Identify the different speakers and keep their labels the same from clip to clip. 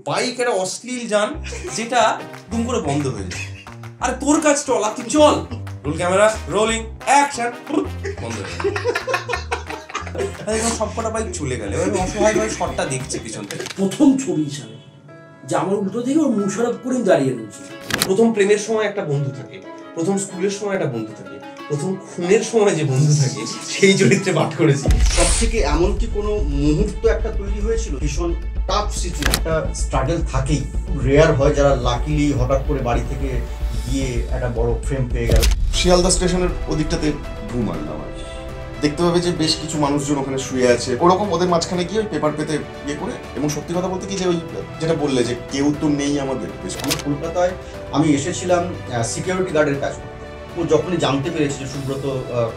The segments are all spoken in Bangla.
Speaker 1: বাইক একটা অশ্লীল যান যেটা দুম করে বন্ধ হয়ে যায়। আর তোর কাজ চল, আর তুই চল, রোল ক্যামেরা রোলিং অ্যাকশন, বন্ধ হয়ে যায়। সবকটা বাইক চলে গেলে অসহায়ভাবে শটটা দেখছে পিছন থেকে।
Speaker 2: প্রথম ছবি হিসাবে যে আমার উল্টো থেকে ওর মুশারফ করিম দাঁড়িয়ে রয়েছে।
Speaker 1: প্রথম প্রেমের সময় একটা বন্ধু থাকে, প্রথম স্কুলের সময় একটা বন্ধু থাকে, প্রথম খুনের সময় যে বন্ধু থাকে সেই চরিত্রে পাঠ করেছি।
Speaker 3: সব থেকে এমন কি কোনো মুহূর্ত একটা তৈরি হয়েছিল ভীষণ টাফ সিচুয়েশন, একটা স্ট্রাগল থাকেই, রেয়ার হয় যারা লাকিলি হঠাৎ করে বাড়ি থেকে গিয়ে একটা বড় ফ্রেম পেয়ে গেল।
Speaker 4: শিয়ালদা স্টেশনের ওদিকটাতে ঘুম আনলাম আর দেখতে পাবে যে বেশ কিছু মানুষজন ওখানে শুয়ে আছে, ওরকম ওদের মাঝখানে গিয়ে ওই পেপার পেতে ইয়ে করে। এবং সত্যি কথা বলতে কি যে ওই যেটা বললে যে কেউ তো নেই আমাদের।
Speaker 3: আমার কলকাতায় আমি এসেছিলাম সিকিউরিটি গার্ডের কাজ করতে। ও যখনই জানতে পেরেছে যে সুব্রত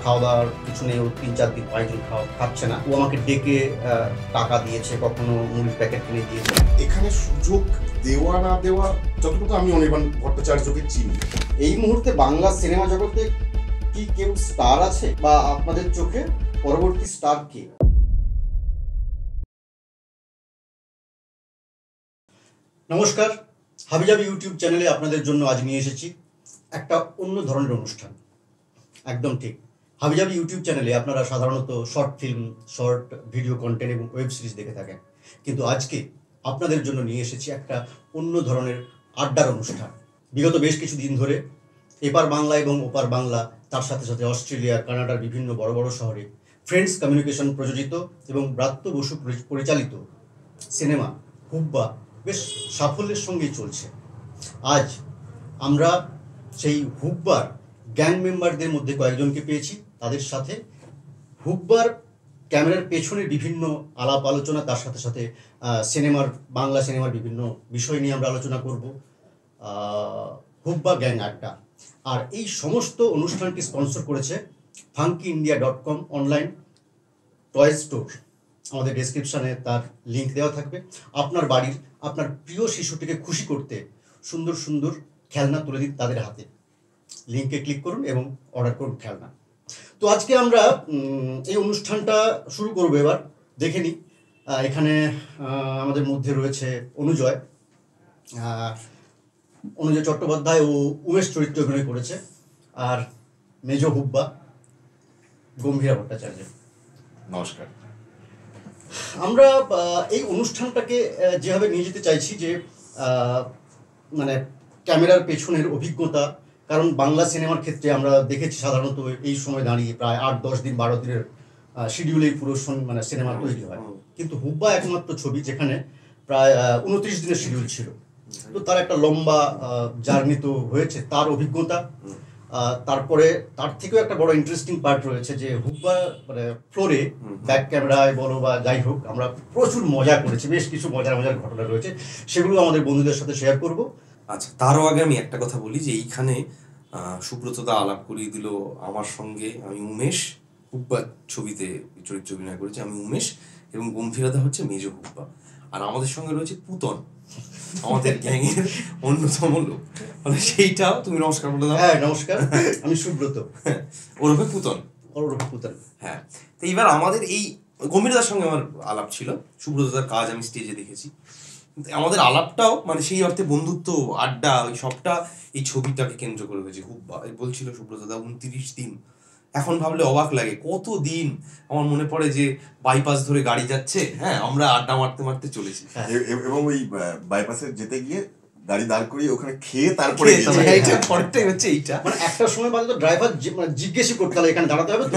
Speaker 3: খাওয়া দাওয়ার কিছু নেই, ও 3-4 দিন 5 দিন খাচ্ছে না, ও আমাকে ডেকে টাকা দিয়েছে, কখনো মুড়ির প্যাকেট কিনে দিয়েছে।
Speaker 4: এখানে সুযোগ দেওয়া না দেওয়া যতটুকু আমি অনির্বাণ ভট্টাচার্যকে চিনি।
Speaker 3: এই মুহূর্তে বাংলা সিনেমা জগতে কি কেউ স্টার আছে, বা আপনাদের চোখে পরবর্তী স্টার কে? নমস্কার, হাবিজাবি ইউটিউব চ্যানেলে আপনাদের জন্য আজ নিয়ে এসেছি একটা অন্য ধরনের অনুষ্ঠান। একদম ঠিক, হাবিজাবি ইউটিউব চ্যানেলে আপনারা সাধারণত short film, short video content এবং ওয়েব সিরিজ দেখে থাকেন, কিন্তু আজকে আপনাদের জন্য নিয়ে এসেছি একটা অন্য ধরনের আড্ডার অনুষ্ঠান। বিগত বেশ কিছু দিন ধরে এপার বাংলা এবং ওপার বাংলা, তার সাথে সাথে অস্ট্রেলিয়া, কানাডার বিভিন্ন বড় বড় শহরে ফ্রেন্ডস কমিউনিকেশন প্রযোজিত এবং ব্রাত্য বসু পরিচালিত সিনেমা হুব্বা বেশ সাফল্যের সঙ্গেই চলছে। আজ আমরা সেই হুব্বার গ্যাং মেম্বারদের মধ্যে কয়েকজনকে পেয়েছি, তাদের সাথে হুব্বার ক্যামেরার পেছনের বিভিন্ন আলাপ আলোচনা, তার সাথে সাথে বাংলা সিনেমার বিভিন্ন বিষয় নিয়ে আমরা আলোচনা করব। হুব্বা গ্যাং আড্ডা। আর এই সমস্ত অনুষ্ঠানটি স্পন্সর করেছে funkyindia.com অনলাইন টয় স্টোর। আমাদের ডেসক্রিপশানে তার লিঙ্ক দেওয়া থাকবে। আপনার বাড়ির আপনার প্রিয় শিশুটিকে খুশি করতে সুন্দর সুন্দর খেলনা তুলে দিন তাদের হাতে। লিঙ্কে ক্লিক করুন এবং অর্ডার করুন খেলনা। তো আজকে আমরা এই অনুষ্ঠানটা শুরু করবো। এবার দেখে নিই, এখানে আমাদের মধ্যে রয়েছে অনুজয় চট্টোপাধ্যায়, ও উমেশ চরিত্রে অভিনয় করেছে, আর মেজো হুব্বা গম্ভীরা ভট্টাচার্য।
Speaker 4: নমস্কার।
Speaker 3: আমরা এই অনুষ্ঠানটাকে যেভাবে নিয়ে যেতে চাইছি যে মানে ক্যামেরার পেছনের অভিজ্ঞতা, কারণ বাংলা সিনেমার ক্ষেত্রে আমরা দেখেছি সাধারণত এই সময় দাঁড়িয়ে প্রায় 8-10 দিন 12 দিনের শিডিউলেই পুরো মানে সিনেমা তৈরি হয়, কিন্তু হুব্বা একমাত্র ছবি যেখানে প্রায় 29 দিনের শিডিউল ছিল। তো তার একটা লম্বা জার্নি তো হয়েছে, তার অভিজ্ঞতা। তারপরে তার থেকেও একটা বড় ইন্টারেস্টিং পার্ট রয়েছে যে হুব্বা মানে ফ্লোরে ব্যাক ক্যামেরায় বলো বা যাই হোক, আমরা প্রচুর মজা করেছি, বেশ কিছু মজার ঘটনা রয়েছে, সেগুলো আমাদের বন্ধুদের সাথে শেয়ার করব।
Speaker 1: আচ্ছা, তারও আগে আমি একটা কথা বলি যে এইখানে সুব্রতদা আলাপ করিয়ে দিল আমার সঙ্গে। আমি উমেশ, হুব্বা ছবিতে চরিত্র অভিনয় করেছি, আমি উমেশ, এবং গম্ভীরাদা হচ্ছে মেজো হুব্বা। আর আমাদের সঙ্গে রয়েছে পুতন, আমাদের গ্যাংয়ের অন্যতম লোক, মানে সেইটাও তুমি নমস্কার বলে দাও।
Speaker 3: হ্যাঁ নমস্কার, আমি সুব্রত,
Speaker 1: ওরফে পুতন। হ্যাঁ, তো এইবার আমাদের এই গম্ভীরদার সঙ্গে আমার আলাপ ছিল, সুব্রতদার কাজ আমি স্টেজে দেখেছি। আমাদের আলাপটাও মানে সেই অর্থে বন্ধুত্ব, আড্ডা, ওই সবটা এই ছবিটাকে কেন্দ্র করে হয়েছে। হুব্বা বলছিল সুব্রতদা 29 দিন, এখন ভাবলে অবাক লাগে কত দিন। আমার মনে পড়ে যে বাইপাস ধরে গাড়ি যাচ্ছে, হ্যাঁ, আমরা আড্ডা মারতে মারতে চলেছি,
Speaker 4: এবং ওই বাইপাসে যেতে গিয়ে গাড়ি দাঁড় করিয়ে ওখানে খেয়ে তারপরে
Speaker 1: পরেরটাই হচ্ছে এইটা,
Speaker 3: মানে একটা সময় বাদে তো ড্রাইভার জিজ্ঞেসই করতে হবে এখানে দাঁড়াতে হবে তো।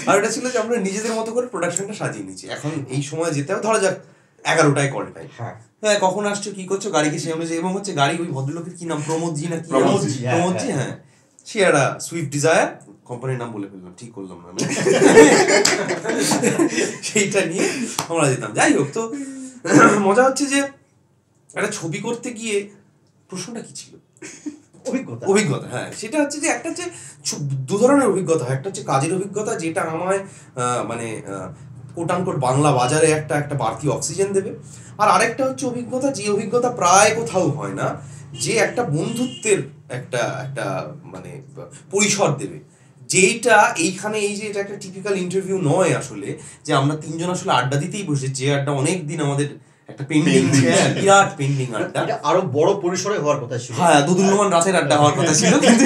Speaker 1: আর এটা ছিল যে আমরা নিজেদের মতো করে প্রোডাকশনটা সাজিয়ে নিচ্ছি। এখন এই সময় যেতে হবে, ধরা যাক 11টায় কল টাইম, হ্যাঁ, কখন আসছো, কি করছো, গাড়িকে সে অনুযায়ী, এবং হচ্ছে গাড়ি ওই ভদ্রলোকের কি নাম, প্রমোদজি না কি, প্রমোদজি, হ্যাঁ, সে একটা সুইফট ডিজায়ার, কোম্পানির নাম বলে ফেললাম, ঠিক করলাম না, সেইটা নিয়ে আমরা যেতাম। যাই হোক, তো মজা হচ্ছে যে একটা ছবি করতে গিয়ে প্রশ্নটা কি ছিল, অভিজ্ঞতা। হ্যাঁ, সেটা হচ্ছে যে একটা হচ্ছে দু ধরনের অভিজ্ঞতা হয়। একটা হচ্ছে কাজের অভিজ্ঞতা, যেটা আমায় মানে কোটানকোট বাংলা বাজারে একটা বাড়তি অক্সিজেন দেবে। আর আরেকটা হচ্ছে অভিজ্ঞতা, যে অভিজ্ঞতা প্রায় কোথাও হয় না, যে একটা বন্ধুত্বের একটা মানে পরিসর দেবে, যেটা এইখানে এই যে এটা একটা টিপিক্যাল ইন্টারভিউ নয় আসলে, যে আমরা তিনজন আসলে আড্ডা দিতেই বসে, যে আড্ডা অনেক দিন আমাদের একটা পেন্ডিং, বিরাট পেন্ডিং আড্ডা,
Speaker 3: এটা আরো বড় পরিসরে হওয়ার কথা ছিল।
Speaker 1: হ্যাঁ, দুদুল্যমান রাতের আড্ডা হওয়ার কথা ছিল, কিন্তু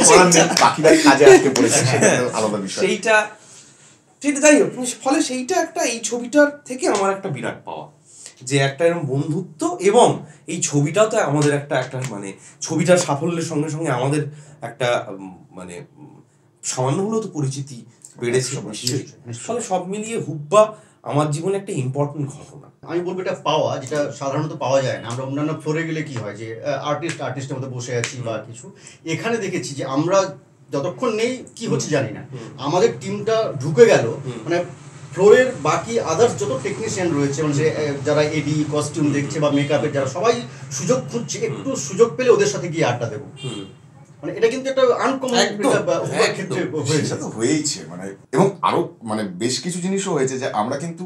Speaker 4: বাকিরা কাজে আটকে পড়েছে, আলাদা বিষয়।
Speaker 1: সেইটা যাই হোক, ফলে সেইটা একটা, এই ছবিটার থেকে আমার একটা বিরাট পাওয়া, যে একটা এরকম বন্ধুত্ব, এবং এই ছবিটাও তো আমাদের একটা মানে ছবিটার সাফল্যের সঙ্গে সঙ্গে আমাদের একটা মানে সামান্য হলেও তো পরিচিতি বেড়েছে। ফলে সব মিলিয়ে হুব্বা আমার জীবনে একটা ইম্পর্টেন্ট ঘটনা।
Speaker 3: আমি বলবো এটা পাওয়া, যেটা সাধারণত পাওয়া যায় না। আমরা অন্যান্য ফ্লোরে গেলে কি হয় যে আর্টিস্টের মধ্যে বসে আছি বা কিছু, এখানে দেখেছি যে আমরা যতক্ষণ নেই কি হচ্ছে জানি না, আমাদের টিমটা ঢুকে গেল, মানে ফ্লোরের বাকি আদার্স যত টেকনিশিয়ান রয়েছে, মানে যারা এডি, কস্টিউম দেখছে বা মেকআপের যারা, সবাই সুযোগ খুঁজছে, একটু সুযোগ পেলে ওদের সাথে গিয়ে আড্ডা দেবো। মানে এটা কিন্তু একটা আনকমন ক্ষেত্রে হয়েছে,
Speaker 4: তো হয়েইছে মানে। এবং আরো মানে বেশ কিছু জিনিসও হয়েছে যে আমরা কিন্তু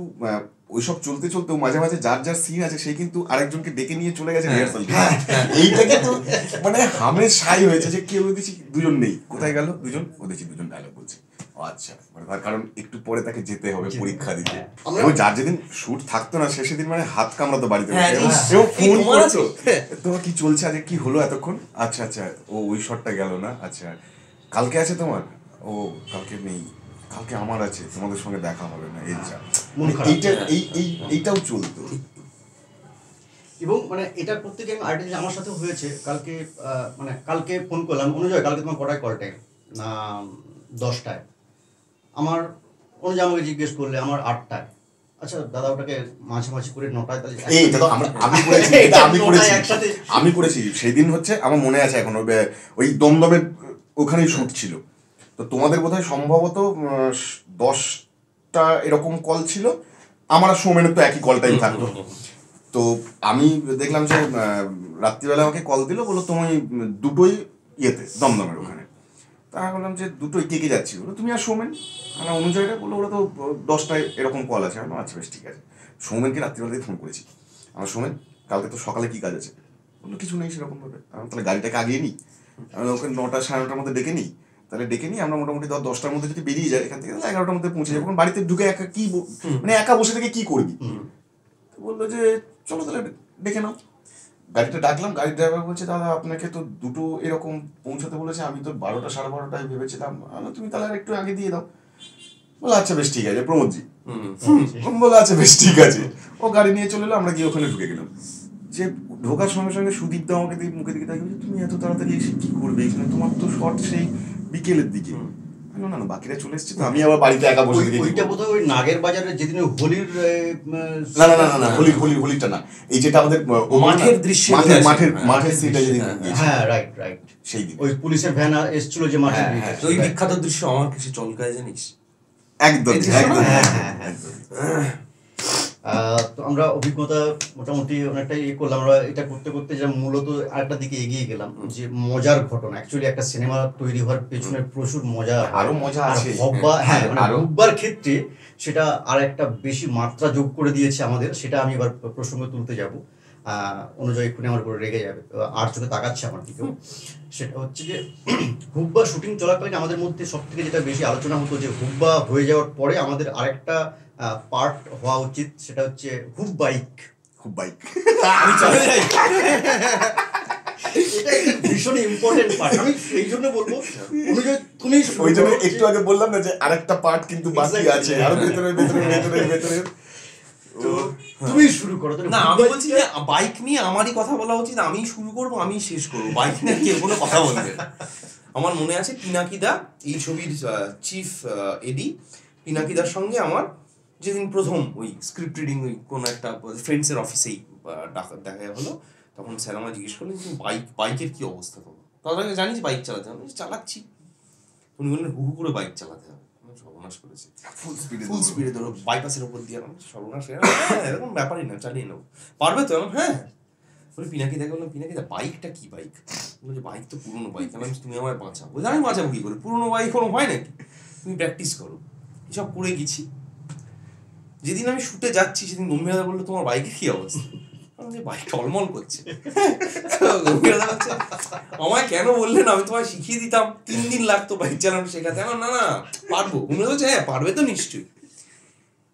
Speaker 4: ওইসব চলতে চলতেও মাঝে মাঝে যার যার সিন আছে সেই কিন্তু আরেকজনকে ডেকে নিয়ে চলে গেছে রিহার্সাল। এইটা কিন্তু মানে হামের সাই হয়েছে যে কেউ দেখছি দুজন নেই, কোথায় গেল দুজন, ও দেখছি দুজন ডায়লগ বলছে, আচ্ছা, মানে তার কারণ একটু পরে তাকে যেতে হবে পরীক্ষা দিতে। এবং যার যেদিন শুট থাকতো না, সেদিন মানে হাত কামড়াতো বাড়িতে, ফোন করছো, তোমার কি চলছে, আজকে কি হলো এতক্ষণ, আচ্ছা আচ্ছা, ও ওই শটটা গেল না, আচ্ছা কালকে আছে তোমার, ও কালকে নেই, কালকে আমার আছে, তোমাদের সঙ্গে দেখা হবে না, এইটাও চলতো।
Speaker 3: এবং মানে এটা করতে গিয়ে আর্টিস্ট আমার সাথে হয়েছে, কালকে ফোন করলাম, অনুজয় কালকে তোমার কটায় কল টাইম, না 10টায়, আমার অনুজয় আমাকে জিজ্ঞেস করলে আমার 8টায়, আচ্ছা দাদা ওটাকে মাঝামাঝি করে 9টায়, তাহলে
Speaker 4: আমি করেছি সেই দিন। হচ্ছে আমার মনে আছে এখন, ওই দমদমের ওখানেই শুট ছিল, তো তোমাদের বোধহয় সম্ভবত 10টা এরকম কল ছিল, আমার আর সৌমেনের তো একই কল টাইম থাকতো। তো আমি দেখলাম যে রাত্রিবেলা আমাকে কল দিল, বললো তুমি দুটোই ইয়েতে দমদমের ওখানে। তা আমি বললাম যে দুটোই কে কে যাচ্ছি, বলো তুমি আর সৌমেন, মানে অনুযায়ীটা বললো ওরা তো 10টায় এরকম কল আছে। আমি আচ্ছা বেশ ঠিক আছে। সৌমেনকে রাত্রিবেলাতেই ফোন করেছি, আমার সৌমেন কালকে তো সকালে কি কাজ আছে, বললো কিছু নেই সেরকমভাবে। আমি তাহলে গাড়িটাকে আগিয়ে নিই, আমি ওকে 9টা সাড়ে 9টার মধ্যে ডেকে নিই, তাহলে ডেকে নিই আমরা মোটামুটি 10টার মধ্যে যদি বেরিয়ে যায় এখান থেকে, 11টার মধ্যে পৌঁছে যাবো, কারণ বাড়িতে ঢুকে একা কি মানে একা বসে থেকে কি করবি। বললো যে চলো তাহলে ডেকে নাও। গাড়িটা ডাকলাম, গাড়ির ড্রাইভার বলছে দাদা আপনাকে তো দুটো এরকম পৌঁছাতে বলেছে, আমি তো 12টা সাড়ে 12টায় ভেবেছিলাম, তুমি তাহলে একটু আগে দিয়ে দাও। বলো আচ্ছা বেশ ঠিক আছে, প্রমোদজি বলো আচ্ছা বেশ ঠিক আছে। ও গাড়ি নিয়ে চলে এলো, আমরা গিয়ে ওখানে ঢুকে গেলাম। যে ঢোকার সঙ্গে সঙ্গে সুদীপ দা আমাকে মুখে দিকে তাকিয়ে বলছে তুমি এত তাড়াতাড়ি এসে কি করবে এখানে, তোমার তো শর্ট সেই বিকেলের দিকে। না না বাকিরা চলে এসছে, তো আমি আবার বাড়িতে একা বসে থেকে।
Speaker 3: ওইটা বোধহয় ওই নাগের বাজারে যেদিন হোলির,
Speaker 4: না না না না হোলিটা না, এই যেটা আমাদের
Speaker 1: মাঠের দৃশ্য,
Speaker 4: মাঠের সিনটা যেদিন,
Speaker 3: হ্যাঁ রাইট রাইট,
Speaker 4: সেই দিন
Speaker 3: ওই পুলিশের ভ্যান এসেছিল যে মাঠে,
Speaker 1: ওই বিখ্যাত দৃশ্য আমার কাছে চলকায় জানিস
Speaker 4: একদম।
Speaker 3: তো আমরা অভিজ্ঞতা মোটামুটি অনেকটাই করলাম। আমরা এটা করতে করতে যা মূলত আরেকটা দিকে এগিয়ে গেলাম, যে মজার ঘটনা। অ্যাকচুয়ালি একটা সিনেমা তৈরি হওয়ার পেছনে প্রচুর মজা,
Speaker 4: আরো মজা আছে।
Speaker 3: হুব্বার ক্ষেত্রে সেটা আর একটা বেশি মাত্রা যোগ করে দিয়েছে আমাদের, সেটা আমি এবার প্রসঙ্গ তুলতে যাব। অনুযায়ী এক্ষুনি আমার উপরে রেগে যাবে, আর চোখে তাকাচ্ছে আমার দিকেও। সেটা হচ্ছে যে হুব্বা শুটিং চলাকালীন আমাদের মধ্যে সব থেকে যেটা বেশি আলোচনা হতো, যে হুব্বা হয়ে যাওয়ার পরে আমাদের আরেকটা পার্ট হওয়া উচিত, সেটা হচ্ছে হুব বাইক। আমি চলে যাই, এটা ভীষণ ইম্পর্টেন্ট পার্ট। আমি এই জন্য বলবো, তুমি
Speaker 4: ওই জন্য একটু আগে বললাম না যে আরেকটা পার্ট কিন্তু বাকি আছে, আরো ভেতরে
Speaker 3: তো তুমি শুরু করো।
Speaker 1: না আমি বলছি যে বাইক নিয়ে আমারই কথা বলা উচিত, আমি শুরু করবো, আমি শেষ করবো, বাইক নিয়ে কেউ কোনো কথা বলবে। আমার মনে আছে পিনাকিদা, এই ছবির চিফ এডি, পিনাকিদার সঙ্গে আমার যেদিন প্রথম ওই স্ক্রিপ্ট রিডিং ওই কোনো একটা ফ্রেন্ডসের অফিসেই দেখা হলো, তখন স্যার আমার জিজ্ঞেস করলেন বাইকের কি অবস্থা করবো। তার আগে জানিস বাইক চালাতে হবে, চালাচ্ছি। উনি বললেন হু করে বাইক চালাতে হবে, সর্বনাশ করেছে, ফুল স্পিডে ধরো বাইপাসের উপর দিয়ে, সর্বনাশ, এরকম ব্যাপারই না, চালিয়ে নেবো, পারবে তো? হ্যাঁ। বলে পিনাকি দেখে বললাম পিনাকি দা বাইকটা কি বাইক? বলছে বাইক তো পুরোনো বাইক। তুমি আমায় বাঁচাও। বলছে আমি বাঁচাবো কি করে, পুরোনো বাইক কোনো হয় নাকি, তুমি প্র্যাকটিস করো। এসব করে গেছি। যেদিন আমি শুটে যাচ্ছি সেদিন গম্ভীরদা বললো তোমার বাইকের কি অবস্থা? বাইক টলমল করছে। গম্ভীরদা বলছে আমায় কেন বললেন, আমি তোমায় শিখিয়ে দিতাম, 3 দিন লাগতো বাইক চালানো শেখাতে। না না পারবো। উনি বলছে হ্যাঁ পারবে তো নিশ্চয়ই।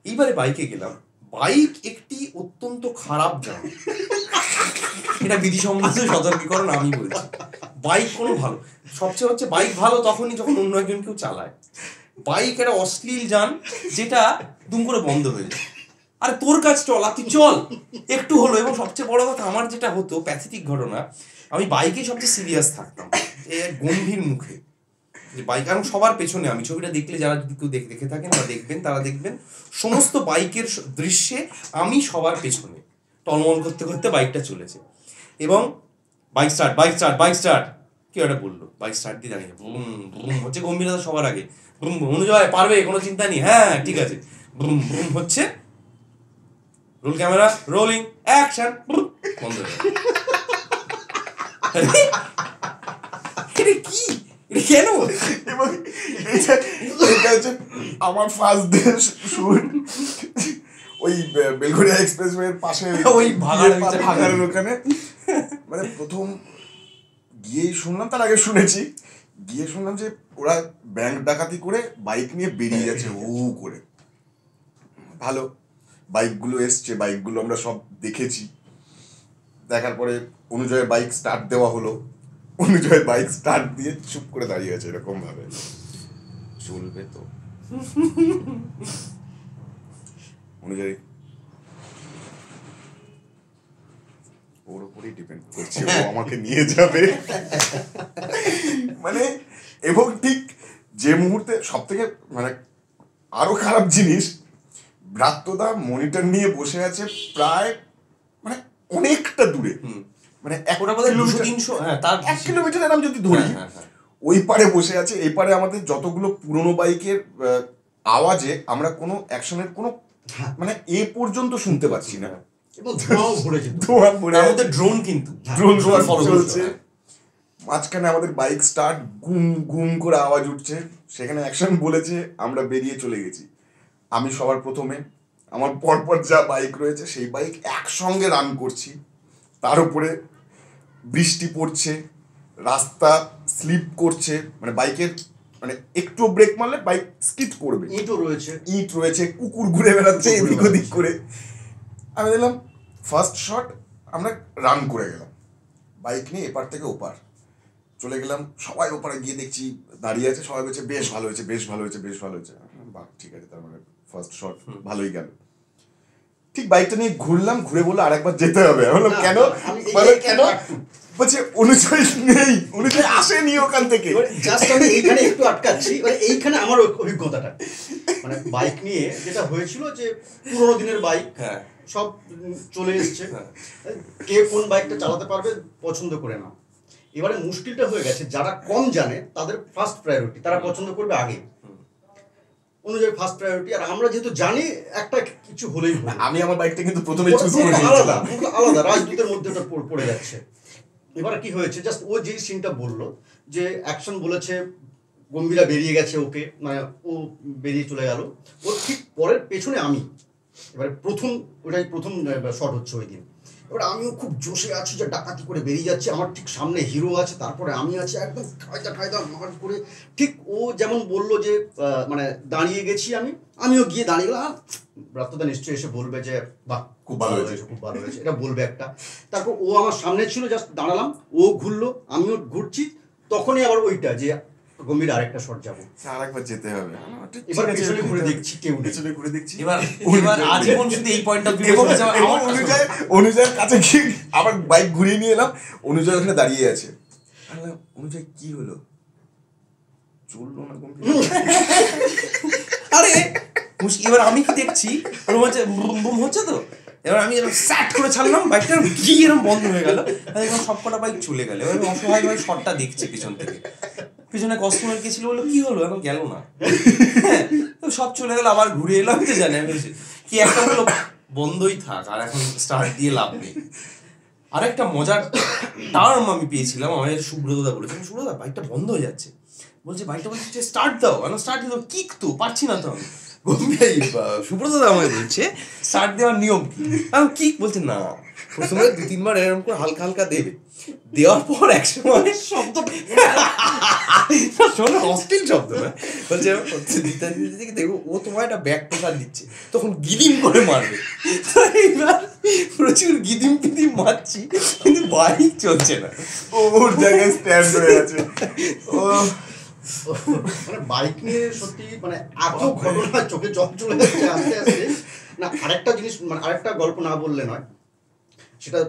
Speaker 1: এইবারে বাইকে গেলাম, বাইক একটি অত্যন্ত খারাপ যান, এটা বিধিসম্মত সতর্কীকরণ আমি বলছি। বাইক কোনো ভালো, সবচেয়ে হচ্ছে বাইক ভালো তখনই যখন অন্য একজন কেউ চালায়। বাইক একটা অশ্লীল যান যেটা দুম করে বন্ধ হয়ে যায়। আরে তোর কাজ চল, তুই চল একটু হলো। এবং সবচেয়ে বড় কথা, আমার যেটা হতো প্যাথেটিক ঘটনা, আমি বাইকে সবচেয়ে সিরিয়াস থাকতাম, গম্ভীর মুখে যে বাইক, কারণ সবার পেছনে আমি ছবিটা দেখলে যারা যদি কেউ দেখে থাকেন বা দেখবেন তারা দেখবেন সমস্ত বাইকের দৃশ্যে আমি সবার পেছনে টলমল করতে করতে বাইকটা চলেছে। এবং bike start bike start bike start কেউ একটা বললো, বাইক স্টার্ট দিয়ে দাঁড়িয়ে বুম বুম হচ্ছে, গম্ভীরতা সবার আগে, বুম বুম, অনুজয় পারবে, কোনো চিন্তা নেই, হ্যাঁ ঠিক আছে, বুম বুম হচ্ছে, রোল ক্যামেরা রোলিং অ্যাকশন, বন্ধ হয়ে গেল। এটা কি, এটা কেন?
Speaker 4: এবং এটা হচ্ছে আমার ফার্স্ট ডে শুট ওই বেলঘরিয়া এক্সপ্রেসওয়ের পাশে
Speaker 1: ওই
Speaker 4: ভাগাড়ের ওখানে। মানে প্রথম গিয়েই শুনলাম, তার আগে শুনেছি, গিয়ে শুনলাম যে ওরা ব্যাংক ডাকাতি করে বাইক নিয়ে বেরিয়ে যাচ্ছে ও করে। ভালো, বাইকগুলো এসছে, বাইকগুলো আমরা সব দেখেছি। দেখার পরে অনুজয়ের বাইক স্টার্ট দেওয়া হলো, অনুজয়ের বাইক স্টার্ট দিয়ে চুপ করে দাঁড়িয়ে আছে এরকম ভাবে, চলবে তো। অনুজয় ওর উপরেই ডিপেন্ড করছে, ও আমাকে নিয়ে যাবে। মানে এবং ঠিক যে মুহূর্তে সব থেকে মানে আরো খারাপ জিনিস, ব্রাত্যদা মনিটর নিয়ে বসে আছে প্রায় মানে অনেকটা দূরে, মানে 1 কিলোমিটার এরকম যদি ধরি, ওই পারে বসে আছে, এই পারে আমাদের যতগুলো পুরনো বাইকের আওয়াজে আমরা কোনো অ্যাকশনের কোনো মানে এ পর্যন্ত শুনতে পাচ্ছি না।
Speaker 3: এবং ধোঁয়াও ভরেছে,
Speaker 1: আমাদের ড্রোন কিন্তু
Speaker 4: ড্রোন চলছে, মাঝখানে আমাদের বাইক স্টার্ট গুম গুম করে আওয়াজ উঠছে, সেখানে অ্যাকশন বলেছে, আমরা বেরিয়ে চলে গেছি। আমি সবার প্রথমে, আমার পরপর যা বাইক রয়েছে সেই বাইক একসঙ্গে রান করছি, তার উপরে বৃষ্টি পড়ছে, রাস্তা স্লিপ করছে, মানে বাইকের মানে একটু ব্রেক মারলে বাইক স্কিড করবে, ইট রয়েছে, কুকুর ঘুরে বেড়াচ্ছে এদিক ওদিক করে। আমি দেখলাম ফার্স্ট শট আমরা রান করে গেলাম, বাইক নিয়ে এপার থেকে ওপার চলে গেলাম। সবাই ওপারে গিয়ে দেখছি দাঁড়িয়ে আছে, সবাই বলছে বেশ ভালো হয়েছে, বেশ ভালো হয়েছে, বেশ ভালো হয়েছে। বাহ ঠিক আছে, তার মানে ফার্স্ট শট ভালোই গেল। ঠিক বাইকটা নিয়ে ঘুরলাম, ঘুরে বললো আরেকবার যেতে হবে। আমি বললাম কেন? মানে কেন? বলছে অনুজয় নেই, অনুজয় আসেনি ওখান থেকে।
Speaker 3: জাস্ট আমি এইখানে একটু আটকাচ্ছি, মানে এইখানে আমার অভিজ্ঞতাটা, মানে বাইক নিয়ে যেটা হয়েছিল যে পুরোনো দিনের বাইক সব চলে এসছে, কে কোন বাইকটা চালাতে পারবে পছন্দ করে না। এবারে মুশকিলটা হয়ে গেছে, যারা কম জানে তাদের ফার্স্ট প্রায়োরিটি, তারা পছন্দ করবে আগে, অনুযায়ী ফার্স্ট প্রায়োরিটি। আর আমরা যেহেতু জানি একটা কিছু হলেই হবে,
Speaker 4: আমি আমার বাইকটা কিন্তু প্রথমে চুজ করে
Speaker 3: আলাদা আলাদা রাজদূতের মধ্যে ওটা পড়ে যাচ্ছে। এবার কি হয়েছে, জাস্ট ও যে সিনটা বললো যে অ্যাকশন বলেছে, গম্ভীরা বেরিয়ে গেছে, ওকে মানে ও বেরিয়ে চলে গেল, ওর ঠিক পরের পেছনে আমি। এবারে ওটাই প্রথম শট হচ্ছে ওই দিন। এবার আমিও খুব জোশে আছি যে ডাকাতি করে বেরিয়ে যাচ্ছে, আমার ঠিক সামনে হিরো আছে, তারপরে আমি আছি একদম কায়দা মার করে। ঠিক ও যেমন বললো যে মানে দাঁড়িয়ে গেছি, আমিও গিয়ে দাঁড়িয়ে গেলাম। ব্রাত্যদা নিশ্চয়ই এসে বলবে যে বাহ খুব ভালো হয়েছে, খুব ভালো হয়েছে, এটা বলবে একটা। তারপর ও আমার সামনে ছিল, জাস্ট দাঁড়ালাম, ও ঘুরলো, আমিও ঘুরছি, তখনই আবার ওইটা যে গম্ভীর আরেকটা শট যাবো,
Speaker 4: আরেকবার যেতে হবে।
Speaker 3: এবার পেছনে ঘুরে দেখছি, কেউ
Speaker 4: পেছনে ঘুরে দেখছি।
Speaker 1: এবার আজীবন শুধু এই পয়েন্ট অফ ভিউ
Speaker 4: অনুজয়ের কাছে গিয়ে আবার বাইক ঘুরিয়ে নিয়ে এলাম, অনুজয় ওখানে দাঁড়িয়ে আছে। অনুজয় কি হলো, চললো না গম্ভীর?
Speaker 1: আরে এবার আমি কি দেখছি, ওরকম হচ্ছে বুম হচ্ছে তো, এবার আমি এরকম স্যাট করে ছাড়লাম, বাইকটা কি এরকম বন্ধ হয়ে গেল, সব কটা বাইক চলে গেল। এবার অসহায় ভাবে শটটা দেখছে পিছন থেকে, পিছনে কাস্টমার কে ছিল, বললো কি হলো, এখন গেল না, সব চলে গেল, আবার ঘুরে এলাম, তো জানি আমি কি একটা হলো, বন্ধই থাক, আর এখন স্টার্ট দিয়ে লাভ নেই। আরেকটা মজার টার্ম আমি পেয়েছিলাম, আমাদের সুব্রতদা বলেছিলেন, সুব্রতদা বাইকটা বন্ধ হয়ে যাচ্ছে, বলছে বাইকটা বলছে স্টার্ট দাও, স্টার্ট দিয়ে দাও, কিক তো পারছি না তো আমি। সুব্রতদা আমাকে বলছে স্টার্ট দেওয়ার নিয়ম কি, কিক বলছে না, প্রথমে 2-3 বার এরকম করে হালকা হালকা দেবে, দেওয়ার পর একসময় শব্দ শোনো অশ্লীল শব্দ না, বলছে দিতে দিতে দেখবো ও তোমার একটা ব্যাক প্রেশার দিচ্ছে, তখন গিদিম করে মারবে। এইবার প্রচুর গিদিম ফিদিম মারছি কিন্তু বাইক চলছে না,
Speaker 4: ওর জায়গায় স্ট্যান্ড হয়ে আছে।
Speaker 3: মানে বাইক নিয়ে সত্যি মানে এত ঘটনা চোখে জল চলে যাচ্ছে আস্তে আস্তে। না আরেকটা জিনিস মানে আরেকটা গল্প না বললে নয়, সেটা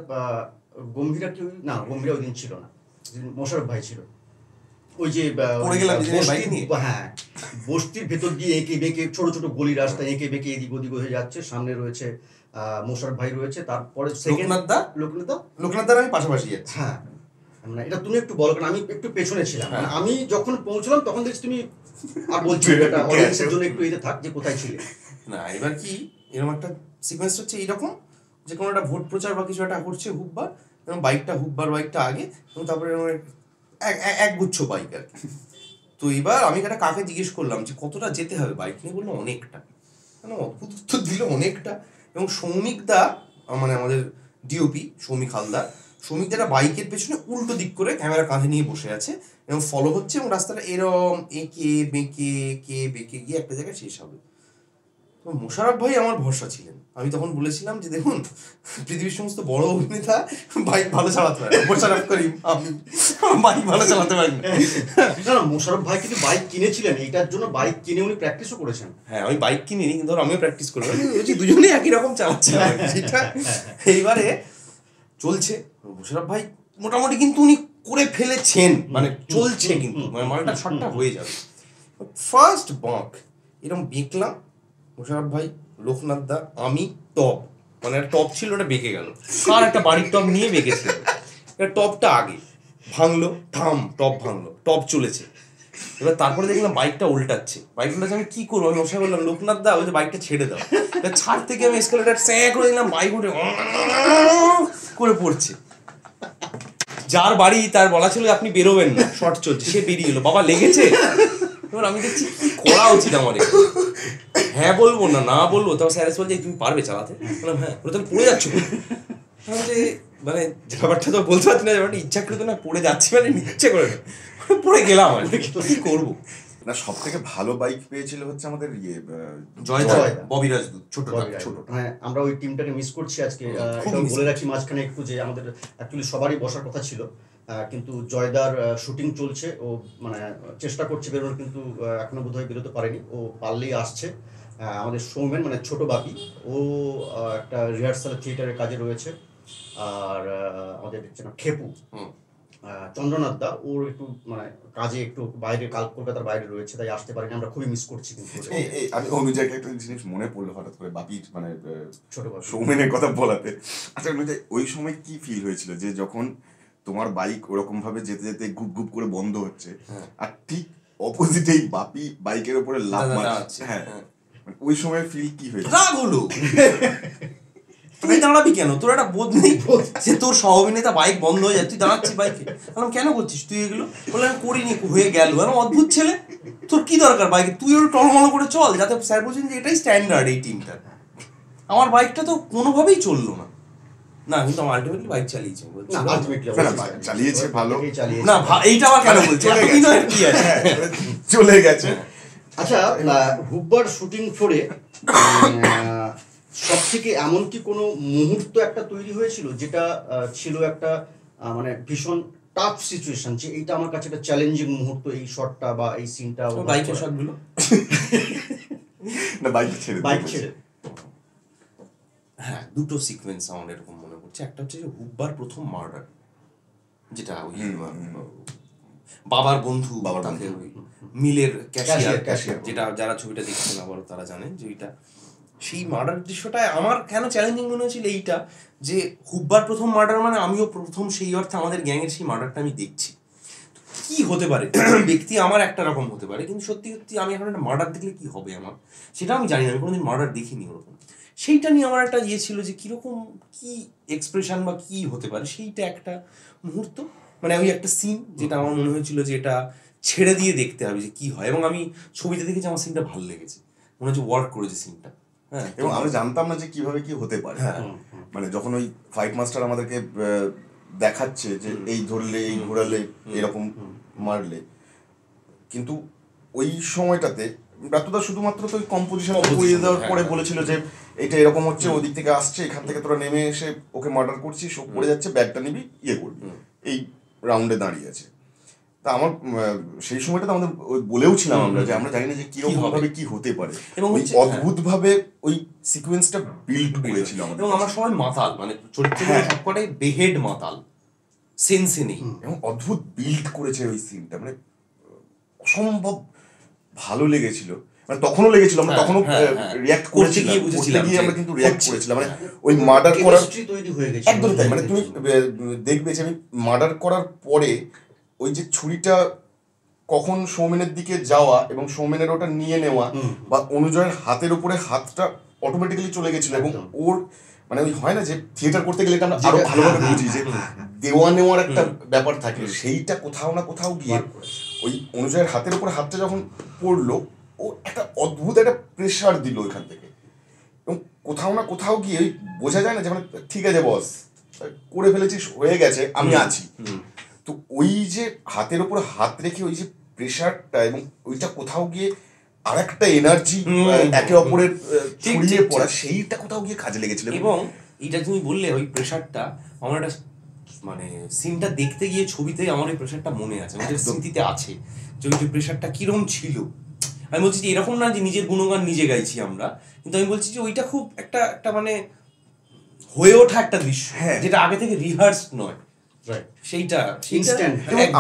Speaker 3: গম্ভীরা কি না, গম্ভীরা ওই দিন ছিল না, মোশারফ ভাই ছিল। ওই যে হ্যাঁ বস্তির ভেতর দিয়ে এঁকে বেঁকে ছোট ছোট গলি রাস্তা এঁকে বেঁকে এদিক ওদিক হয়ে যাচ্ছে, সামনে রয়েছে মোশারফ ভাই রয়েছে, তারপরে
Speaker 1: লোকনাথদা আমি পাশাপাশি যাচ্ছি।
Speaker 3: হ্যাঁ মানে এটা তুমি একটু বলো, কারণ আমি একটু পেছনে ছিলাম, মানে আমি যখন পৌঁছলাম তখন দেখছি তুমি আর বলছি এটা অডিয়েন্সের জন্য একটু এতে থাক যে কোথায় ছিলে।
Speaker 1: না এবার কি এরকম একটা সিকোয়েন্স হচ্ছে এইরকম, যে কোনো একটা ভোট প্রচার বা কিছু একটা করছে হুব্বার, এবং হুব্বার বাইকটা আগে, এবং তারপরে একগুচ্ছ বাইক আর কি। তো এবার আমি একটা কাকে জিজ্ঞেস করলাম যে কতটা যেতে হবে বাইক নিয়ে, বললো অনেকটা, মানে অদ্ভুত উত্তর দিল অনেকটা। এবং সৌমিক দা মানে আমাদের ডিওপি সৌমিক হালদার, সৌমিক দা বাইকের পেছনে উল্টো দিক করে ক্যামেরা কাঁধে নিয়ে বসে আছে এবং ফলো হচ্ছে, এবং রাস্তাটা এরম এঁকে বেঁকে গিয়ে একটা জায়গায় শেষ হবে। তো মোশারফ ভাই আমার ভরসা ছিলেন। আমি তখন বলেছিলাম যে দেখুন পৃথিবীর সমস্ত বড় অভিনেতা বাইক ভালো চালাতে পারে, মোশারফ করিম আমি বাইক ভালো চালাতে পারি না।
Speaker 3: মোশারফ ভাই কিন্তু বাইক কিনেছিলেন, এইটার জন্য বাইক কিনে উনি প্র্যাকটিসও করেছেন।
Speaker 1: হ্যাঁ আমি বাইক কিনিনি, কিন্তু আমিও প্র্যাকটিস করলাম, দুজনেই একই রকম চালাচ্ছে সেটা। এইবারে চলছে মোশারফ ভাই মোটামুটি কিন্তু উনি করে ফেলেছেন, মানে চলছে কিন্তু মানে মালটা শটটা হয়ে যাবে। ফার্স্ট বাঁক এরকম বেঁকলাম, মোশারফ ভাই, লোকনাথ দা, আমি, টপ, মানে টপ ছিল ওটা বেঁকে গেল, কার একটা বাড়ির টপ নিয়ে বেঁকেছিল, টপটা আগে ভাঙলো, টপ ভাঙলো, টপ চলেছে। এবার তারপরে দেখলাম বাইকটা উল্টাচ্ছে, আমি কি করবো, আমি মশাই বললাম লোকনাথ দা ওই যে বাইকটা ছেড়ে দাও, ছাড় থেকে আমি এসকেলেটার স্যাঁ করে দিলাম, বাইক উঠে করে পড়ছে। যার বাড়ি তার বলা ছিল আপনি বেরোবেন না, শর্ট চলছে, সে বেরিয়ে এলো, বাবা লেগেছে। এবার আমি দেখছি কি করা উচিত আমার, হ্যাঁ বলবো না বলবো, তারপর স্যারেস বলছে তুমি পারবে চালাতে, বললাম হ্যাঁ, ওরা তাহলে পড়ে যাচ্ছ যে মানে ব্যাপারটা তো বলতে পারছি না, ব্যাপারটা ইচ্ছাকৃত না, পড়ে যাচ্ছি মানে ইচ্ছে করে না, পড়ে গেলাম আর কি করবো।
Speaker 4: না সব থেকে ভালো বাইক পেয়েছিল হচ্ছে আমাদের
Speaker 1: জয়দা ববি রাজদূত, ছোট।
Speaker 3: হ্যাঁ আমরা ওই টিমটাকে মিস করছি আজকে। বলে রাখি মাঝখানে একটু যে আমাদের অ্যাকচুয়ালি সবারই বসার কথা ছিল, কিন্তু জয়দার শুটিং চলছে, ও মানে চেষ্টা করছে বেরোনোর, কিন্তু এখনো বোধহয় বেরোতে পারেনি, ও পারলেই আসছে। আমাদের সৌমেন মানে ছোট বাপি, ও একটা রিহার্সাল থিয়েটারের কাজে রয়েছে। আর আমাদের খেপু চন্দ্রনাথ দা, ওর একটু মানে কাজে একটু বাইরে, কলকাতার বাইরে রয়েছে, তাই আসতে পারেনি, আমরা খুবই মিস করছি। কিন্তু
Speaker 4: আমি অনুযায়ীকে একটা জিনিস মনে পড়লো হঠাৎ করে, বাপির মানে ছোট সৌমেনের কথা বলাতে। আচ্ছা অনুযায়ী ওই সময় কি ফিল হয়েছিল যে যখন তোমার বাইক ওরকম ভাবে যেতে যেতে গুপ গুপ করে বন্ধ হচ্ছে, আর ঠিক অপোজিটেই বাপি বাইকের উপরে লাফ মারছে, হ্যাঁ ওই সময় ফিল কি হয়েছিল?
Speaker 1: রাগ হলো, তুই দাঁড়াবি কেন, তোর একটা বোধ নেই যে তোর সহ অভিনেতা বাইক বন্ধ হয়ে যায়, তুই দাঁড়াচ্ছিস বাইকে, বললাম কেন করছিস তুই এগুলো, বললাম করিনি হয়ে গেল, আমি অদ্ভুত ছেলে, তোর কি দরকার বাইকে, তুই ওর টলমল করে চল, যাতে স্যার বলছেন যে এটাই স্ট্যান্ডার্ড এই টিমটার। আমার বাইকটা তো কোনোভাবেই চললো না, না কিন্তু আমার আলটিমেটলি বাইক চালিয়েছে,
Speaker 4: চালিয়েছে ভালো
Speaker 1: না, এইটা আবার কেন বলছে কি আছে,
Speaker 4: চলে গেছে।
Speaker 3: আচ্ছা হুব্বার শুটিং ফ্লোরে সব থেকে এমন কি কোনো মুহূর্ত একটা তৈরি হয়েছিল যেটা ছিল একটা মানে ভীষণ টাফ সিচুয়েশন, যে এইটা আমার কাছে একটা চ্যালেঞ্জিং মুহূর্ত, এই শটটা বা এই সিনটা?
Speaker 1: বাইকের শটগুলো
Speaker 4: না বাইক ছেড়ে
Speaker 1: হ্যাঁ দুটো সিকোয়েন্স আমার এরকম মনে পড়ছে। একটা হচ্ছে যে হুব্বার প্রথম মার্ডার, যেটা ওই বাবার বন্ধু, তাকে ওই মিলের ক্যাশিয়ার, যেটা যারা ছবিটা দেখছেন আবারও তারা জানেন যে ওইটা, সেই মার্ডার দৃশ্যটা আমার কেন চ্যালেঞ্জিং মনে হয়েছিল এইটা, যে হুব্বার প্রথম মার্ডার মানে আমিও প্রথম, সেই অর্থে আমাদের গ্যাংয়ের সেই মার্ডারটা আমি দেখছি, কি হতে পারে ব্যক্তি আমার একটা রকম হতে পারে, কিন্তু সত্যি সত্যি আমি এখন একটা মার্ডার দেখলে কি হবে আমার, সেটা আমি জানি না, আমি কোনোদিন মার্ডার দেখিনি ওরকম। সেইটা নিয়ে আমার একটা ইয়ে ছিল যে কীরকম কী এক্সপ্রেশন বা কী হতে পারে, সেইটা একটা মুহূর্ত, মানে ওই একটা সিন যেটা আমার মনে হয়েছিল যে এটা ছেড়ে দিয়ে দেখতে হবে যে কী হয়, এবং আমি ছবিতে দেখেছি আমার সিনটা ভালো লেগেছে, মনে হচ্ছে ওয়ার্ক করেছে সিনটা, হ্যাঁ,
Speaker 4: এবং আমরা জানতাম না যে কিভাবে কি হতে পারে। মানে যখন ওই ফাইট মাস্টার আমাদেরকে দেখাচ্ছে যে এই ধরলে, এই ঘোরালে, এরকম মারলে, কিন্তু ওই সময়টাতে ব্রাত্যদা শুধুমাত্র তো ওই কম্পোজিশন করিয়ে দেওয়ার পরে বলেছিল যে এটা এরকম হচ্ছে, ওদিক থেকে আসছে, এখান থেকে তোরা নেমে এসে ওকে মার্ডার করছিস, ও পড়ে যাচ্ছে, ব্যাগটা নিবি, ইয়ে করবি, এই রাউন্ডে দাঁড়িয়ে আছে। তা আমার সেই সময়টা তো আমাদের বলেও ছিলাম আমরা যে আমরা জানি না যে কিরকম ভাবে কি হতে পারে, এবং অদ্ভুত ভাবে ওই সিকোয়েন্সটা বিল্ড করেছিল আমাদের।
Speaker 1: এবং আমার সবাই মাতাল, মানে চরিত্রগুলো সবকটাই বেহেড মাতাল, সেন্সে নেই,
Speaker 4: এবং অদ্ভুত বিল্ড করেছে ওই সিনটা, মানে অসম্ভব ভালো লেগেছিল। মানে তখনও লেগেছিল, আমরা তখনও রিঅ্যাক্ট করেছিলাম, বুঝেছিলাম যে আমরা কিন্তু রিঅ্যাক্ট করেছিলাম, মানে ওই মার্ডার করার
Speaker 3: তৈরি হয়ে গেছে
Speaker 4: একদমই তাই। মানে তুমি দেখবে যে আমি মার্ডার করার পরে ওই যে ছুরিটা কখন সৌমেনের দিকে যাওয়া এবং সৌমেনের ওটা নিয়ে নেওয়া, বা অনুজয়ের হাতের উপরে হাতটা অটোমেটিক্যালি চলে গেছিল, এবং ওর মানে ওই হয় না যে থিয়েটার করতে গেলে এটা আমরা আরো ভালোভাবে বুঝি যে দেওয়া নেওয়ার একটা ব্যাপার থাকে, সেইটা কোথাও না কোথাও গিয়ে ওই অনুজয়ের হাতের উপরে হাতটা যখন পড়লো, ও একটা অদ্ভুত একটা প্রেশার দিল ওইখান থেকে, এবং কোথাও না কোথাও গিয়ে বোঝা যায় না যে মানে ঠিক আছে বস, করে ফেলেছিস, হয়ে গেছে, আমি আছি। তো ওই যে হাতের উপর হাত রেখে ওই যে প্রেশারটা, এবং ওইটা কোথাও গিয়ে আর একটা এনার্জি একে অপরের ছড়িয়ে পড়া, সেইটা কোথাও গিয়ে কাজে লেগেছিল।
Speaker 1: এবং এইটা তুমি বললে ওই প্রেশারটা, আমার একটা মানে সিনটা দেখতে গিয়ে ছবিতে আমার ওই প্রেশারটা মনে আছে, আমাদের স্মৃতিতে আছে যে ওই যে প্রেশারটা কিরম ছিল। আমি বলছি যে এরকম না যে নিজের গুণগান নিজে গাইছি আমরা, কিন্তু আমি বলছি যে ওইটা খুব একটা একটা মানে হয়ে ওঠা একটা দৃশ্য, যেটা আগে থেকে রিহার্স নয়, সেইটা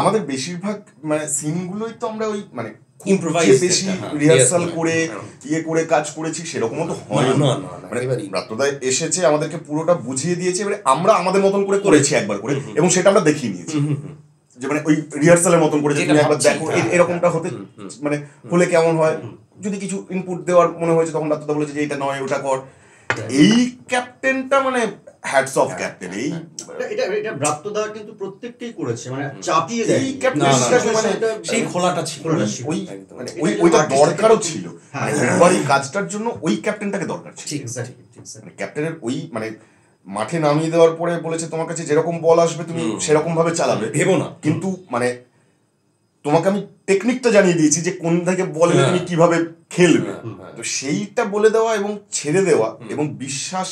Speaker 4: আমাদের বেশিরভাগ মানে সিনগুলোই তো আমরা ওই মানে
Speaker 1: ইম্প্রোভাইজ
Speaker 4: বেশি রিহার্সাল করে ইয়ে করে কাজ করেছি, সেরকমও তো হয় না। মানে ব্রাত্যদা এসেছে, আমাদেরকে পুরোটা বুঝিয়ে দিয়েছে, এবারে আমরা আমাদের মতন করে করেছি একবার করে, এবং সেটা আমরা দেখিয়ে নিয়েছি যে মানে ওই রিহার্সালের মতন করে যে তুমি একবার দেখো এরকমটা হতে মানে হলে কেমন হয়, যদি কিছু ইনপুট দেওয়ার মনে হয়েছে তখন ব্রাত্যদা বলেছে যে এটা নয়, ওটা কর। এই ক্যাপ্টেনটা মানে হ্যাটস অফ ক্যাপ্টেন, এই
Speaker 3: এটা ব্রাত্যদা কিন্তু প্রত্যেককেই করেছে, মানে চাপিয়ে দেয়।
Speaker 4: এই ক্যাপ্টেনটা মানে
Speaker 1: সেই খোলাটা ছিল,
Speaker 4: ওই মানে ওইটা দরকারও ছিল, মানে এই কাজটার জন্য ওই ক্যাপ্টেনটাকে দরকার ছিল। মানে ক্যাপ্টেনের ওই মানে মাঠে নামিয়ে দেওয়ার পরে বলেছে তোমার কাছে যেরকম বল আসবে তুমি সেরকম ভাবে চালাবে,
Speaker 1: ভেবো না,
Speaker 4: কিন্তু মানে তোমাকে আমি টেকনিকটা জানিয়ে দিয়েছি যে কোন থেকে বলে তুমি কিভাবে খেলবে। তো সেইটা বলে দেওয়া এবং ছেড়ে দেওয়া, এবং বিশ্বাস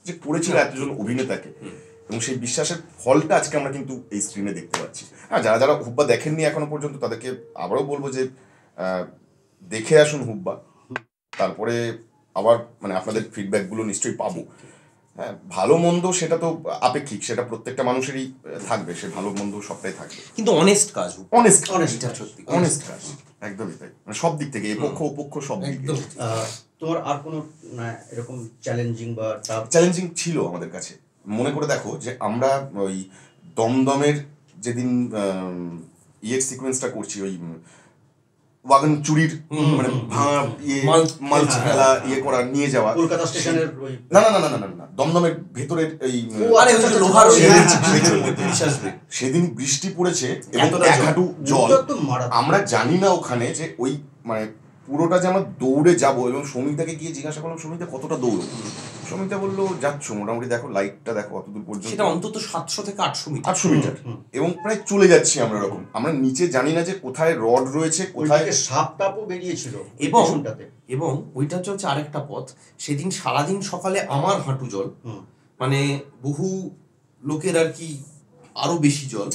Speaker 4: যে করেছিল এতজন অভিনেতাকে, এবং সেই বিশ্বাসের ফলটা আজকে আমরা কিন্তু এই স্ক্রিনে দেখতে পাচ্ছি। হ্যাঁ, যারা যারা হুব্বা দেখেননি এখনো পর্যন্ত, তাদেরকে আবারও বলবো যে দেখে আসুন হুব্বা, তারপরে আবার মানে আপনাদের ফিডব্যাকগুলো নিশ্চয়ই পাবো। হ্যাঁ, ভালো মন্দ সেটা তো আপেক্ষিক, সেটা প্রত্যেকটা মানুষেরই থাকবে, সে ভালো মন্দ সবটাই থাকবে,
Speaker 1: কিন্তু অনেস্ট কাজ,
Speaker 4: অনেস্ট কাজ, একদমই তাই, মানে সব দিক থেকে, এপক্ষ ওপক্ষ সব দিক থেকে।
Speaker 3: তোমার আর কোনো এরকম চ্যালেঞ্জিং বা
Speaker 4: চ্যালেঞ্জিং ছিল আমাদের কাছে? মনে করে দেখো যে আমরা ওই দমদমের যেদিন ইয়ের সিকোয়েন্সটা করছি, ওই ওয়াগন চুরির মানে ভাঙা মাল ফেলা ইয়ে করা নিয়ে যাওয়া
Speaker 3: কলকাতা স্টেশনের,
Speaker 4: না না না না না না দমদমের ভেতরের এই
Speaker 1: লোহার,
Speaker 4: সেদিন বৃষ্টি পড়েছে এবং এক হাঁটু জল, আমরা জানি না ওখানে যে ওই মানে পুরোটা যে আমরা দৌড়ে যাবো, এবং সৌমিকদাকে গিয়ে জিজ্ঞাসা করলাম সৌমিকদা কতটা দৌড়ো, সৌমিকদা বললো যাচ্ছ মোটামুটি দেখো লাইটটা দেখো অতদূর পর্যন্ত,
Speaker 1: সেটা অন্তত 700 থেকে 800
Speaker 4: মিটার, এবং প্রায় চলে যাচ্ছি আমরা এরকম, আমরা নিচে জানি না যে কোথায় রড রয়েছে, কোথায়
Speaker 3: সাপ টাপও বেরিয়েছিল,
Speaker 1: এবং ওইটা হচ্ছে আরেকটা পথ। সেদিন সারাদিন সকালে আমার হাঁটু জল, মানে বহু লোকের আর কি আরো বেশি জল,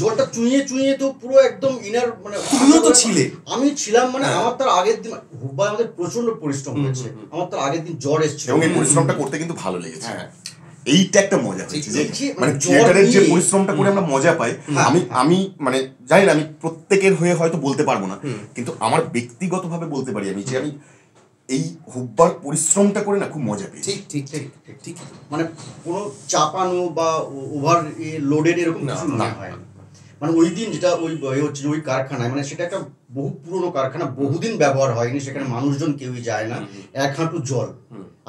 Speaker 3: জলটা চুইয়ে চুইয়ে তো পুরো একদম ইনার, মানে
Speaker 1: তুমিও তো ছিলে,
Speaker 3: আমি ছিলাম, মানে আমার তার আগের দিন হুব্বা আমাদের প্রচন্ড পরিশ্রম হয়েছে, আমার তার আগের দিন জ্বর এসেছিল,
Speaker 4: এবং এই পরিশ্রমটা করতে কিন্তু ভালো লেগেছে। এইটা একটা মজা হচ্ছে যে মানে থিয়েটারের যে পরিশ্রমটা করে আমরা মজা পাই, আমি মানে জানি না, আমি প্রত্যেকের হয়ে হয়তো বলতে পারবো না, কিন্তু আমার ব্যক্তিগতভাবে বলতে পারি আমি যে আমি এই হুব্বার পরিশ্রমটা করে না খুব মজা পেয়েছি।
Speaker 1: ঠিক ঠিক ঠিক,
Speaker 3: মানে কোনো চাপানো বা ওভার লোডেড এরকম কিছু না হয়। মানে ওই দিন যেটা ওই হচ্ছে ওই কারখানায়, মানে সেটা একটা বহু পুরনো কারখানা, বহুদিন ব্যবহার হয়নি, সেখানে মানুষজন কেউই যায় না, এক হাঁটু জল,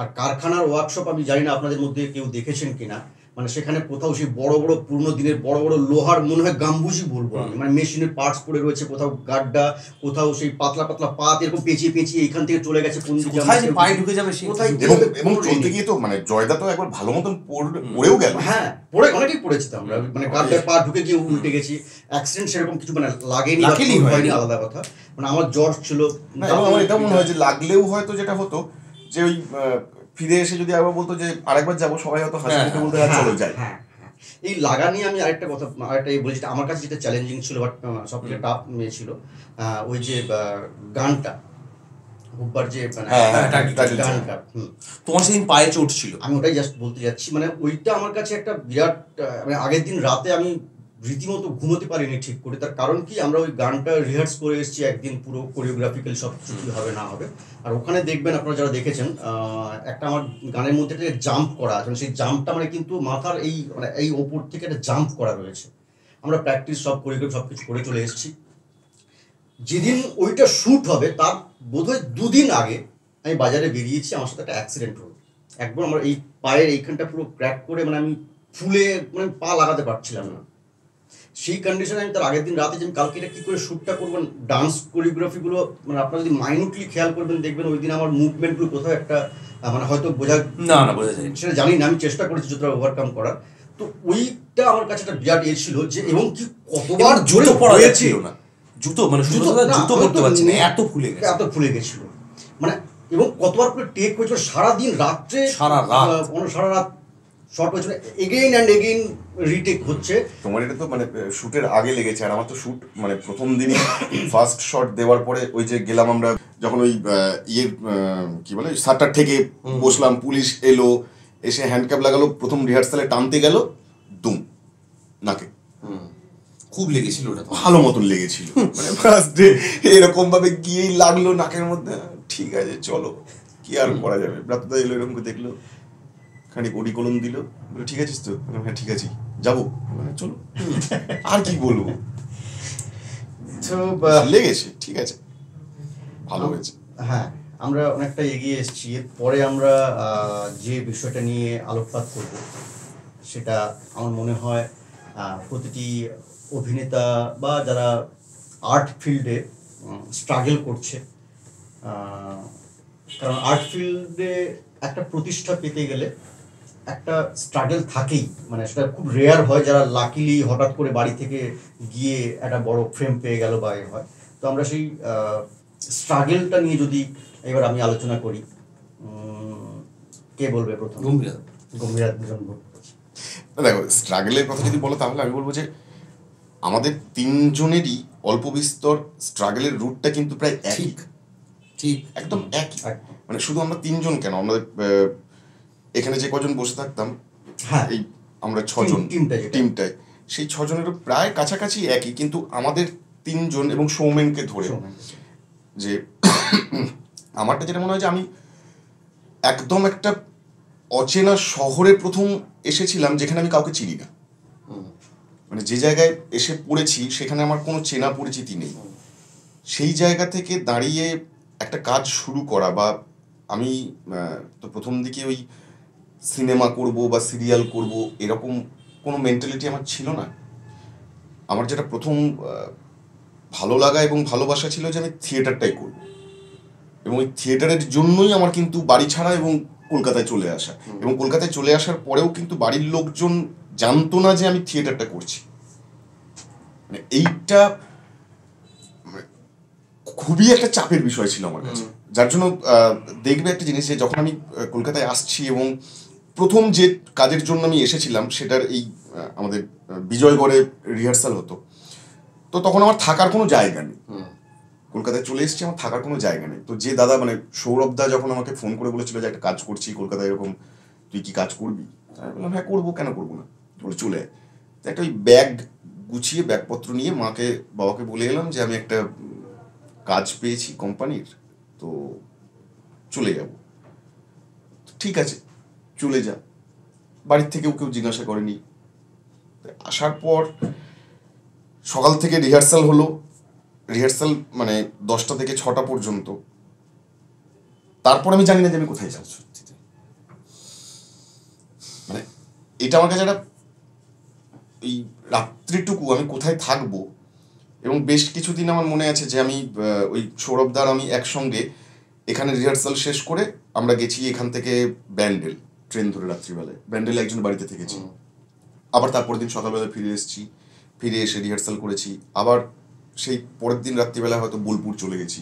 Speaker 3: আর কারখানার ওয়ার্কশপ আমি জানি না আপনাদের মধ্যে কেউ দেখেছেন কিনা, মানে সেখানে কোথাও সেই বড় বড় পুরোনো দিনের বড় বড় লোহার মনে হয় গাম্বুজি বলবো আমি, মানে মেশিনের পার্টস পড়ে রয়েছে, কোথাও গাড্ডা, কোথাও সেই পাতলা পাতলা পাত এরকম পেঁচিয়ে পেঁচিয়ে এইখান থেকে চলে গেছে কোন দিকে,
Speaker 1: কোথায় যে পায়ে ঢুকে যাবে সেই
Speaker 3: কোথায়
Speaker 4: এবং চলতে গিয়ে তো মানে জয়দা তো একবার ভালো মতন পড়েও গেল।
Speaker 3: হ্যাঁ পড়ে অনেকেই পড়েছি তো আমরা, মানে গাড্ডায় পা ঢুকে গিয়ে উল্টে গেছি। অ্যাক্সিডেন্ট সেরকম কিছু মানে লাগেনি হয়নি আলাদা কথা, মানে আমার জ্বর ছিল
Speaker 4: না। এবং আমার এটা মনে হয় যে লাগলেও হয়তো যেটা হতো যে ওই ফিরে এসে যদি আবার বলতো যে আরেকবার যাবো, সবাই হয়তো হাসি মুখে বলতে চলো যাই।
Speaker 3: এই লাগা নিয়ে আমি আরেকটা কথা বলেছি, আমার কাছে যেটা চ্যালেঞ্জিং ছিল বাট সব থেকে টাফ ছিল ওই যে গানটা হুব্বার যে গানটা,
Speaker 1: তোমার সেদিন পায়ে চোট ছিল,
Speaker 3: আমি ওটাই জাস্ট বলতে যাচ্ছি, মানে ওইটা আমার কাছে একটা বিরাট, মানে আগের দিন রাতে আমি রীতিমতো ঘুমোতে পারিনি ঠিক করে। তার কারণ কি, আমরা ওই গানটা রিহার্স করে এসেছি একদিন, পুরো কোরিওগ্রাফিক্যাল সব কিছু কী হবে না হবে। আর ওখানে দেখবেন আপনারা যারা দেখেছেন, একটা আমার গানের মধ্যে একটা জাম্প করা আছে, সেই জাম্পটা মানে কিন্তু মাথার এই মানে এই ওপর থেকে একটা জাম্প করা রয়েছে। আমরা প্র্যাকটিস সব কোরিওগ্রাফি সব কিছু করে চলে এসেছি। যেদিন ওইটা শ্যুট হবে তার বোধহয় 2 দিন আগে আমি বাজারে বেরিয়েছি, আমার সাথে একটা অ্যাক্সিডেন্ট হলো। একবার আমার এই পায়ের এইখানটা পুরো ক্র্যাক করে, মানে আমি ফুলে মানে পা লাগাতে পারছিলাম না। সেই কন্ডিশনে আমি তার আগের দিন রাতে যে আমি কালকে এটা কী করে শ্যুটটা করবেন, ডান্স কোরিওগ্রাফিগুলো মানে আপনারা যদি মাইনুটলি খেয়াল করবেন দেখবেন ওই দিন আমার মুভমেন্টগুলো কোথাও একটা মানে হয়তো বোঝা
Speaker 1: যায়
Speaker 3: সেটা জানি না, আমি চেষ্টা করেছি যতটা ওভারকাম করার। তো ওইটা আমার কাছে একটা বিরাট ছিল যে, এবং কি কতবার
Speaker 1: জুতো পরা যাচ্ছিল না, জুতো মানে জুতো পরতে পারছি না, এত ফুলে গেছিল
Speaker 3: মানে, এবং কতবার করে টেক হয়েছিল সারাদিন রাত্রে, সারা রাত শর্ট হয়েছিল, এগেইন অ্যান্ড এগেইন রিটেক হচ্ছে।
Speaker 4: তোমার এটা তো মানে শুটের আগে লেগেছে, আর আমার তো শুট মানে প্রথম দিনই ফার্স্ট শট দেওয়ার পরে ওই যে গেলাম আমরা যখন ওই কি বলে শাটার থেকে বসলাম, পুলিশ এলো, এসে হ্যান্ডক্যাপ লাগালো, প্রথম রিহার্সালে টানতে গেল, দুম নাকে
Speaker 1: খুব লেগেছিল, ওটা
Speaker 4: ভালো মতন লেগেছিল, মানে ফার্স্ট ডে এরকম ভাবে গিয়েই লাগলো নাকের মধ্যে। ঠিক আছে চলো, কি আর করা যাবে। ব্রাতদা এলো, এরকম করে দেখলো, খানিক ওডি কলম দিল, বলে ঠিক আছিস তো? হ্যাঁ ঠিক আছি, যাবো, মানে চলো, আর কি বলবো। তো লেগেছে, ঠিক আছে, ভালো হয়েছে।
Speaker 3: হ্যাঁ, আমরা অনেকটা এগিয়ে এসেছি। এরপরে আমরা যে বিষয়টা নিয়ে আলোকপাত করব সেটা আমার মনে হয় প্রতিটি অভিনেতা বা যারা আর্ট ফিল্ডে স্ট্রাগল করছে, কারণ আর্ট ফিল্ডে একটা প্রতিষ্ঠা পেতে গেলে একটা স্ট্রাগল থাকেই, মানে সেটা খুব রেয়ার হয় যারা লাকিলি হঠাৎ করে বাড়ি থেকে গিয়ে একটা বড় ফ্রেম পেয়ে গেল বা হয়। তো আমরা সেই স্ট্রাগলটা নিয়ে যদি এবার আমি আলোচনা করি, কে বলবে প্রথম? গম্ভীরা।
Speaker 4: দেখো, স্ট্রাগলের কথা যদি বলো তাহলে আমি বলবো যে আমাদের 3 জনেরই অল্প বিস্তর স্ট্রাগলের রুটটা কিন্তু প্রায় একই, ঠিক একদম একই। মানে শুধু আমরা 3 জন কেন, আমাদের এখানে যে কজন বসে থাকতাম, এই আমরা 6 জন টিমটায়, সেই 6 জনেরও প্রায় কাছাকাছি একই, কিন্তু আমাদের 3 জন এবং সৌমেনকে ধরে যে আমারটা যেটা মনে হয় যে আমি একদম একটা অচেনা শহরে প্রথম এসেছিলাম, যেখানে আমি কাউকে চিনি না, মানে যে জায়গায় এসে পড়েছি সেখানে আমার কোনো চেনা পরিচিতি নেই। সেই জায়গা থেকে দাঁড়িয়ে একটা কাজ শুরু করা, বা আমি তো প্রথম দিকে ওই সিনেমা করব বা সিরিয়াল করব এরকম কোনো মেন্টালিটি আমার ছিল না। আমার যেটা প্রথম ভালো লাগা এবং ভালোবাসা ছিল যে আমি থিয়েটারটাই করব, এবং ওই থিয়েটারের জন্যই আমার কিন্তু বাড়ি ছাড়া এবং কলকাতায় চলে আসা। এবং কলকাতায় চলে আসার পরেও কিন্তু বাড়ির লোকজন জানতো না যে আমি থিয়েটারটা করছি। মানে এইটা খুবই একটা চাপের বিষয় ছিল আমার কাছে, যার জন্য দেখবে একটা জিনিস, যে যখন আমি কলকাতায় আসছি এবং প্রথম যে কাজের জন্য আমি এসেছিলাম সেটার এই আমাদের বিজয়গড়ে রিহার্সাল হতো, তো তখন আমার থাকার কোনো জায়গা নেই। কলকাতায় চলে এসেছি, আমার থাকার কোনো জায়গা নেই। তো যে দাদা, মানে সৌরভ দা যখন আমাকে ফোন করে বলেছিল যে একটা কাজ করছি কলকাতায়, এরকম তুই কি কাজ করবি? আমি বললাম হ্যাঁ করবো, কেন করবো না, বলে চলে আয়। তো একটা ওই ব্যাগ গুছিয়ে ব্যাগপত্র নিয়ে মাকে বাবাকে বলে এলাম যে আমি একটা কাজ পেয়েছি কোম্পানির, তো চলে যাব। ঠিক আছে চলে যা। বাড়ির থেকেও কেউ জিজ্ঞাসা করেনি। আসার পর সকাল থেকে রিহার্সাল হলো, রিহার্সাল মানে 10টা থেকে 6টা পর্যন্ত। তারপর আমি জানি না যে আমি কোথায় যাব। মানে এটা আমার কাছে একটা এই রাত্রিটুকু আমি কোথায় থাকবো, এবং বেশ কিছুদিন আমার মনে আছে যে আমি ওই সৌরভদার আমি একসঙ্গে এখানে রিহার্সাল শেষ করে আমরা গেছি এখান থেকে ব্যান্ডেল, ট্রেন ধরে রাত্রিবেলায় ব্যান্ডেল একজন বাড়িতে থেকেছি, আবার তারপরের দিন সকালবেলা ফিরে এসেছি, ফিরে এসে রিহার্সাল করেছি, আবার সেই পরের দিন রাত্রিবেলা হয়তো বোলপুর চলে গেছি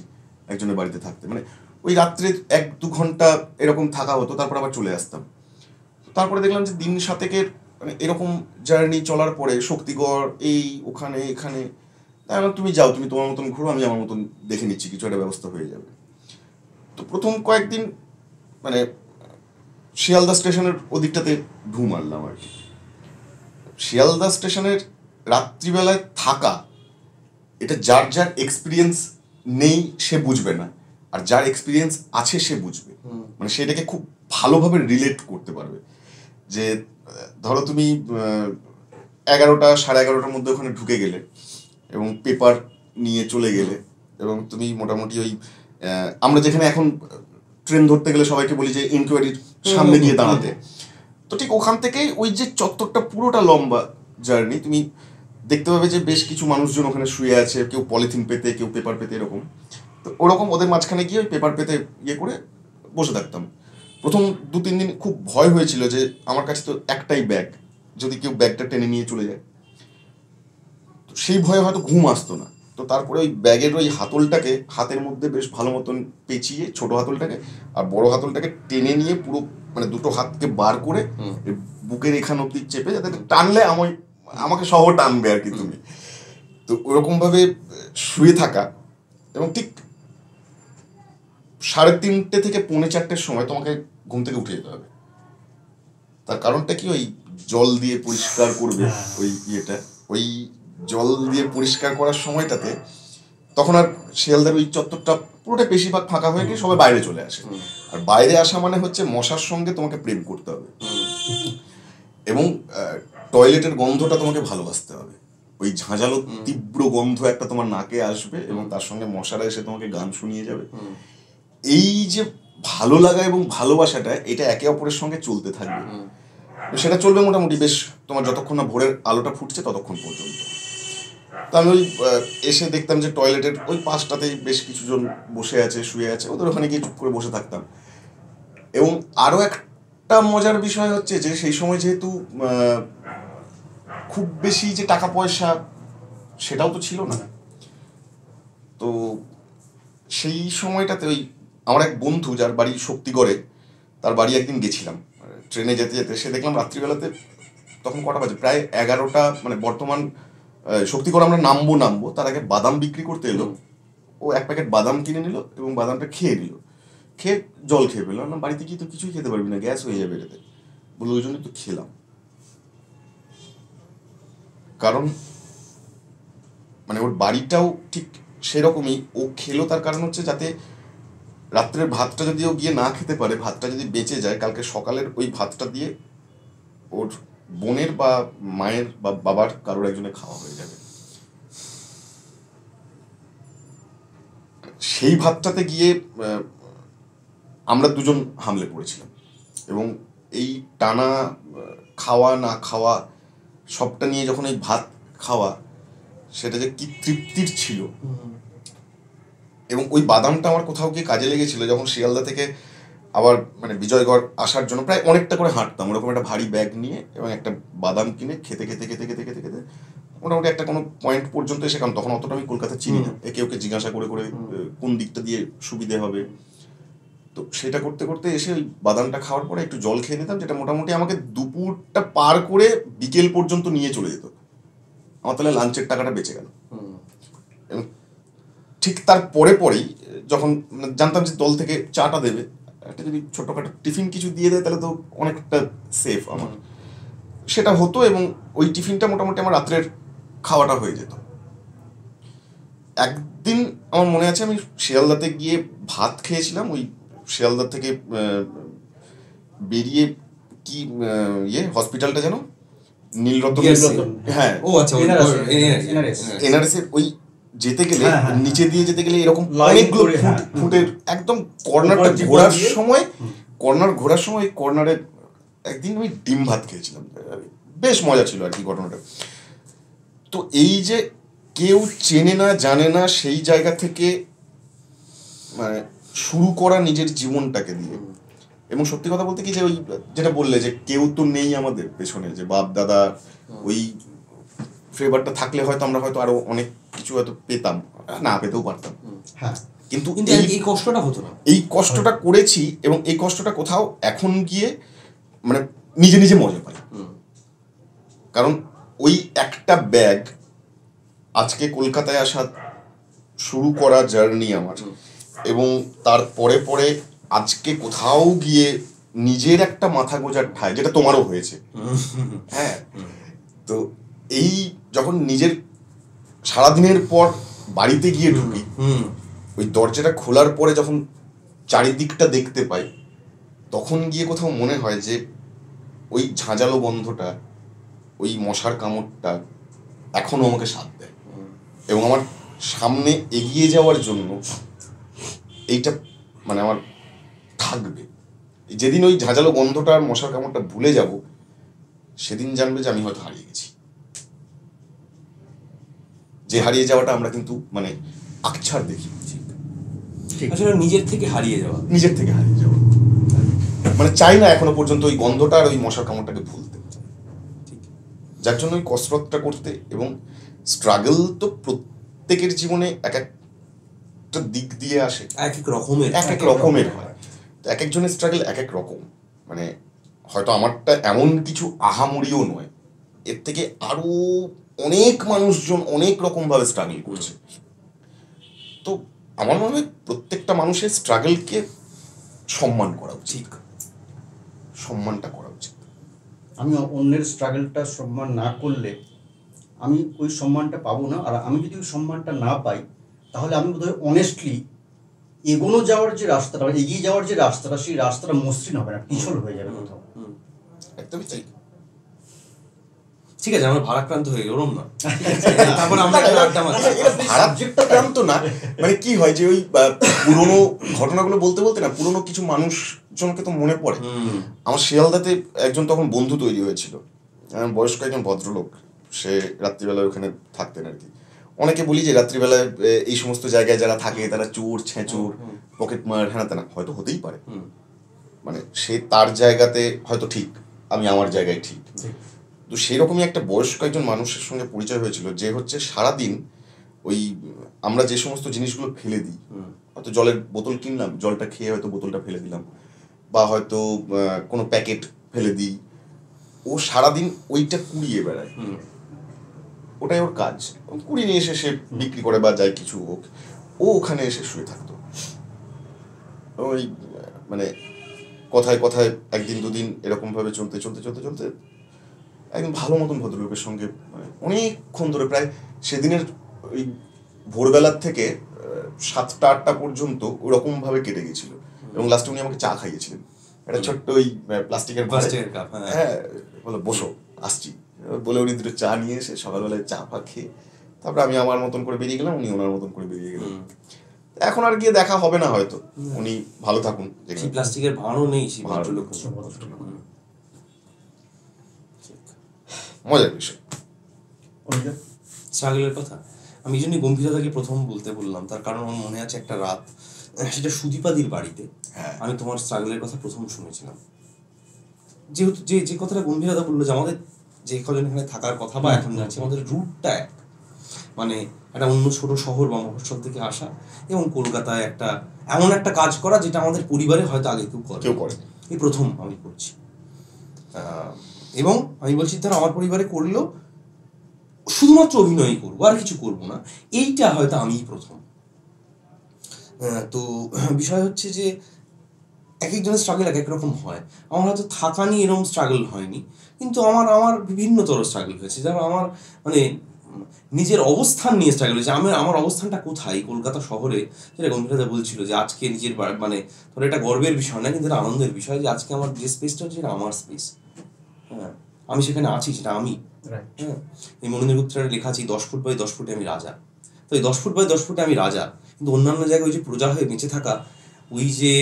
Speaker 4: একজনের বাড়িতে থাকতে, মানে ওই রাত্রে 1-2 ঘন্টা এরকম থাকা হতো, তারপর আবার চলে আসতাম। তারপরে দেখলাম যে দিন 7 মানে এরকম জার্নি চলার পরে শক্তিগড় এই ওখানে এখানে, তাই তুমি যাও, তুমি তোমার মতন ঘুরো, আমি আমার মতন দেখে নিচ্ছি, কিছু একটা ব্যবস্থা হয়ে যাবে। তো প্রথম কয়েকদিন মানে শিয়ালদা স্টেশনের ওদিকটাতে ঢু মারলাম আর কি। শিয়ালদা স্টেশনের রাত্রিবেলায় থাকা, এটা যার যার এক্সপিরিয়েন্স নেই সে বুঝবে না, আর যার এক্সপিরিয়েন্স আছে সে বুঝবে, মানে সেটাকে খুব ভালোভাবে রিলেট করতে পারবে। যে ধরো তুমি 11টা 11:30টার মধ্যে ওখানে ঢুকে গেলে এবং পেপার নিয়ে চলে গেলে, এবং তুমি মোটামুটি ওই আমরা যেখানে এখন ট্রেন ধরতে গেলে সবাইকে বলি যে ইনকোয়ারির সামনে গিয়ে দাঁড়াতে, তো ঠিক ওখান থেকেই ওই যে চত্বরটা পুরোটা লম্বা জার্নি, তুমি দেখতে পাবে যে বেশ কিছু মানুষজন ওখানে শুয়ে আছে, কেউ পলিথিন পেতে, কেউ পেপার পেতে, এরকম। তো ওরকম ওদের মাঝখানে গিয়ে ওই পেপার পেতে ইয়ে করে বসে থাকতাম। প্রথম 2-3 দিন খুব ভয় হয়েছিল যে আমার কাছে তো একটাই ব্যাগ, যদি কেউ ব্যাগটা টেনে নিয়ে চলে যায়, তো সেই ভয়ে হয়তো ঘুম আসতো না। তো তারপরে ওই ব্যাগের ওই হাতলটাকে হাতের মধ্যে বেশ ভালো মতন পেঁচিয়ে, ছোট হাতলটাকে আর বড় হাতলটাকে টেনে নিয়ে পুরো মানে দুটো হাতকে বার করে বুকের এখান অব্দি চেপে, যাতে টানলে আমাকে সহ টানবে আর কি তুমি। তো ওরকমভাবে শুয়ে থাকা, এবং ঠিক 3:30 থেকে 3:45-এর সময় তোমাকে ঘুম থেকে উঠে যেতে হবে। তার কারণটা কি, ওই জল দিয়ে পরিষ্কার করবে ওই ইয়েটা, ওই জল দিয়ে পরিষ্কার করার সময়টাতে তখন আর শিয়ালদার ওই চত্বরটা পুরোটা বেশিরভাগ ফাঁকা হয়ে গিয়ে সবাই বাইরে চলে আসে, আর বাইরে আসা মানে হচ্ছে মশার সঙ্গে তোমাকে প্রেম করতে হবে, এবং টয়লেটের গন্ধটা তোমাকে ভালোবাসতে হবে। ওই ঝাঁঝালো তীব্র গন্ধ একটা তোমার নাকে আসবে, এবং তার সঙ্গে মশারা এসে তোমাকে গান শুনিয়ে যাবে। এই যে ভালো লাগা এবং ভালোবাসাটা, এটা একে অপরের সঙ্গে চলতে থাকবে, সেটা চলবে মোটামুটি বেশ তোমার যতক্ষণ না ভোরের আলোটা ফুটছে ততক্ষণ পর্যন্ত। তো আমি ওই এসে দেখতাম যে টয়লেটের ওই পাশটাতেই বেশ কিছুজন বসে আছে, শুয়ে আছে, ওদের ওখানে গিয়ে চুপ করে বসে থাকতাম। এবং আরও একটা মজার বিষয় হচ্ছে যে সেই সময় যেহেতু খুব বেশি যে টাকা পয়সা সেটাও তো ছিল না, তো সেই সময়টাতে ওই আমার এক বন্ধু যার বাড়ি শক্তিগড়ে, তার বাড়ি একদিন গেছিলাম ট্রেনে যেতে যেতে, সে দেখলাম রাত্রিবেলাতে তখন কটা বাজে, প্রায় 11টা, মানে বর্তমান শক্তিগড় আমরা নামবো তার আগে বাদাম বিক্রি করতে এলো। ও 1 প্যাকেট বাদাম কিনে নিল এবং বাদামটা খেয়ে নিল, খেয়ে জল খেয়ে পেলো না, বাড়িতে গিয়ে তো কিছুই খেতে পারবি না, গ্যাস হয়ে যাবে এটাতে, বলে ওই জন্যই তো খেলাম। কারণ মানে ওর বাড়িটাও ঠিক সেরকমই, ও খেলো তার কারণ হচ্ছে যাতে রাত্রের ভাতটা যদি ও গিয়ে না খেতে পারে, ভাতটা যদি বেঁচে যায়, কালকে সকালের ওই ভাতটা দিয়ে ওর বোনের বা মায়ের বা বাবার কারোর একজনের খাওয়া হয়ে যাবে। সেই ভাতটাতে গিয়ে আমরা দুজন হামলে পড়েছিলাম, এবং এই টানা খাওয়া না খাওয়া সবটা নিয়ে যখন এই ভাত খাওয়া, সেটা যে কি তৃপ্তির ছিল। এবং ওই বাদামটা আমার কোথাও গিয়ে কাজে লেগেছিল, যখন শিয়ালদা থেকে আবার মানে বিজয়গড় আসার জন্য প্রায় অনেকটা করে হাঁটতাম, ওরকম একটা ভারী ব্যাগ নিয়ে এবং একটা বাদাম কিনে খেতে খেতে খেতে খেতে খেতে খেতে মোটামুটি একটা কোনো পয়েন্ট পর্যন্ত এসে, কারণ তখন অতটা আমি কলকাতা চিনি না, একে ওকে জিজ্ঞাসা করে করে কোন দিকটা দিয়ে সুবিধে হবে, তো সেটা করতে করতে এসে ওই বাদামটা খাওয়ার পরে একটু জল খেয়ে নিতাম, যেটা মোটামুটি আমাকে দুপুরটা পার করে বিকেল পর্যন্ত নিয়ে চলে যেত। আমার তাহলে লাঞ্চের টাকাটা বেঁচে গেল। এবং ঠিক তার পরেই যখন জানতাম যে দল থেকে চাটা দেবে, একটা যদি ছোটখাটো টিফিন কিছু দিয়ে দেয় তাহলে তো অনেকটা সেফ আমার, সেটা হতো। এবং ওই টিফিনটা মোটামুটি আমার রাত্রের খাওয়াটা হয়ে যেত। একদিন আমার মনে আছে আমি শিয়ালদাতে গিয়ে ভাত খেয়েছিলাম, ওই শিয়ালদা থেকে বেরিয়ে কি হসপিটালটা যেন নীলরতন, হ্যাঁ ও আচ্ছা এনআরএস ওই যেতে গেলে নিচে দিয়ে যেতে গেলে এরকম অনেকগুলো ফুটের একদম কর্নারটা ঘোরার সময় কর্নারের একদিন আমি ডিম ভাত খেয়েছিলাম, বেশ মজা ছিল আর কি ঘটনাটা। তো এই যে কেউ চেনে না জানে না সেই জায়গা থেকে মানে শুরু করা নিজের জীবনটাকে দিয়ে, এবং সত্যি কথা বলতে কি যে ওই যেটা বললে যে কেউ তো নেই আমাদের পেছনে, যে বাপ দাদা ওই ফ্লেভারটা থাকলে হয়তো আমরা হয়তো আরো অনেক কিছু হয়তো পেতাম, না পেতেও পারতাম।
Speaker 3: হ্যাঁ,
Speaker 1: কিন্তু এই কষ্টটা হতো না।
Speaker 4: এই কষ্টটা করেছি এবং এই কষ্টটা কোথাও এখন গিয়ে মানে নিজে নিজে মজা পাই। কারণ ওই একটা ব্যাগ আজকে কলকাতায় আসা শুরু করা জার্নি আমার, এবং তার পরে পরে আজকে কোথাও গিয়ে নিজের একটা মাথা গোজার ঠাঁই, যেটা তোমারও হয়েছে। হ্যাঁ, তো এই যখন নিজের সারাদিনের পর বাড়িতে গিয়ে ঢুকি, ওই দরজাটা খোলার পরে যখন চারিদিকটা দেখতে পাই, তখন গিয়ে কোথাও মনে হয় যে ওই ঝাঁঝালো গন্ধটা, ওই মশার কামড়টা এখনো আমাকে সাথ দেয়, এবং আমার সামনে এগিয়ে যাওয়ার জন্য এইটা মানে আমার থাকবে। যেদিন ওই ঝাঁঝালো গন্ধটা আর মশার কামড়টা ভুলে যাব, সেদিন জানবে যে আমি হয়তো হারিয়ে গেছি। যে হারিয়ে যাওয়াটা আমরা কিন্তু মানে আকছার দেখি,
Speaker 1: আসলে নিজের থেকে হারিয়ে যাওয়া,
Speaker 4: নিজের থেকে হারিয়ে যাওয়া, মানে চাই না এখনো পর্যন্ত ওই গন্ধটা আর ওই মশার কামড়টাকে ভুলতে। যার জন্য ওই কসরতটা করতে, এবং স্ট্রাগল তো প্রত্যেকের জীবনে এক একটা দিক দিয়ে আসে, এক এক রকমের হয়। তো এক একজনের স্ট্রাগল এক এক রকম, মানে হয়তো আমারটা এমন কিছু আহামরিও নয়, এর থেকে আরো অনেক মানুষজন অনেক রকম ভাবে স্ট্রাগল করছে। তো আমার মনে হয় প্রত্যেকটা মানুষের স্ট্রাগলকে সম্মান করা উচিত, সম্মানটা করা উচিত।
Speaker 3: আমি অন্যের স্ট্রাগলটা সম্মান না করলে আমি ওই সম্মানটা পাবো না, আর আমি যদি ওই সম্মানটা না পাই তাহলে আমি বোধহয় অনেস্টলি এগিয়ে যাওয়ার যে রাস্তাটা সেই রাস্তাটা মসৃণ হবে না, পিছল হয়ে যাবে কোথাও।
Speaker 4: একদমই তাই।
Speaker 1: ঠিক আছে, আমরা ভারাক্রান্ত হয়ে গেলাম না, তারপর আমরা
Speaker 4: ভারাক্রান্ত না, মানে কি হয় যে ওই পুরোনো ঘটনাগুলো বলতে বলতে না পুরোনো কিছু মানুষজনকে তো মনে পড়ে। আমার শিয়ালদাতে একজন তখন বন্ধু তৈরি হয়েছিল, বয়স্ক একজন ভদ্রলোক, সে রাত্রিবেলায় ওখানে থাকতেন আর কি। অনেকে বলি যে রাত্রিবেলায় এই সমস্ত জায়গায় যারা থাকে তারা চোর ছেঁচোর পকেট মার হ্যাঁ না হয়তো হতেই পারে, মানে সে তার জায়গাতে হয়তো ঠিক, আমি আমার জায়গায় ঠিক। তো সেরকমই একটা বয়স্ক একজন মানুষের সঙ্গে পরিচয় হয়েছিল, যে হচ্ছে সারাদিন ওই আমরা যে সমস্ত জিনিসগুলো ফেলে দিই, হয়তো জলের বোতল কিনলাম, জলটা খেয়ে হয়তো বোতলটা ফেলে দিলাম, বা হয়তো কোনো প্যাকেট ফেলে দিই, ও সারাদিন ওইটা কুড়িয়ে বেড়ায়, ওটাই ওর কাজ। কুড়িয়ে নিয়ে এসে সে বিক্রি করে বা যাই কিছু হোক, ও ওখানে এসে শুয়ে থাকতো। ওই মানে কথায় কথায় একদিন দুদিন এরকম ভাবে চলতে চলতে চলতে চলতে একদম ভালো মতন ভদ্রলোকের সঙ্গে মানে অনেকক্ষণ ধরে, প্রায় সেদিনের ওই ভোরবেলার থেকে 7টা 8টা পর্যন্ত ওরকম ভাবে কেটে গেছিল, এবং লাস্টে উনি আমাকে চা খাইয়েছিলেন, একটা ছোট্ট ওই প্লাস্টিকের কাপ। হ্যাঁ, বলো বসো আসছি বলে উনি দুটো চা নিয়ে এসে সকালবেলায় চা ফা খেয়ে তারপরে আমি আমার মতন করে বেরিয়ে গেলাম, উনি ওনার মতন করে বেরিয়ে গেলেন। এখন আর গিয়ে দেখা হবে না হয়তো, উনি ভালো থাকুন।
Speaker 1: প্লাস্টিকের ভাঁড়ও নেই,
Speaker 4: মজার বিষয়
Speaker 1: স্ট্রাগলের কথা। আমি এই জন্যই গম্ভীরতাকে প্রথম বলতে বললাম, তার কারণ আমার মনে আছে একটা রাত, সেটা সুদীপাদির বাড়িতে আমি তোমার স্ট্রাগলের কথা প্রথম শুনেছিলাম। যেহেতু যে কথাটা গম্ভীরতা বললো যে আমাদের যে কজন এখানে থাকার কথা বা এখন যাচ্ছে, আমাদের রুটটা মানে একটা অন্য ছোট শহর বা মফস্বল থেকে আসা, এবং কলকাতায় একটা এমন একটা কাজ করা যেটা আমাদের পরিবারে হয়তো আগে কেউ করে, এই প্রথম আমি করছি। এবং আমি বলছি ধর আমার পরিবারে করলেও শুধুমাত্র অভিনয় করবো, আর কিছু করবো না, এইটা হয়তো আমিই প্রথম। তো বিষয় হচ্ছে যে এক একজনের স্ট্রাগল এক এক রকম হয়। আমার হয়তো থাকা নিয়ে এরকম স্ট্রাগল হয়নি, কিন্তু আমার বিভিন্নতর স্ট্রাগল হয়েছে। যেমন আমার মানে নিজের অবস্থান নিয়ে স্ট্রাগল হয়েছে। আমার অবস্থানটা কোথায় কলকাতা শহরে, যেটা গম্ভীরতা বলছিল যে আজকে নিজের মানে ধরো এটা গর্বের বিষয় না, কিন্তু এটা আনন্দের বিষয় যে আজকে আমার যে স্পেসটা হচ্ছে এটা আমার স্পেস। হ্যাঁ, আমি সেখানে আছি, সেটা আমি। হ্যাঁ, এই মনোনীর গুপ্তের লেখা আছে 10 ফুট বাই 10 ফুটে আমি রাজা। তো এই 10 ফুট বাই 10 ফুটে আমি রাজা, কিন্তু অন্যান্য জায়গায় ওই যে প্রজা হয়ে বেঁচে থাকা, ওই যে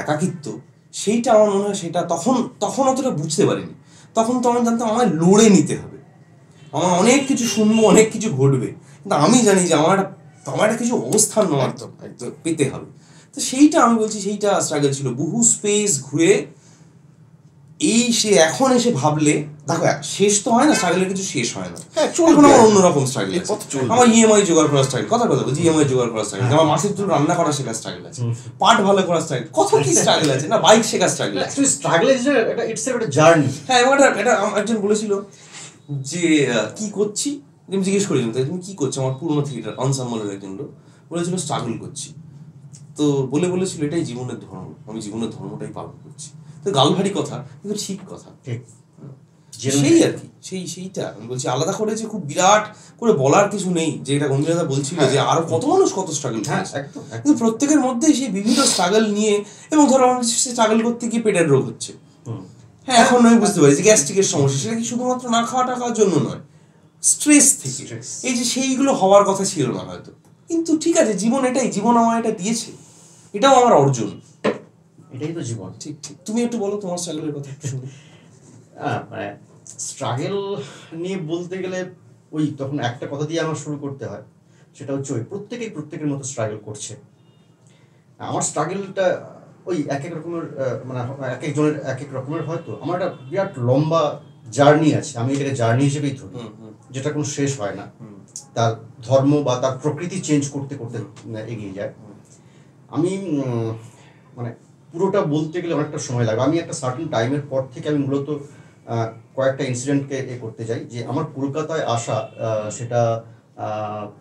Speaker 1: একাকিত্ব, সেইটা আমার মনে হয় সেটা তখন অতটা বুঝতে পারিনি। তখন তো আমি জানতাম আমায় লড়ে নিতে হবে, আমার অনেক কিছু শুনবো, অনেক কিছু ঘটবে, কিন্তু আমি জানি যে আমার একটা কিছু অবস্থান নেওয়ার তো পেতে হবে। তো সেইটা আমি বলছি সেইটা স্ট্রাগল ছিল। বহু স্পেস ঘুরে সে এখন এসে ভাবলে দেখো শেষ তো হয় না, স্ট্রাগলের কিছু শেষ হয় না। এখন আমার অন্যরকম স্ট্রাগল আছে, আমার ইএমআই জোগাড় করার স্ট্রাগল, কথা বলছি ইএমআই জোগাড় করার স্ট্রাগল, আমার মাসের চুল রান্না করা শেখার স্ট্রাগল আছে, পাট ভালো করার স্ট্রাগল, কত কি স্ট্রাগল আছে না, বাইক শেখার স্ট্রাগল আছে।
Speaker 3: স্ট্রাগল ইজ ইটস একটা জার্নি।
Speaker 1: হ্যাঁ, এবং এটা একজন বলেছিল যে কি করছি, আমি জিজ্ঞেস করেছিলাম তাই তুমি কি করছো, আমার পুরোনো থিয়েটার অনসাম্বলের একজন লোক বলেছিল স্ট্রাগল করছি। তো বলেছিল এটাই জীবনের ধর্ম, আমি জীবনের ধর্মটাই পালন করছি। তো গালভারি কথা, কিন্তু ঠিক কথা, ঠিক সেই আর কি সেইটা আমি বলছি। আলাদা করে যে খুব বিরাট করে বলার কিছু নেই, যে এটা গম্ভীরতা বলছিল যে আরো কত মানুষ কত স্ট্রাগল করেছে, কিন্তু প্রত্যেকের মধ্যে সেই বিভিন্ন স্ট্রাগল নিয়ে, এবং ধরো স্ট্রাগল করতে গিয়ে পেটের রোগ হচ্ছে, হ্যাঁ এখন আমি বুঝতে পারি যে গ্যাস্ট্রিকের সমস্যা, সেটা কি শুধুমাত্র না খাওয়া টাকার জন্য নয়, স্ট্রেস থেকে, এই যে সেইগুলো হওয়ার কথা ছিল না হয়তো, কিন্তু ঠিক আছে, জীবন এটাই, জীবন আমার এটা দিয়েছে, এটাও আমার অর্জন,
Speaker 3: এটাই তো জীবন।
Speaker 1: ঠিক। তুমি একটু বলো তোমার স্ট্রাগলের কথা একটু শুনি।
Speaker 3: মানে স্ট্রাগল নিয়ে বলতে গেলে ওই তখন একটা কথা দিয়ে আমার শুরু করতে হয়, সেটা হচ্ছে ওই প্রত্যেকের মতো স্ট্রাগল করছে। আমার স্ট্রাগলটা ওই এক এক রকমের, মানে এক একজনের এক এক রকমের, হয়তো আমার একটা বিরাট লম্বা জার্নি আছে, আমি এটাকে জার্নি হিসেবেই ধরি, যেটা কোনো শেষ হয় না, তার ধর্ম বা তার প্রকৃতি চেঞ্জ করতে করতে এগিয়ে যায়। আমি মানে পুরোটা বলতে গেলে অনেকটা সময় লাগে। আমি একটা সার্টেন টাইমের পর থেকে আমি মূলত কয়েকটা ইনসিডেন্টকে করতে যাই, যে আমার কলকাতায় আসা, সেটা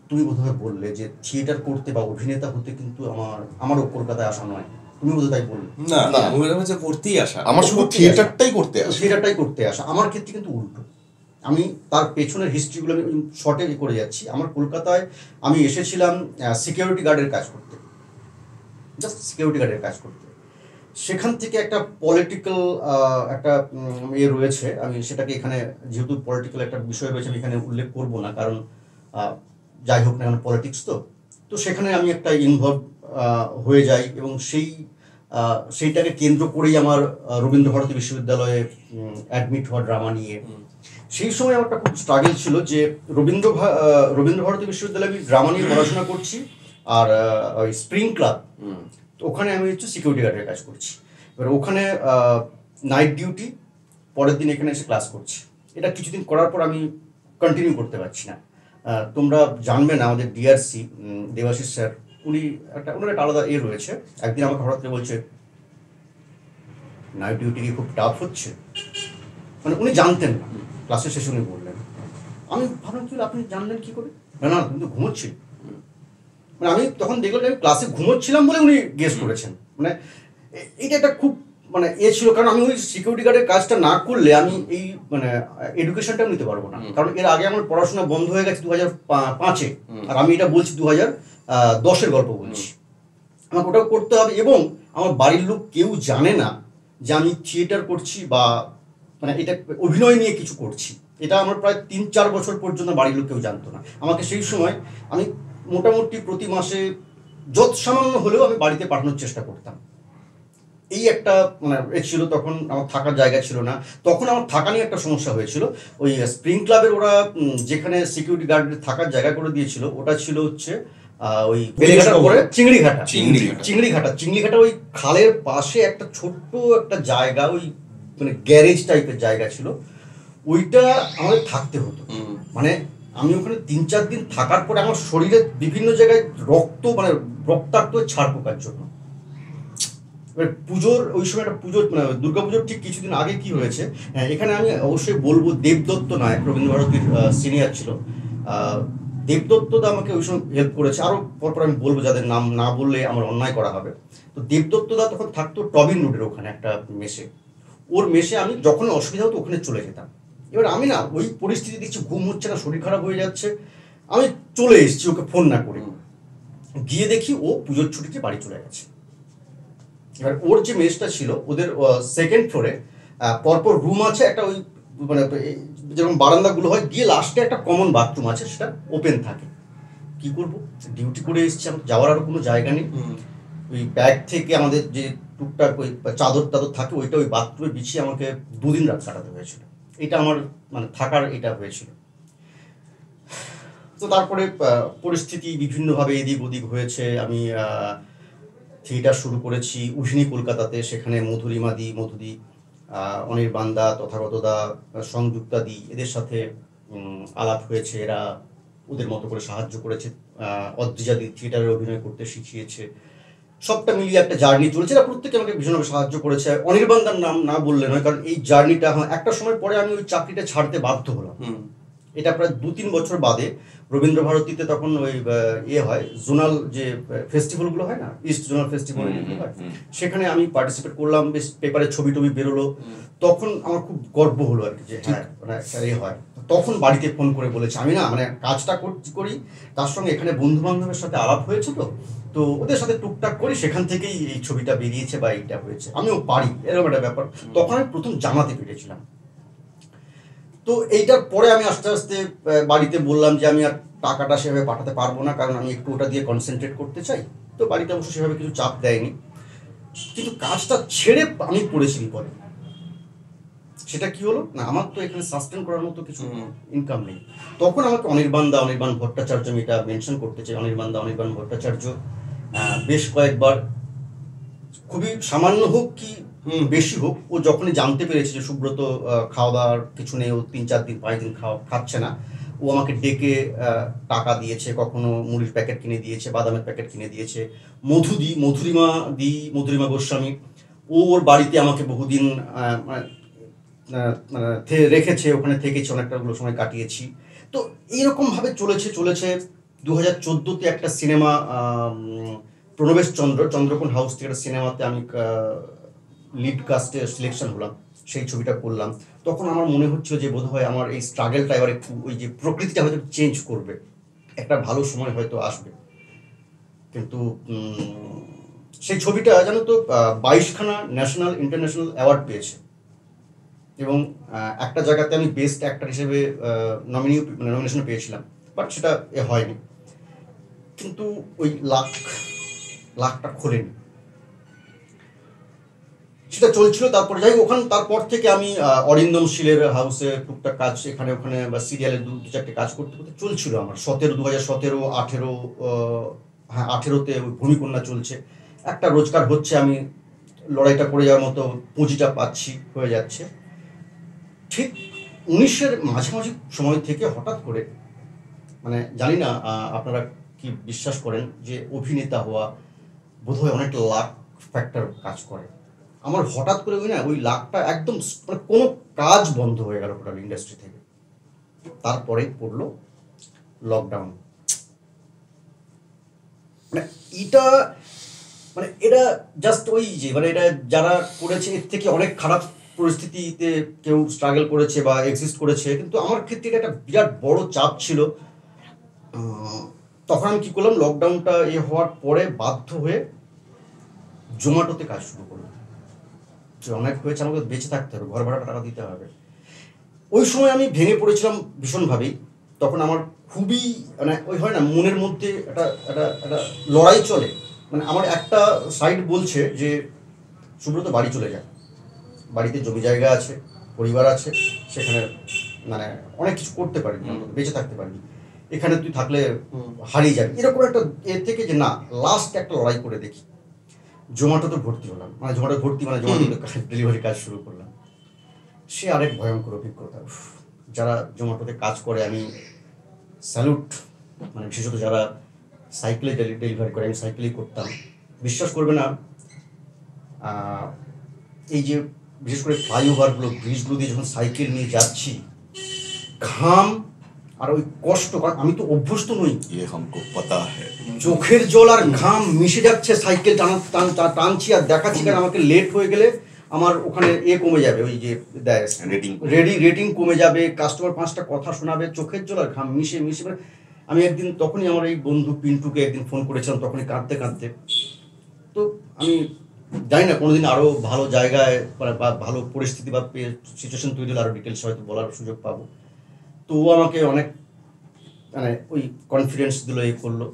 Speaker 3: তুমি বোধহয় বললে যে থিয়েটার করতে বা অভিনেতা হতে, কিন্তু আমারও কলকাতায় আসা নয়, তুমি বোধহয় তাই বললে।
Speaker 1: না, করতেই আসা,
Speaker 4: আমার শুধু থিয়েটারটাই করতে আসা।
Speaker 3: আমার ক্ষেত্রে কিন্তু উল্টো। আমি তার পেছনের হিস্ট্রিগুলো আমি শর্টে করে যাচ্ছি। আমার কলকাতায় আমি এসেছিলাম সিকিউরিটি গার্ডের কাজ করতে, জাস্ট সিকিউরিটি গার্ডের কাজ করতে। সেখান থেকে একটা পলিটিক্যাল একটা রয়েছে, আমি সেটাকে এখানে, যেহেতু পলিটিক্যাল একটা বিষয় রয়েছে, আমি এখানে উল্লেখ করবো না, কারণ যাই হোক না কেন পলিটিক্স তো সেখানে আমি একটা ইনভলভ হয়ে যাই, এবং সেইটাকে কেন্দ্র করেই আমার রবীন্দ্রভারতী বিশ্ববিদ্যালয়ে অ্যাডমিট হওয়া ড্রামা নিয়ে। সেই সময় আমার একটা খুব স্ট্রাগল ছিল যে রবীন্দ্রভারতী বিশ্ববিদ্যালয়ে আমি ড্রামা নিয়ে পড়াশোনা করছি, আর ওই স্প্রিং ক্লাব, তো ওখানে আমি হচ্ছে সিকিউরিটি গার্ডের কাজ করছি। এবার ওখানে নাইট ডিউটি, পরের দিন এখানে এসে ক্লাস করছি। এটা কিছুদিন করার পর আমি কন্টিনিউ করতে পারছি না। তোমরা জানবে না, আমাদের ডিআরসি দেবাশিস স্যার, ওনার একটা আলাদা রয়েছে। একদিন আমাকে হঠাৎ করে বলছে, নাইট ডিউটি কি খুব টাফ হচ্ছে? মানে উনি জানতেন না, ক্লাসের শেষে উনি বললেন। আমি ভাবলাম কি, আপনি জানলেন কি করে? না তুমি তো ঘুমোচ্ছিল। মানে আমি তখন দেখলাম যে আমি ক্লাসে ঘুমোচ্ছিলাম বলে উনি গেস করেছেন। মানে এইটা একটা খুব মানে ছিল, কারণ আমি ওই সিকিউরিটি গার্ডের কাজটা না করলে আমি এই মানে এডুকেশনটাও নিতে পারবো না, কারণ এর আগে আমার পড়াশোনা বন্ধ হয়ে গেছে 2005-এ, আর আমি এটা বলছি 2010-এর গল্প বলছি। আমাকে ওটাও করতে হবে, এবং আমার বাড়ির লোক কেউ জানে না যে আমি থিয়েটার করছি বা মানে এটা অভিনয় নিয়ে কিছু করছি। এটা আমার প্রায় 3-4 বছর পর্যন্ত বাড়ির লোক কেউ জানতো না আমাকে। সেই সময় আমি মোটামুটি প্রতি মাসে যত সামান্য হলেও আমি বাড়িতে পাঠানোর চেষ্টা করতাম। এই একটা মানে ছিল। তখন আমার থাকার জায়গা ছিল না, তখন আমার থাকা নিয়ে একটা সমস্যা হয়েছিল। ওই স্প্রিং ক্লাবের ওরা যেখানে সিকিউরিটি গার্ডের থাকার জায়গা করে দিয়েছিল, ওটা ছিল হচ্ছে ওই বেলেঘাটার পরে চিংড়িঘাটা ওই খালের পাশে একটা ছোট্ট একটা জায়গা, ওই মানে গ্যারেজ টাইপের জায়গা ছিল। ওইটা আমাদের থাকতে হতো। মানে আমি ওখানে 3-4 দিন থাকার পরে আমার শরীরে বিভিন্ন জায়গায় রক্তাক্ত ছাড় পোকার জন্য। এবার পুজোর ওই সময় একটা পুজো, মানে দুর্গা পুজোর ঠিক কিছুদিন আগে কি হয়েছে, এখানে আমি অবশ্যই বলবো দেবদত্ত নায়ক, রবীন্দ্রভারতীর সিনিয়র ছিল, দেবদত্ত দা আমাকে ওই সময় হেল্প করেছে। আরও পরপর আমি বলবো, যাদের নাম না বললে আমার অন্যায় করা হবে। তো দেবদত্ত দা তখন থাকতো টবিন রোডের ওখানে একটা মেসে। ওর মেসে আমি যখন অসুবিধা হতো ওখানে চলে যেতাম। এবার আমি না ওই পরিস্থিতি দেখছি, ঘুম হচ্ছে না, শরীর খারাপ হয়ে যাচ্ছে, আমি চলে এসেছি ওকে ফোন না করে। গিয়ে দেখি ও পুজোর ছুটিতে বাড়ি চলে গেছে। এবার ওর যে মেসটা ছিল, ওদের 2nd ফ্লোরে পরপর রুম আছে, একটা ওই মানে যেরকম বারান্দাগুলো হয়, গিয়ে লাস্টে একটা কমন বাথরুম আছে, সেটা ওপেন থাকে। কি করব, ডিউটি করে এসেছি, আমার যাওয়ার আরও কোনো জায়গা নেই। ওই ব্যাগ থেকে আমাদের যে টুকটাক ওই চাদর টাদর থাকে, ওইটা ওই বাথরুমে বিছিয়ে আমাকে 2 দিন রাত কাটাতে হয়েছিল। এটা আমার মানে থাকার এটা হয়েছিল। তো তারপরে পরিস্থিতি বিভিন্নভাবে এদিক ওদিক হয়েছে। আমি থিয়েটার শুরু করেছি উহিনী কলকাতাতে, সেখানে মধুদি, অনির্বাণদা, তথাগতদা, সংযুক্তাদি, এদের সাথে আলাপ হয়েছে। এরা ওদের মতো করে সাহায্য করেছে, অদ্রিজাদি থিয়েটারে অভিনয় করতে শিখিয়েছে। সবটা মিলিয়ে একটা জার্নি চলছে। এরা প্রত্যেকে আমাকে ভীষণভাবে সাহায্য করেছে। অনির্বাণদার নাম না বললে নয়, কারণ এই জার্নিটা একটা সময় পরে আমি ওই চাকরিটা ছাড়তে বাধ্য হলাম। এটা প্রায় 2-3 বছর বাদে রবীন্দ্র ভারতীতে তখন ওই হয় জোনাল যে ফেস্টিভ্যালগুলো হয় না, ইস্ট জোনাল ফেস্টিভ্যাল হয়, সেখানে আমি পার্টিসিপেট করলাম। বেশ পেপারে ছবি টবি বেরোলো, তখন আমার খুব গর্ব হলো আর কি, যে হ্যাঁ মানে একটা হয়। তখন বাড়িতে ফোন করে বলেছে, আমি না মানে কাজটা করি, তার সঙ্গে এখানে বন্ধু বান্ধবের সাথে আলাপ হয়েছে, তো ওদের সাথে টুকটাক করি, সেখান থেকেই এই ছবিটা বেরিয়েছে বা এইটা হয়েছে, আমিও পারি, এরকম একটা ব্যাপার। তখন আমি প্রথম জানাতে পেরেছিলাম। তো এইটার পরে আমি আস্তে আস্তে বাড়িতে বললাম যে আমি আর টাকাটা সেভাবে পাঠাতে পারবো না, কারণ আমি একটু ওটা দিয়ে কনসেন্ট্রেট করতে চাই। তো বাড়িতে অবশ্য সেভাবে কিছু চাপ দেয়নি, কিন্তু কাজটা ছেড়ে আমি পড়েছি বিপদে। সেটা কি হলো না, আমার তো এখানে সাস্টেন করার মতো কিছু ইনকাম নেই। তখন আমাকে অনির্বাণ ভট্টাচার্য, আমি এটা মেনশন করতে চাই, অনির্বাণ ভট্টাচার্য বেশ কয়েকবার, খুবই সামান্য হোক কি বেশি হোক, ও যখনই জানতে পেরেছে যে সুব্রত খাওয়া দাওয়ার কিছু নেই, ও 3-4 দিন 5 দিন খাচ্ছে না, ও আমাকে ডেকে টাকা দিয়েছে, কখনো মুড়ির প্যাকেট কিনে দিয়েছে, বাদামের প্যাকেট কিনে দিয়েছে। মধুরিমা গোস্বামী, ওর বাড়িতে আমাকে বহুদিন রেখেছে, ওখানে থেকেছি, অনেকটাগুলো সময় কাটিয়েছি। তো এইরকমভাবে চলেছে। 2014-তে একটা সিনেমা প্রণবেশ চন্দ্রকোণ হাউস থেকে একটা সিনেমাতে আমি লিড কাস্টে সিলেকশন হলাম, সেই ছবিটা করলাম। তখন আমার মনে হচ্ছিল যে বোধহয় আমার এই স্ট্রাগলটা এবার একটু ওই যে প্রকৃতিটা হয়তো চেঞ্জ করবে, একটা ভালো সময় হয়তো আসবে। কিন্তু সেই ছবিটা জানো তো 22খানা ন্যাশনাল ইন্টারন্যাশনাল অ্যাওয়ার্ড পেয়েছে, এবং একটা জায়গাতে আমি বেস্ট অ্যাক্টর হিসেবে নমিনেশন পেয়েছিলাম, বাট সেটা হয়নি। কিন্তু ওই লাখটা খোলেনি, সেটা চলছিল। তারপরে যাই তারপর থেকে আমি অরিন্দম শীলের হাউসে টুকটাক কাজ এখানে ওখানে বা সিরিয়ালে 2-4টে কাজ করতে করতে চলছিল আমার। 2017, 18-তে ভূমিকন্যা চলছে, একটা রোজগার হচ্ছে, আমি লড়াইটা করে যাওয়ার মতো পুঁজিটা পাচ্ছি, হয়ে যাচ্ছে। ঠিক 19-এর মাঝামাঝি সময় থেকে হঠাৎ করে, মানে জানি না আপনারা কি বিশ্বাস করেন যে অভিনেতা হওয়া বোধহয় অনেক লাক ফ্যাক্টর কাজ করে। আমার হঠাৎ করে ওই লাখটা একদম মানে কোনো কাজ বন্ধ হয়ে গেল টোটাল ইন্ডাস্ট্রি থেকে। তারপরে পড়লো লকডাউন। মানে এটা জাস্ট ওই যে মানে এটা যারা করেছে এর থেকে অনেক খারাপ পরিস্থিতিতে কেউ স্ট্রাগল করেছে বা এক্সিস্ট করেছে, কিন্তু আমার ক্ষেত্রে এটা একটা বিরাট বড় চাপ ছিল। তখন আমি কী করলাম, লকডাউনটা হওয়ার পরে বাধ্য হয়ে জোম্যাটোতে কাজ শুরু করলাম। যে অনেক হয়েছে, আমাকে বেঁচে থাকতে হবে, ঘর ভাড়া টাকা দিতে হবে। ওই সময় আমি ভেঙে পড়েছিলাম ভীষণভাবেই। তখন আমার খুবই মানে ওই হয় না, মনের মধ্যে একটা লড়াই চলে। মানে আমার একটা সাইড বলছে যে সুব্রত বাড়ি চলে যায়, বাড়িতে জমি জায়গা আছে, পরিবার আছে, সেখানে মানে অনেক কিছু করতে পারবি, বেঁচে থাকতে পারবি, এখানে তুই থাকলে হারিয়ে যাবি, এরকম একটা এর থেকে যে না লাস্ট একটা লড়াই করে দেখি। জোম্যাটোতে ভর্তি হলাম, মানে জোম্যাটো ডেলিভারি কাজ শুরু করলাম। সে আরেক ভয়ঙ্কর অভিজ্ঞতা। যারা জোম্যাটোতে কাজ করে আমি স্যালুট, মানে বিশেষত যারা সাইকেলে ডেলিভারি করে, আমি সাইকেলেই করতাম। বিশ্বাস করবে না, এই যে বিশেষ করে ফ্লাইওভারগুলো, ব্রিজগুলো দিয়ে যখন সাইকেল নিয়ে যাচ্ছি, ঘাম আর ওই কষ্ট, কারণ আমি তো অভ্যস্ত নই, চোখের জল আর ঘাম মিশে যাচ্ছে, সাইকেল টানছি আর দেখাচ্ছি, কারণ আমাকে লেট হয়ে গেলে আমার ওখানে কমে যাবে, ওই যে রেটিং কমে যাবে, কাস্টমার 5টা কথা শোনাবে, চোখের জল আর ঘাম মিশে মানে আমি একদিন তখনই আমার এই বন্ধু পিন্টুকে একদিন ফোন করেছিলাম, তখনই কাঁদতে তো আমি জানি না কোনোদিন আরও ভালো জায়গায় বা ভালো পরিস্থিতি বা সিচুয়েশন তৈরি হলে আরও ডিটেলস হয়তো বলার সুযোগ পাবো। তো ও আমাকে অনেক মানে ওই কনফিডেন্স দিল, করলো।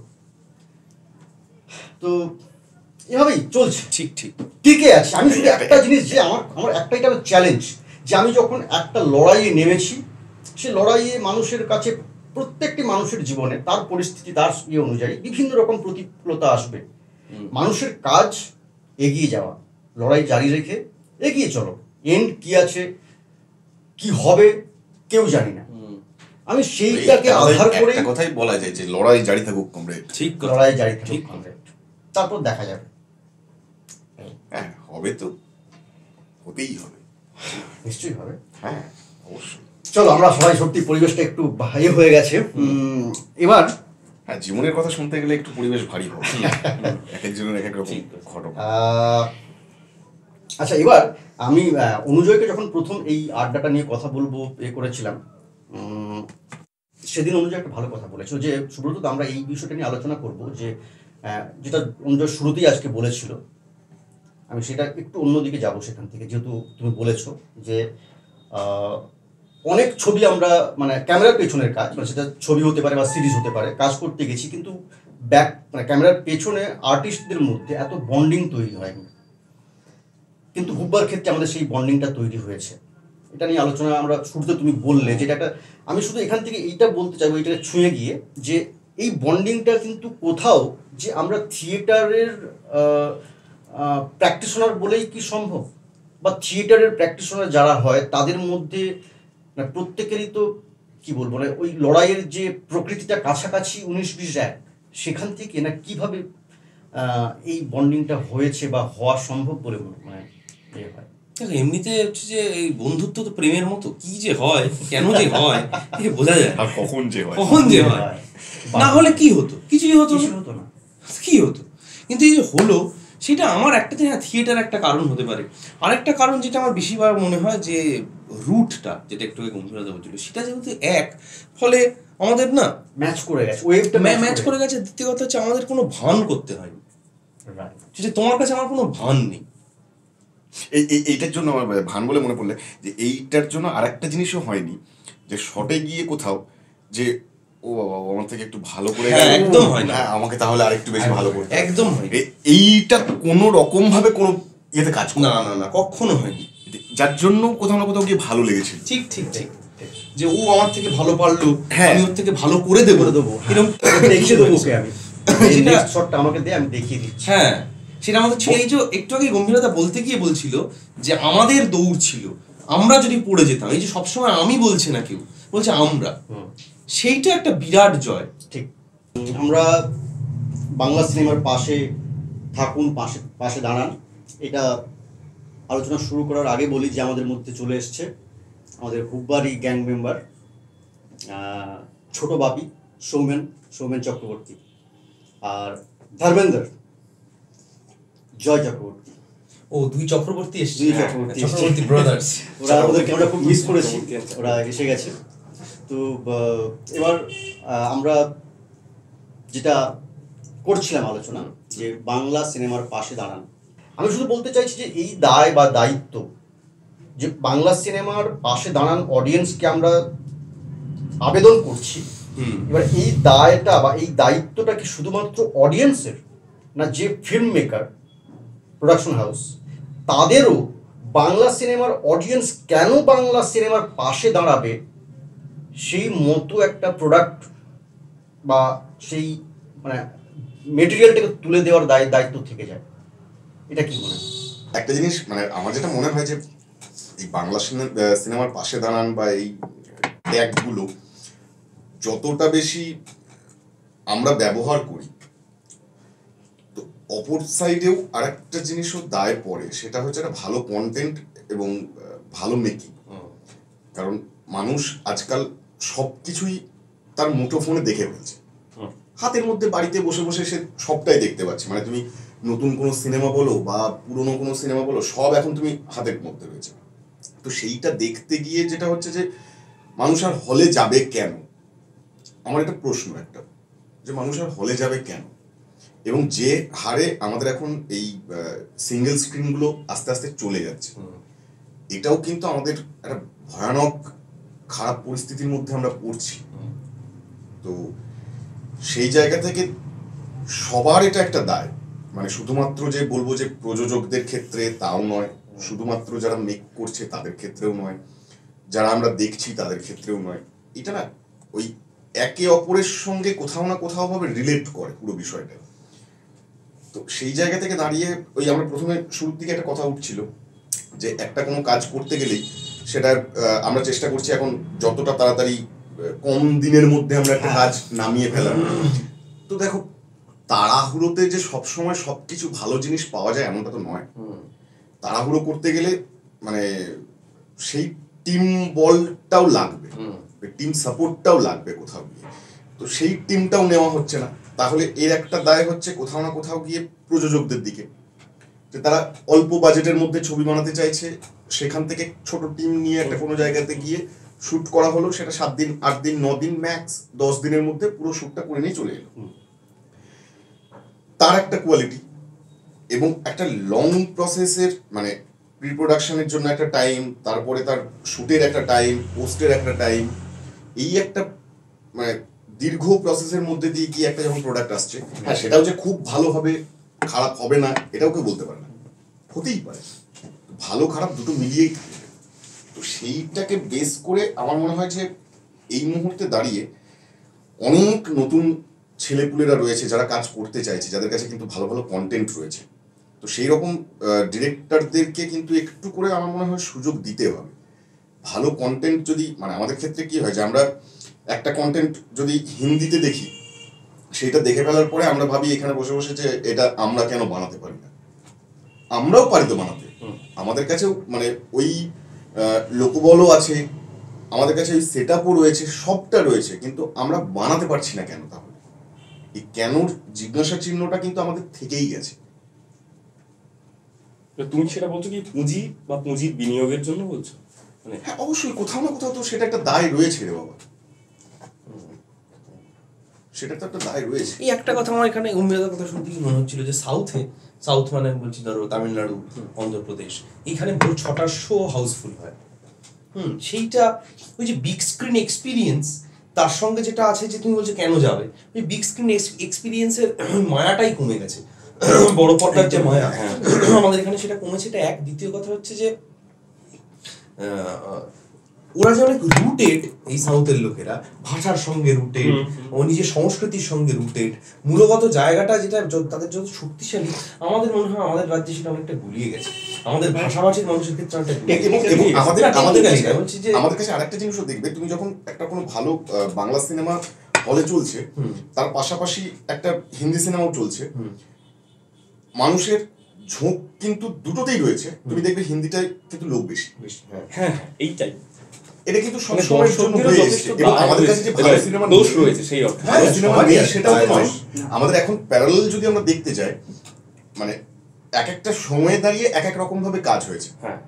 Speaker 3: তো এভাবেই চলছে,
Speaker 1: ঠিক ঠিক
Speaker 3: টিকে আছে। আমি শুধু একটা জিনিস, যে আমার একটাই চ্যালেঞ্জ, যে আমি যখন একটা লড়াইয়ে নেমেছি, সে লড়াইয়ে মানুষের কাছে, প্রত্যেকটি মানুষের জীবনে তার পরিস্থিতি, তার অনুযায়ী বিভিন্ন রকম প্রতিকূলতা আসবে। মানুষের কাজ এগিয়ে যাওয়া, লড়াই জারি রেখে এগিয়ে চলো। এন্ড কি আছে, কি হবে, কেউ জানি না। আমি সেইটাকে আধার করে
Speaker 4: কথাই বলা যায় যে লড়াই জারি থাকুক কমরেড।
Speaker 1: ঠিক
Speaker 3: লড়াই জারি থাকুক কমরেড, তারপর দেখা যাবে।
Speaker 4: হ্যাঁ, হবে তো, হতেই হবে,
Speaker 3: নিশ্চয়ই হবে।
Speaker 4: হ্যাঁ অবশ্যই।
Speaker 3: চলো, আমরা সবাই সত্যি পরিবেশটা একটু ভারী হয়ে গেছে এবার।
Speaker 4: হ্যাঁ, জীবনের কথা শুনতে গেলে একটু পরিবেশ ভারী হবে, এক একজনের এক এক রকম ঘটনা।
Speaker 3: আচ্ছা, এবার আমি অনুজয়কে যখন প্রথম এই আড্ডাটা নিয়ে কথা বলবো করেছিলাম, সেদিন অনুজয় একটা ভালো কথা বলেছিল, যে সুব্রত আমরা এই বিষয়টা নিয়ে আলোচনা করব, যে যেটা অনুজয় শুরুতেই আজকে বলেছিল, আমি সেটা একটু অন্যদিকে যাব সেখান থেকে। যেহেতু তুমি বলেছো যে অনেক ছবি আমরা, মানে ক্যামেরার পেছনের কাজ, মানে সেটা ছবি হতে পারে বা সিরিজ হতে পারে, কাজ করতে গেছি, কিন্তু মানে ক্যামেরার পেছনে আর্টিস্টদের মধ্যে এত বন্ডিং তৈরি হয়নি। কিন্তু হুব্বার ক্ষেত্রে আমাদের সেই বন্ডিংটা তৈরি হয়েছে। এটা নিয়ে আলোচনা আমরা শুরুতে তুমি বললে, যেটা একটা, আমি শুধু এখান থেকে এইটা বলতে চাইবো, এইটাকে ছুঁয়ে গিয়ে, যে এই বন্ডিংটা কিন্তু কোথাও, যে আমরা থিয়েটারের প্র্যাকটিশনার বলেই কি সম্ভব, বা থিয়েটারের প্র্যাকটিশনার যারা হয় তাদের মধ্যে প্রত্যেকেরই তো কি বলবো না, ওই লড়াইয়ের যে প্রকৃতিটা কাছাকাছি 19-20 সেখান থেকে না কিভাবে এই বন্ডিংটা হয়েছে বা হওয়া সম্ভব বলে মানে হয়।
Speaker 1: এমনিতে হচ্ছে যে এই বন্ধুত্ব তো প্রেমের মতো, কি যে হয়, কেন যে হয় বোঝা যায়,
Speaker 4: আর কখন যে হয়,
Speaker 1: না হলে কি হতো, কিছুই হতো
Speaker 3: না,
Speaker 1: কি হতো। কিন্তু এই যে হলো, সেটা আমার একটা, হ্যাঁ থিয়েটার একটা কারণ হতে পারে। আরেকটা কারণ যেটা আমার বেশিরভাগ মনে হয়, যে রুটটা যেটা একটু গম্ভীরতা বলছিল, সেটা যেহেতু এক, ফলে আমাদের না
Speaker 3: ম্যাচ করে গেছে, ওয়েভটা
Speaker 1: ম্যাচ করে গেছে। দ্বিতীয় কথা হচ্ছে আমাদের কোনো ভান করতে হয়নি, যে তোমার কাছে আমার কোনো ভান নেই।
Speaker 4: এইটার জন্য আমার ভান বলে মনে পড়লে, যে এইটার জন্য আরেকটা জিনিসও হয়নি, যে শটে গিয়ে কোথাও যে ও বাবা আমার থেকে একটু ভালো করে,
Speaker 1: একদম হয় না,
Speaker 4: আমাকে তাহলে আরেকটু বেশি ভালো করতে,
Speaker 1: একদম হয়।
Speaker 4: এইটা কোনো রকম ভাবে কোনো ইয়েতে কাজ করে
Speaker 1: না না না, কখনো হয়নি,
Speaker 4: যার জন্য কোথাও না কোথাও গিয়ে ভালো লেগেছিল।
Speaker 1: ঠিক ঠিক ঠিক, যে ও আমার থেকে ভালো পারলো,
Speaker 4: হ্যাঁ
Speaker 1: আমি ওর থেকে ভালো করে দেবো, এরকম
Speaker 3: দেখিয়ে দেবো ওকে, আমি নেক্সট শটটা আমাকে দে, আমি দেখিয়ে দিচ্ছি।
Speaker 1: হ্যাঁ, সেটা আমাদের ছিল। এই যে একটু আগে গম্ভীরতা বলতে গিয়ে বলছিল যে আমাদের দৌড় ছিল, আমরা যদি পড়ে যেতাম, এই যে সবসময় আমি বলছে না, কেউ বলছে আমরা, সেইটা একটা বিরাট জয়।
Speaker 3: ঠিক, আমরা বাংলা সিনেমার পাশে থাকুন, পাশে দাঁড়ান, এটা আলোচনা শুরু করার আগে বলি যে আমাদের মধ্যে চলে এসছে আমাদের হুব্বারি গ্যাং মেম্বার ছোট বাপি সৌমেন চক্রবর্তী, আর ধর্মেন্দ্র জয় চক্রবর্তী।
Speaker 1: ও, দুই চক্রবর্তী এসেছে,
Speaker 3: চক্রবর্তী
Speaker 1: ব্রাদার্স।
Speaker 3: ওদেরকে আমরা খুব মিস করেছি, ওরা এসে গেছে। তো এবার আমরা যেটা করছিলাম আলোচনা, যে বাংলা সিনেমার পাশে দাঁড়ান, আমি শুধু বলতে চাইছি যে এই দায় বা দায়িত্ব, যে বাংলা সিনেমার পাশে দাঁড়ান অডিয়েন্সকে আমরা আবেদন করছি, এবার এই দায়টা বা এই দায়িত্বটা কি শুধুমাত্র অডিয়েন্সের, না যে ফিল্ম মেকার, প্রোডাকশন হাউস, তাদেরও বাংলা সিনেমার অডিয়েন্স কেন বাংলা সিনেমার পাশে দাঁড়াবে সেই মতো একটা প্রোডাক্ট বা সেই মানে মেটেরিয়ালটাকে তুলে দেওয়ার দায়িত্ব থেকে যায়। এটা কি মনে হয়?
Speaker 4: একটা জিনিস, মানে আমার যেটা মনে হয়, যে এই বাংলা সিনেমার পাশে দাঁড়ান বা এই ট্যাগগুলো যতটা বেশি আমরা ব্যবহার করি, তো অপর সাইডেও আরেকটা জিনিসও দায় পড়ে, সেটা হচ্ছে একটা ভালো কন্টেন্ট এবং ভালো মেকিং। কারণ মানুষ আজকাল সব কিছুই তার মুঠোফোনে দেখে ফেলছে, হাতের মধ্যে বাড়িতে বসে বসে সে সবটাই দেখতে পাচ্ছে। মানে তুমি নতুন কোনো সিনেমা বলো বা পুরনো কোনো সিনেমা বলো, সব এখন তুমি হাতের মধ্যে রয়েছে। তো সেইটা দেখতে গিয়ে যেটা হচ্ছে যে মানুষ আর হলে যাবে কেন, আমার একটা প্রশ্ন, একটা যে মানুষ আর হলে যাবে কেন, এবং যে হারে আমাদের এখন এই সিঙ্গেল স্ক্রিনগুলো আস্তে আস্তে চলে যাচ্ছে, এটাও কিন্তু আমাদের একটা ভয়ানক খারাপ পরিস্থিতির মধ্যে আমরা পড়ছি। তো সেই জায়গা থেকে সবার এটা একটা দায়, মানে শুধুমাত্র যে বলবো যে প্রযোজকদের ক্ষেত্রে তাও নয়, শুধুমাত্র যারা মেক করছে তাদের ক্ষেত্রেও নয়, যারা আমরা দেখছি তাদের ক্ষেত্রেও নয়, এটা না ওই একে অপরের সঙ্গে কোথাও না কোথাও ভাবে রিলেট করে পুরো বিষয়টা। তো সেই জায়গা থেকে দাঁড়িয়ে ওই আমরা প্রথমে শুরুর দিকে একটা কথা উঠছিল যে একটা কোনো কাজ করতে গেলেই সেটা আমরা চেষ্টা করছি এখন যতটা তাড়াতাড়ি কম দিনের মধ্যে আমরা একটা কাজ নামিয়ে ফেলাম। তো দেখো তাড়াহুড়োতে যে সবসময় সবকিছু ভালো জিনিস পাওয়া যায় এমনটা তো নয়। তাড়াহুড়ো করতে গেলে মানে সেই টিম বলটাও লাগবে, টিম সাপোর্টটাও লাগবে কোথাও গিয়ে। তো সেই টিমটাও নেওয়া হচ্ছে না। তাহলে এর একটা দায় হচ্ছে কোথাও না কোথাও গিয়ে প্রযোজকদের দিকে, যে তারা অল্প বাজেটের মধ্যে ছবি বানাতে চাইছে, সেখান থেকে ছোট টিম নিয়ে একটা কোনো জায়গাতে গিয়ে শ্যুট করা হলো, সেটা 7 দিন 8 দিন 9 দিন ম্যাক্স 10 দিনের মধ্যে পুরো শ্যুটটা করে নিয়ে চলে এলো। তার একটা কোয়ালিটি এবং একটা লং প্রসেসের মানে প্রি প্রোডাকশনের জন্য একটা টাইম, তারপরে তার শ্যুটের একটা টাইম, পোস্টের একটা টাইম, এই একটা মানে দীর্ঘ প্রসেসের মধ্যে দিয়ে কি একটা যখন প্রোডাক্ট আসছে, হ্যাঁ সেটাও যে খুব ভালো হবে খারাপ হবে না এটাও কেউ বলতে পারে না, হতেই পারে, ভালো খারাপ দুটো মিলিয়েই থাকে। তো সেইটাকে বেস করে আমার মনে হয় যে এই মুহূর্তে দাঁড়িয়ে অনেক নতুন ছেলেপুলেরা রয়েছে যারা কাজ করতে চাইছে, যাদের কাছে কিন্তু ভালো ভালো কন্টেন্ট রয়েছে। তো সেই রকম ডিরেক্টরদেরকে কিন্তু একটু করে আমার মনে হয় সুযোগ দিতে হবে। ভালো কন্টেন্ট যদি মানে আমাদের ক্ষেত্রে কি হয় যে আমরা একটা কন্টেন্ট যদি হিন্দিতে দেখি, সেটা দেখে ফেলার পরে আমরা ভাবি এখানে বসে বসে যে এটা আমরা কেন বানাতে পারি না। আমরাও পারি তো বানাতে, আমাদের কাছেও মানে ওই লোকবলও আছে, আমাদের কাছে ওই সেট আপও রয়েছে, সবটা রয়েছে, কিন্তু আমরা বানাতে পারছি না কেন? তাহলে এই কেনর জিজ্ঞাসা চিহ্নটা কিন্তু আমাদের থেকেই গেছে।
Speaker 5: তুমি সেটা বলছো কি পুঁজি বা পুঁজির বিনিয়োগের জন্য বলছো? মানে
Speaker 4: হ্যাঁ অবশ্যই কোথাও না কোথাও তো সেটা একটা দায় রয়েছে রে বাবা, সেটা তো একটা দায় রয়েছে।
Speaker 1: এই একটা কথা আমার এখানে উম্মেদার কথা শুনতে কি মনে হচ্ছিল যে সাউথ মানে বলছি ধরো তামিলনাড়ু, অন্ধ্রপ্রদেশ, এইখানে পুরো 6টা শো হাউসফুল হয়। সেইটা ওই যে বিগ স্ক্রিন এক্সপিরিয়েন্স, তার সঙ্গে যেটা আছে যে তুমি বলছো কেন যাবে, ওই বিগ স্ক্রিন এক্সপিরিয়েন্সের মায়াটাই কমে গেছে, বড় পর্দার যে মায়া আমাদের এখানে সেটা কমেছে। এটা এক। দ্বিতীয় কথা হচ্ছে যে ওরা যে অনেক রুটেড, এই সাউথের লোকেরা ভাষার সঙ্গে রুটেড, ও নিজের সংস্কৃতির সঙ্গে রুটেড, মূলগত জায়গাটা যেটা তাদের যত শক্তিশালী, আমাদের মনে হয় আমাদের রাজ্যে সেটা অনেকটা গুলিয়ে গেছে, আমাদের ভাষাভাষীর মানুষের ক্ষেত্রে অনেকটা
Speaker 4: আমাদের কাছে আরেকটা জিনিসও দেখবে, তুমি যখন একটা কোনো ভালো বাংলা সিনেমা হলে চলছে, তার পাশাপাশি একটা হিন্দি সিনেমাও চলছে, মানুষের ঝোঁক কিন্তু দুটোতেই রয়েছে। তুমি দেখবে হিন্দিটাই কিন্তু লোক বেশি।
Speaker 5: হ্যাঁ এইটাই,
Speaker 4: এটা কিন্তু সব সময়ের জন্য হয়ে এসেছে এবং আমাদের কাছে যে ভালো সিনেমা
Speaker 5: দোষ রয়েছে সেই অর্থে
Speaker 4: ভালো সিনেমা নেই সেটাও তো নয়। আমাদের এখন প্যারালাল যদি আমরা দেখতে যাই, মানে এক একটা সময়ে দাঁড়িয়ে এক এক রকম ভাবে কাজ হয়েছে।
Speaker 5: হ্যাঁ,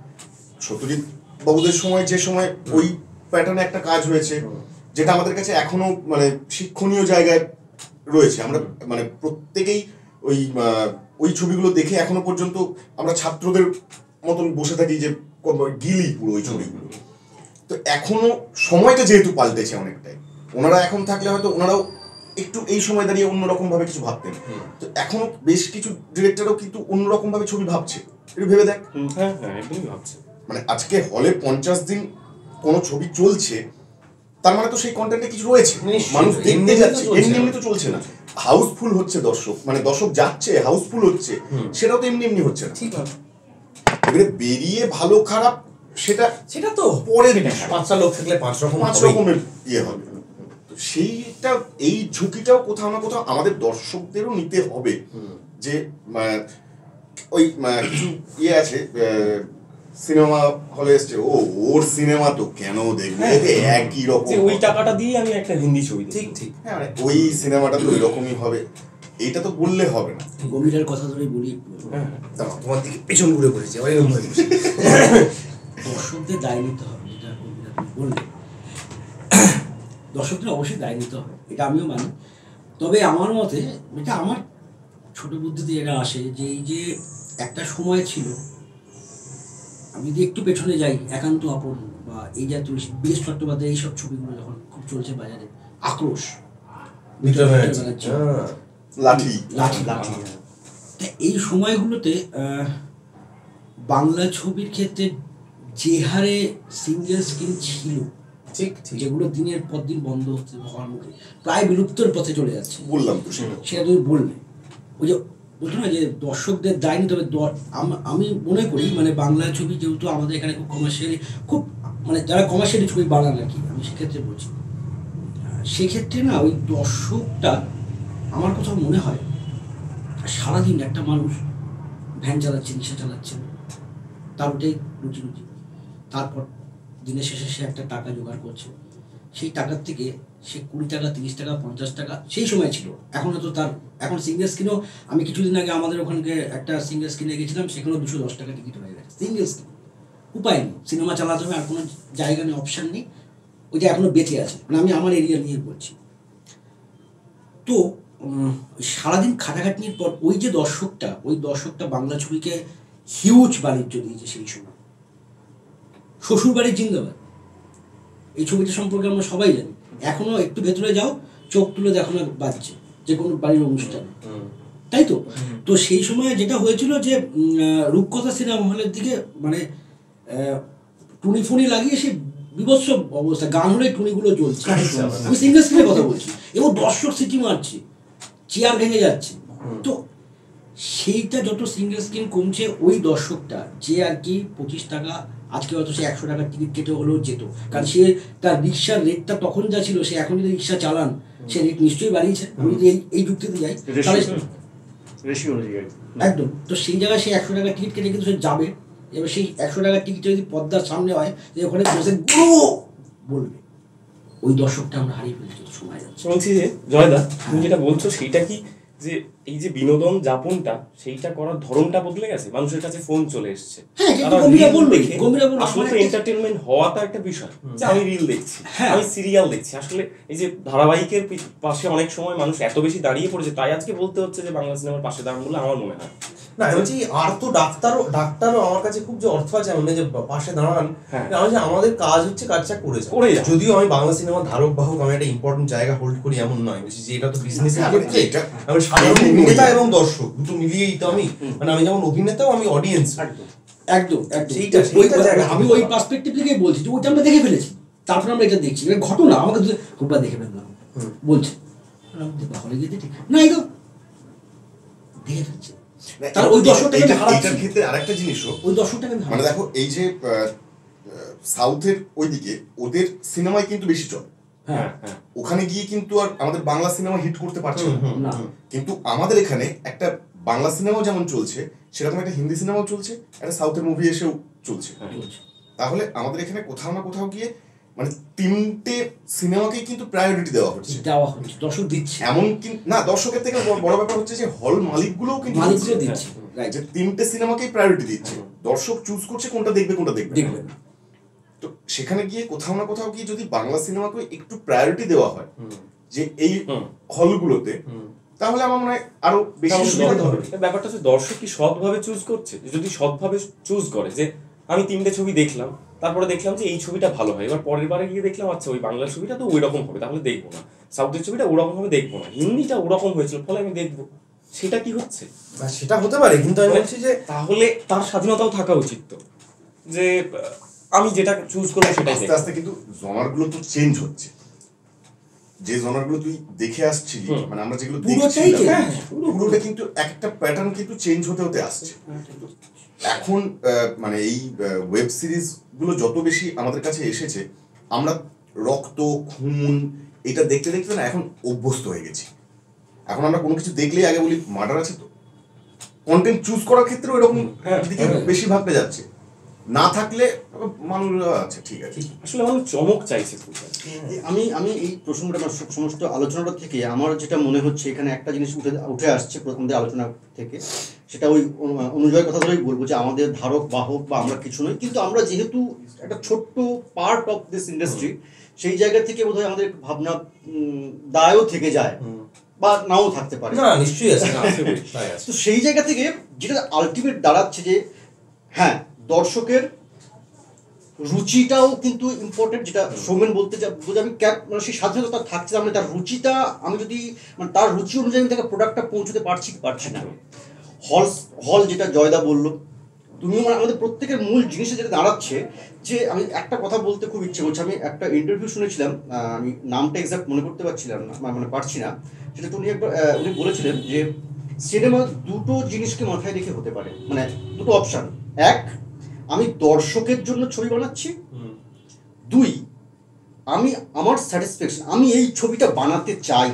Speaker 4: সত্যজিৎ বাবুদের সময় যে সময় ওই প্যাটার্নে একটা কাজ হয়েছে, যেটা আমাদের কাছে এখনো মানে শিক্ষণীয় জায়গায় রয়েছে। আমরা মানে প্রত্যেকেই ওই ছবিগুলো দেখে এখনো পর্যন্ত আমরা ছাত্রদের মতন বসে থাকি যে গিলি পুরো ওই ছবিগুলো। তো এখনো সময়টা যেহেতু পাল্টেছে অনেকটাই, ওনারা এখন থাকলে হয়তো ওনারাও একটু এই সময় দাঁড়িয়ে অন্যরকম ভাবে কিছু ভাবতেন। তো এখনো বেশ কিছু ডিরেক্টরও কিন্তু অন্যরকম ভাবে ছবি ভাবছে, একটু ভেবে দেখ।
Speaker 5: হ্যাঁ হ্যাঁ একদমই ভাবছে।
Speaker 4: মানে আজকে হলে 50 দিন কোনো ছবি চলছে, তার মানে তো সেই কন্টেন্টে কিছু রয়েছে, মানুষ দেখতে যাচ্ছে, এমনি তো চলছে না। হাউসফুল হচ্ছে দর্শক, মানে দর্শক যাচ্ছে, হাউসফুল হচ্ছে, সেটাও তো এমনি হচ্ছে না।
Speaker 1: ঠিক আছে,
Speaker 4: এবারে বেরিয়ে ভালো খারাপ সেটা তো পরে
Speaker 1: 5টা লোক থাকলে 5
Speaker 4: রকমের ইয়ে হবে। তো সেইটা এই ঝুঁকিটাও কোথাও না কোথাও আমাদের দর্শকদেরও নিতে হবে, যে ওই কিছু ইয়ে আছে সিনেমা হলে এসছে, ওর সিনেমা তো কেন দেখবে, একই রকম,
Speaker 5: ওই টাকাটা দিয়ে আমি একটা হিন্দি ছবি।
Speaker 1: ঠিক ঠিক,
Speaker 4: হ্যাঁ ওই সিনেমাটা তো ওই রকমই হবে, এইটা তো বললে হবে না।
Speaker 2: গভীরের কথা ধরেই বলি,
Speaker 1: তোমার দিকে পেছন ঘুরে পড়েছে,
Speaker 2: দর্শকদের দায় নিতে হবে, যেটা বললে দর্শকদের অবশ্যই দায় নিতে হবে, এটা আমিও মানি। তবে আমার মতে, এটা আমার ছোট বুদ্ধিতে এটা আসে যে এই যে একটা সময় ছিল, আমি যদি একটু পেছনে যাই, একান্ত আপন বা এই জাতীয় বীরেশ চট্টোপাধ্যায় এইসব ছবিগুলো যখন খুব চলছে বাজারে, আক্রোশ,
Speaker 4: লাঠি
Speaker 2: তা এই সময়গুলোতে বাংলা ছবির ক্ষেত্রে যে হারে সিঙ্গেল স্ক্রিন ছিল,
Speaker 1: ঠিক ঠিক
Speaker 2: যেগুলো দিনের পর দিন বন্ধ হচ্ছে হওয়ার মুখে, প্রায় বিলুপ্তর পথে চলে যাচ্ছে,
Speaker 4: বললাম তো সেটা।
Speaker 2: সেটা তুমি বললে। ওই যে বলতো না যে দর্শকদের দায় নিতে হবে। আমি মনে করি মানে বাংলা ছবি যেহেতু আমাদের এখানে খুব কমার্শিয়ালি, খুব মানে যারা কমার্শিয়ালি ছবি বানান আর কি, আমি সেক্ষেত্রে বলছি, সেক্ষেত্রে না ওই দর্শকটা আমার কোথাও মনে হয় সারাদিন একটা মানুষ ভ্যান চালাচ্ছে, রিক্সা চালাচ্ছেন, তার ওটাই রুচি, তারপর দিনের শেষে সে একটা টাকা জোগাড় করছে, সেই টাকার থেকে সে 20 টাকা 30 টাকা 50 টাকা সেই সময় ছিল, এখন তো তার এখন সিঙ্গেল স্ক্রিনও, আমি কিছুদিন আগে আমাদের ওখানকে একটা সিঙ্গেল স্ক্রিনে গেছিলাম, সেখানেও 210 টাকা টিকিট হয়ে গেছে সিঙ্গেল স্ক্রিন। উপায় নেই, সিনেমা চালাতে হবে, আর কোনো জায়গা নেই, অপশান নেই, ওই যে এখনও বেঁচে আছে, মানে আমি আমার এরিয়া নিয়ে বলছি। তো সারাদিন খাটাখাটনির পর ওই যে দর্শকটা বাংলা ছবিকে হিউজ বাণিজ্য দিয়েছে সেই সময়। শ্বশুর বাড়ির জিন্দাবাদ এই ছবিটা সম্পর্কে আমরা সবাই জানি, এখনো একটু ভেতরে যাও চোখ তুলে দেখো না বাজছে যে কোনো বাড়ির অনুষ্ঠানে, তাই তো? তো সেই সময় যেটা হয়েছিল যে রূপকথা সিনেমা হলের দিকে মানে টুনি ফুনি লাগিয়ে সে বিভৎস অবস্থা, গান হলে টুনিগুলো জ্বলছে, আমি সিঙ্গেল স্ক্রিনের কথা বলছি, এবং দর্শক সিটি মারছে, চেয়ার ভেঙে যাচ্ছে। তো সেইটা যত সিঙ্গেল স্ক্রিন কমছে, ওই দর্শকটা যে আর কি 25 টাকা, আজকে হয়তো সে 100 টাকার টিকিট কেটে হলেও যেত, কারণ সে তার রিক্সার রেটটা তখন যা ছিল, সে এখন যদি রিক্সা চালান সে রেট নিশ্চয়ই বাড়িয়েছে। আমি যদি এই যুক্তিতে যাই তাহলে একদম, তো সেই জায়গায় সে 100 টাকার টিকিট কেটে কিন্তু সে যাবে, এবার সেই 100 টাকার টিকিটটা যদি পর্দার সামনে হয়, যে ওখানে বসে গুরু বলবে, ওই দর্শকটা আমরা হারিয়ে ফেলছি সময় যাচ্ছে।
Speaker 5: বলছি যে জয়দা, তুমি যেটা বলছো সেইটা কি যে এই যে বিনোদন যাপনটা সেইটা করার ধরনটা বদলে গেছে, মানুষের কাছে ফোন চলে এসছে, আসলে তো এন্টারটেইনমেন্ট হওয়াটা একটা বিষয়, যে আমি রিল দেখছি, আমি সিরিয়াল দেখছি, আসলে এই যে ধারাবাহিকের পাশে অনেক সময় মানুষ এত বেশি দাঁড়িয়ে পড়েছে, তাই আজকে বলতে হচ্ছে যে বাংলা সিনেমার পাশে দাঁড়ান বলে আমার মনে হয়
Speaker 1: না। আমি বলছি আর তো ডাক্তারও আমার কাছে খুব যে অর্থ আছে এমন যে পাশে দাঁড়ান, আমাদের কাজ হচ্ছে কাজটা করে যায়। যদিও আমি বাংলা সিনেমার ধারক বাহক, আমি একটা ইম্পর্টেন্ট জায়গা হোল্ড করি এমন নয়, বলছি যে এটা তো বিজনেসের ক্ষেত্রে আমি সাধারণ অভিনেতা এবং দর্শক দুটো মিলিয়েই তো আমি, মানে আমি যেমন অভিনেতাও আমি অডিয়েন্স।
Speaker 2: একদম আমি ওই পার্সপেক্টিভ থেকেই বলছি যে ওইটা আমরা দেখে ফেলেছি, তারপর আমরা এটা দেখছি, এটা ঘটনা আমাকে খুব দেখে ফেললাম বলছে হলে গিয়ে ঠিক না, এই তো দেখে ফেলছে।
Speaker 4: আরেকটা জিনিস মানে দেখো, এই যে সাউথের ওইদিকে ওদের সিনেমায় কিন্তু বেশি চলে, ওখানে গিয়ে কিন্তু আর আমাদের বাংলা সিনেমা হিট করতে পারছে না, কিন্তু আমাদের এখানে একটা বাংলা সিনেমাও যেমন চলছে, সেরকম একটা হিন্দি সিনেমাও চলছে, একটা সাউথের মুভি এসেও চলছে। তাহলে আমাদের এখানে কোথাও না কোথাও গিয়ে মানে 3টে সিনেমাকেই কিন্তু প্রায়োরিটি দেওয়া হচ্ছে,
Speaker 2: দর্শক দিচ্ছে
Speaker 4: এমন না, দর্শকের থেকে বড় ব্যাপার হচ্ছে যে হল মালিকগুলোও কিন্তু দিচ্ছে, যে 3টে সিনেমাকেই প্রায়োরিটি দিচ্ছে, দর্শক চুজ করছে কোনটা দেখবে কোনটা দেখবে না। তো সেখানে গিয়ে কোথাও না কোথাও গিয়ে যদি বাংলা সিনেমাকে একটু প্রায়োরিটি দেওয়া হয় যে এই হলগুলোতে, তাহলে আমার মনে হয় আরো বেশি সুবিধা হবে।
Speaker 5: ব্যাপারটা হচ্ছে দর্শক কি সৎভাবে চুজ করছে? যদি সৎভাবে চুজ করে যে আমি 3টে ছবি দেখলাম, তারপরে দেখলাম যে এই ছবিটা ভালো হয়, এবার পরের বারে গিয়ে দেখলাম আচ্ছা ওই বাংলা ছবিটা তো ওই রকম হবে, তাহলে দেখবো না, সাউথের ছবিটা ওরকম হবে দেখবো না, হিন্দিটা ওরকম হয়েছিল ফলে আমি দেখবো, সেটা কি হচ্ছে?
Speaker 1: সেটা হতে পারে, কিন্তু আমি বলছি যে
Speaker 5: তাহলে তার স্বাধীনতাও থাকা উচিত, তো যে আমি যেটা চুজ করবো সেটাই।
Speaker 4: আস্তে আস্তে কিন্তু জনারগুলো তো চেঞ্জ হচ্ছে, যে জনারগুলো তুই দেখে আসছিলি, মানে আমরা যেগুলো দেখছিলাম পুরোটা কিন্তু একটা প্যাটার্ন কিন্তু চেঞ্জ হতে হতে আসছে। এখন মানে এই ওয়েব সিরিজ গুলো যত বেশি আমাদের কাছে এসেছে, আমরা রক্ত খুন এটা দেখতে দেখতে না এখন অভ্যস্ত হয়ে গেছি। এখন আমরা কোনো কিছু দেখলেই আগে বলি মার্ডার আছে, তো কন্টেন্ট চুজ করার ক্ষেত্রে এরকম দিকে বেশি ভাবতে যাচ্ছে, না থাকলে মানুষ আচ্ছা ঠিক আছে,
Speaker 5: আসলে মানুষ চমক চাইছে।
Speaker 3: আমি এই প্রসঙ্গটা সমস্ত আলোচনাটা থেকে আমার যেটা মনে হচ্ছে, এখানে একটা জিনিস উঠে আসছে আমাদের আলোচনা থেকে, সেটা ওই অনুজয়ের কথা ধরেই বলবো যে আমাদের ধারক বাহক বা আমরা কিছু নই, কিন্তু আমরা যেহেতু একটা ছোট্ট পার্ট অফ দিস ইন্ডাস্ট্রি, সেই জায়গা থেকে বোধহয় আমাদের ভাবনা দায়ও থেকে যায় বা নাও থাকতে পারে,
Speaker 1: না নিশ্চয়ই আছে।
Speaker 3: তো সেই জায়গা থেকে যেটা আলটিমেট দাঁড়াচ্ছে যে হ্যাঁ, দর্শকের রুচিটাও কিন্তু ইম্পর্টেন্ট, যেটা সৌমেন বলতে বোঝা, আমি মানে সেই স্বাধীনতা থাকছে, মানে তার রুচিটা আমি যদি মানে তার রুচি অনুযায়ী আমি তাকে প্রোডাক্টটা পৌঁছতে পারছি কি পারছি না, হল যেটা জয়দা বললো, তুমিও মানে আমাদের প্রত্যেকের মূল জিনিসে যেটা দাঁড়াচ্ছে যে আমি একটা কথা বলতে খুব ইচ্ছে করছে। আমি একটা ইন্টারভিউ শুনেছিলাম, আমি নামটা এক্সাক্ট মনে করতে পারছিলাম না, মানে পারছি না, সেটা উনি বলেছিলেন যে সিনেমা দুটো জিনিসকে মাথায় রেখে হতে পারে, মানে দুটো অপশান। এক, আমি দর্শকের জন্য ছবি বানাচ্ছি। দুই, আমি আমার স্যাটিসফ্যাকশন, আমি এই ছবিটা বানাতে চাই।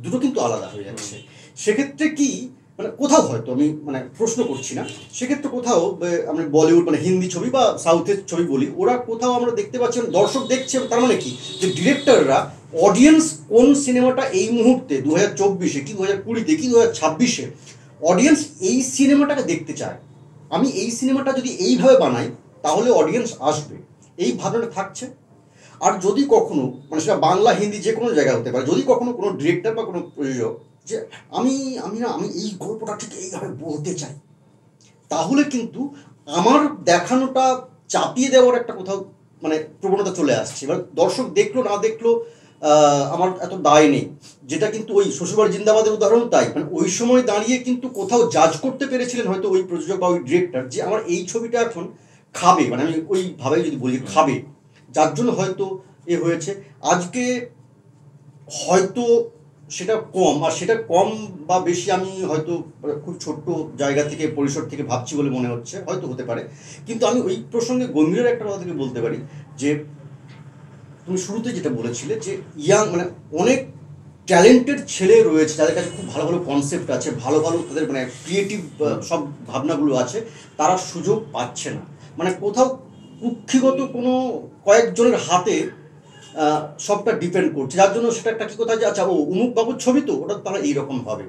Speaker 3: দুটো কিন্তু আলাদা হয়ে যাচ্ছে। সেক্ষেত্রে কি মানে কোথাও হয়তো আমি মানে প্রশ্ন করছি না, সেক্ষেত্রে কোথাও আমরা বলিউড মানে হিন্দি ছবি বা সাউথের ছবি বলি, ওরা কোথাও আমরা দেখতে পাচ্ছি দর্শক দেখছে, তার মানে কি যে ডিরেক্টররা অডিয়েন্স কোন সিনেমাটা এই মুহূর্তে 2024-এ কি 2020-তে কি 2026-এ অডিয়েন্স এই সিনেমাটাকে দেখতে চায়, আমি এই সিনেমাটা যদি এইভাবে বানাই তাহলে অডিয়েন্স আসবে, এই ভাবনাটা থাকছে। আর যদি কখনো মানে সেটা বাংলা হিন্দি যে কোনো জায়গায় হতে পারে, যদি কখনো কোনো ডিরেক্টর বা কোনো প্রযোজক যে আমি এই গল্পটা ঠিক এইভাবে বলতে চাই, তাহলে কিন্তু আমার দেখানোটা চাপিয়ে দেওয়ার একটা কোথাও মানে প্রবণতা চলে আসছে। এবার দর্শক দেখলো না দেখলো আমার এত দায় নেই, যেটা কিন্তু ওই শ্বশুরবাড়ি জিন্দাবাদের উদাহরণ তাই, মানে ওই সময় দাঁড়িয়ে কিন্তু কোথাও জাজ করতে পেরেছিলেন হয়তো ওই প্রযোজক বা ওই ডিরেক্টর যে আমার এই ছবিটা এখন খাবে, মানে আমি ওইভাবে যদি বলি খাবে, যার জন্য হয়তো এ হয়েছে। আজকে হয়তো সেটা কম, আর সেটা কম বা বেশি আমি হয়তো খুব ছোট্ট জায়গা থেকে পরিসর থেকে ভাবছি বলে মনে হচ্ছে, হয়তো হতে পারে। কিন্তু আমি ওই প্রসঙ্গে গম্ভীরের একটা কথা থেকে বলতে পারি যে তুমি শুরুতে যেটা বলেছিলে যে ইয়াং মানে অনেক ট্যালেন্টেড ছেলে রয়েছে যাদের কাছে খুব ভালো ভালো কনসেপ্ট আছে, ভালো ভালো তাদের মানে ক্রিয়েটিভ সব ভাবনাগুলো আছে, তারা সুযোগ পাচ্ছে না। মানে কোথাও কুক্ষিগত কোনো কয়েকজনের হাতে সবটা ডিপেন্ড করছে, যার জন্য সেটা একটা কী কথা যে আচ্ছা ও উমুক বাবুর ছবি তো ওটা তারা এইরকম হবে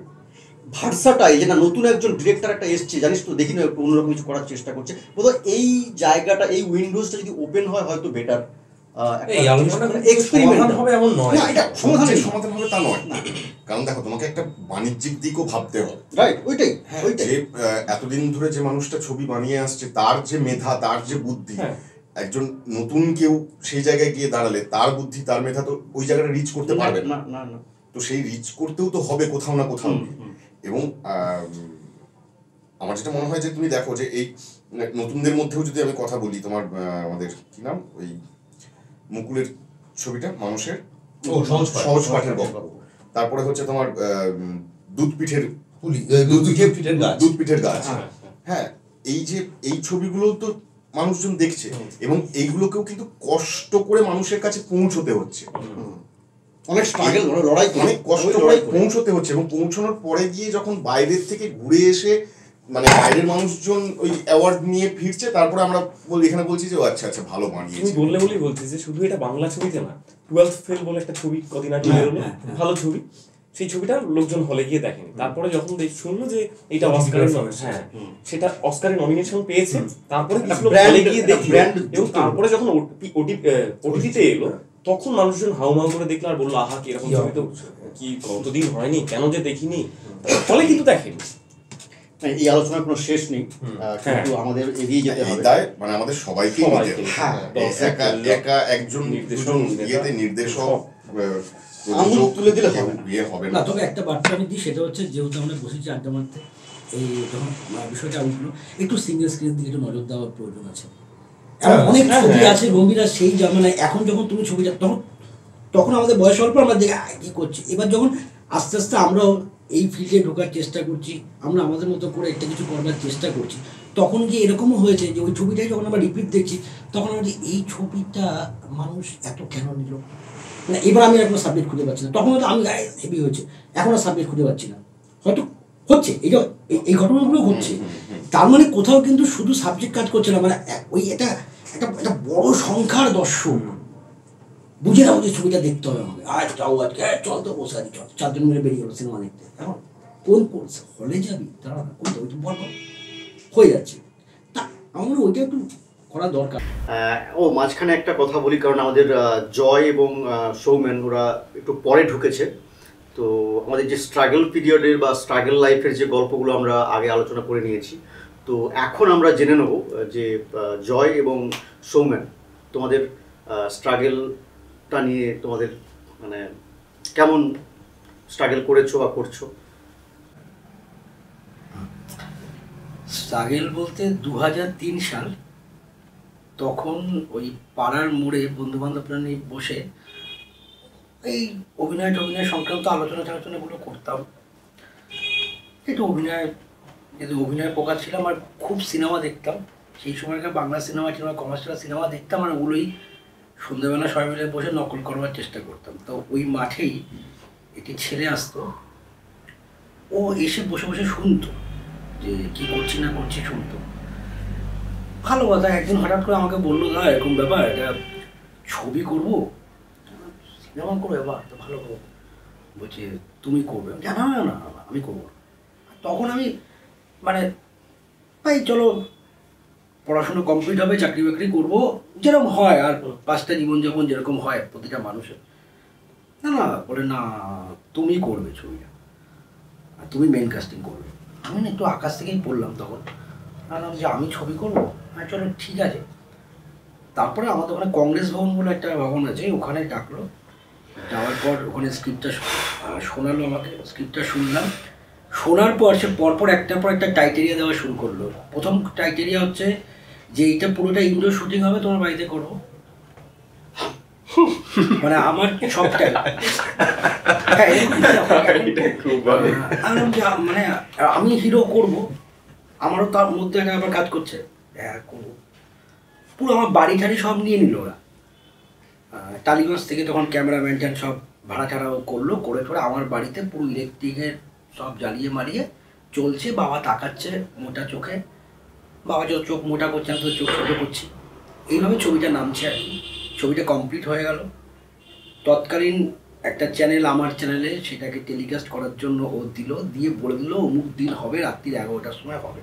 Speaker 3: ভার্সাটাই, যে না নতুন একজন ডিরেক্টর একটা এসছে জানিস তো, দেখি না একটু অন্যরকম কিছু করার চেষ্টা করছে। বোধহয় এই জায়গাটা এই উইন্ডোজটা যদি ওপেন হয় হয়তো বেটার।
Speaker 1: এই আলোচনা এক্সপেরিমেন্ট হবে এমন নয়,
Speaker 3: না এটা
Speaker 4: সমাধান হবে তা নয়। কারণ দেখো তোমাকে একটা বাণিজ্যিক দিকও ভাবতে হবে,
Speaker 3: রাইট? ওইটাই
Speaker 4: যে এতদিন ধরে যে মানুষটা ছবি বানিয়ে আসছে তার যে মেধা তার যে বুদ্ধি, একজন নতুন কেউ সেই জায়গায় গিয়ে দাঁড়ালে তার বুদ্ধি তার মেধা তো ওই জায়গাটা রিচ করতে পারবে না। তো সেই রিচ করতেও তো হবে কোথাও না কোথাও। এবং আমার যেটা মনে হয় যে তুমি দেখো যে এই নতুনদের মধ্যেও যদি আমি কথা বলি, তোমার আমাদের কি নাম ওই মুকুলের ছবিটা মানুষের সহজ পাঠের গল্প, তারপরে হচ্ছে তোমার দুধপিঠের গাছ, হ্যাঁ এই যে এই ছবিগুলো তো মানুষজন দেখছে এবং এইগুলোকেও কিন্তু কষ্ট করে মানুষের কাছে পৌঁছতে হচ্ছে,
Speaker 3: অনেক স্ট্রাগল লড়াই
Speaker 4: অনেক কষ্ট করে পৌঁছতে হচ্ছে। এবং পৌঁছানোর পরে গিয়ে যখন বাইরের থেকে ঘুরে এসে মানে বাইরের মানুষজন ওই অ্যাওয়ার্ড নিয়ে ফিরছে, তারপরে আমরা এখানে বলছি যে আচ্ছা আচ্ছা ভালো বানিয়েছে।
Speaker 5: তুমি বললে বলেই বলছি যে শুধু এটা বাংলা ছবিতে না, 12th ফেল বলে একটা ছবি কদিন আগে বেরোলো, ভালো ছবি, সেই ছবিটা লোকজন হলে গিয়ে দেখেনি, তারপরে যখন শুনলো যে এটা অস্কারের সেটা অস্কারে নমিনেশন পেয়েছে, তারপরে কিছু লোক হলে গিয়ে দেখলো, এবং তারপরে যখন ওটিটিতে এলো তখন মানুষজন হাউমাউ করে দেখলো আর বললো আহা কি এরকম ছবি তো কি কতদিন হয়নি, কেন যে দেখিনি, ফলে কিন্তু দেখেনি।
Speaker 3: এই আলোচনার কোনো শেষ নেই, কিন্তু আমাদের এগিয়ে যেতে হবে,
Speaker 4: মানে আমাদের সবাইকে একা একজন নির্দেশক
Speaker 3: আঙুল তুলে দিলে হবে
Speaker 2: না। তবে একটা বার্তা আমি দিই, সেটা হচ্ছে যেহেতু আমরা বসেছি আড্ডা মারতে, এই যখন বিষয়টা উঠলো একটু সিঙ্গেল স্ক্রিনের দিকে একটু নজর দেওয়ার প্রয়োজন আছে। অনেক ছবি আছে গম্ভীরা সেই জামানায়, এখন যখন তুমি ছবিটা তখন আমাদের বয়স অল্প, আমরা দেখে কি করছি, এবার যখন আস্তে আস্তে আমরাও এই ফিল্ডে ঢোকার চেষ্টা করছি, আমরা আমাদের মতো করে একটা কিছু করবার চেষ্টা করছি, তখন গিয়ে এরকমও হয়েছে যে ওই ছবিটাই যখন আমরা রিপিট দেখছি তখন আমরা যে এই ছবিটা মানুষ এত কেন নিল না, এবার আমি এখনো সাবজেক্ট খুঁজে পাচ্ছি না, তখন হয়তো আমি হেভি হয়েছে, এখনও সাবজেক্ট খুঁজে পাচ্ছি না, হয়তো হচ্ছে এই ঘটনাগুলো ঘটছে, তার মানে কোথাও কিন্তু শুধু সাবজেক্ট কাজ করছে না, মানে ওই এটা একটা বড় সংখ্যার দর্শক বুঝে না বুঝে ছবিটা দেখতে হবে আমাকে, আজ যাও আজকে চল তো বসে আছি, চল 4 জন মিলে বেরিয়ে গেলো সিনেমা দেখতে, এখন কোন হলে যাবি তারা কোনটা ওই তো বল হয়ে যাচ্ছে, তা আমার ওইটা একটু করা দরকার।
Speaker 3: মাঝখানে একটা কথা বলি, কারণ আমাদের জয় এবং সৌমেন ওরা একটু পরে ঢুকেছে, তো আমাদের যে স্ট্রাগল পিরিয়ডের বা স্ট্রাগল লাইফের যে গল্পগুলো আমরা আগে আলোচনা করে নিয়েছি, তো এখন আমরা জেনে নেব যে জয় এবং সৌমেন তোমাদের স্ট্রাগলটা নিয়ে তোমাদের মানে কেমন স্ট্রাগল করেছো বা করছো।
Speaker 2: স্ট্রাগেল বলতে 2003 সাল, তখন ওই পাড়ার মোড়ে বন্ধুবান্ধবরা নিয়ে বসে এই অভিনয় সংক্রান্ত আলোচনাগুলো করতাম। একটু যদি অভিনয়ের প্রকার ছিলাম আর খুব সিনেমা দেখতাম, সেই সময়কার বাংলা সিনেমা কিংবা কমার্শিয়াল সিনেমা দেখতাম, আর ওগুলোই সন্ধ্যেবেলা সবাই মিলে বসে নকল করবার চেষ্টা করতাম। তো ওই মাঠেই একটি ছেলে আসতো, ও এসে বসে বসে শুনতো যে কী করছি না করছি, শুনতো। ভালো কথা। একদিন হঠাৎ করে আমাকে বললো, দাদা এরকম ব্যাপার, এটা ছবি করবো, সিনেমা করবো, এবার তো ভালো করবো। বলছে তুমি করবে? না না না আমি করবো। তখন আমি মানে ভাই চলো পড়াশোনা কমপ্লিট হবে, চাকরি বাকরি করবো, যেরকম হয় আর 5টা জীবনযাপন যেরকম হয় প্রতিটা মানুষের। না না বলে, না তুমি করবে ছবিটা, আর তুমি মেন কাস্টিং করবে। আমি না একটু আকাশ থেকেই পড়লাম তখন, বললাম যে আমি ছবি করবো, হ্যাঁ চলো ঠিক আছে। তারপরে আমাদের ওখানে কংগ্রেস ভবন বলে একটা ভবন আছে, ওখানে ডাকলো। যাওয়ার পর ওখানে স্ক্রিপ্টটা শোনালো আমাকে, স্ক্রিপ্টটা শুনলাম। শোনার পর সে পরপর একটার পর একটা টাইটেরিয়া দেওয়া শুরু করলো। প্রথম টাইটেরিয়া হচ্ছে যে এইটা পুরোটা ইনডোর শুটিং হবে, তোমার বাড়িতে করবো। মানে আমার সবটাই মানে আমি হিরো করব, আমারও তার মধ্যে একটা আবার কাজ করছে, করবো। পুরো আমার বাড়ি ঠাড়ি সব নিয়ে নিল ওরা। টালিগঞ্জ থেকে তখন ক্যামেরাম্যান ট্যান সব ভাড়া ছাড়াও করলো, করে আমার বাড়িতে পুরো ইলেকট্রিকের সব জ্বালিয়ে মারিয়ে চলছে। বাবা তাকাচ্ছে মোটা চোখে, বাবা যত চোখ মোটা করছে আমি তো চোখ ছোটো করছি। এইভাবে ছবিটা নামছে আর কি। ছবিটা কমপ্লিট হয়ে গেল। তৎকালীন একটা চ্যানেল, আমার চ্যানেলে, সেটাকে টেলিকাস্ট করার জন্য ও দিল, দিয়ে বলে দিল অমুক দিন হবে, রাত্রি 11টার সময় হবে।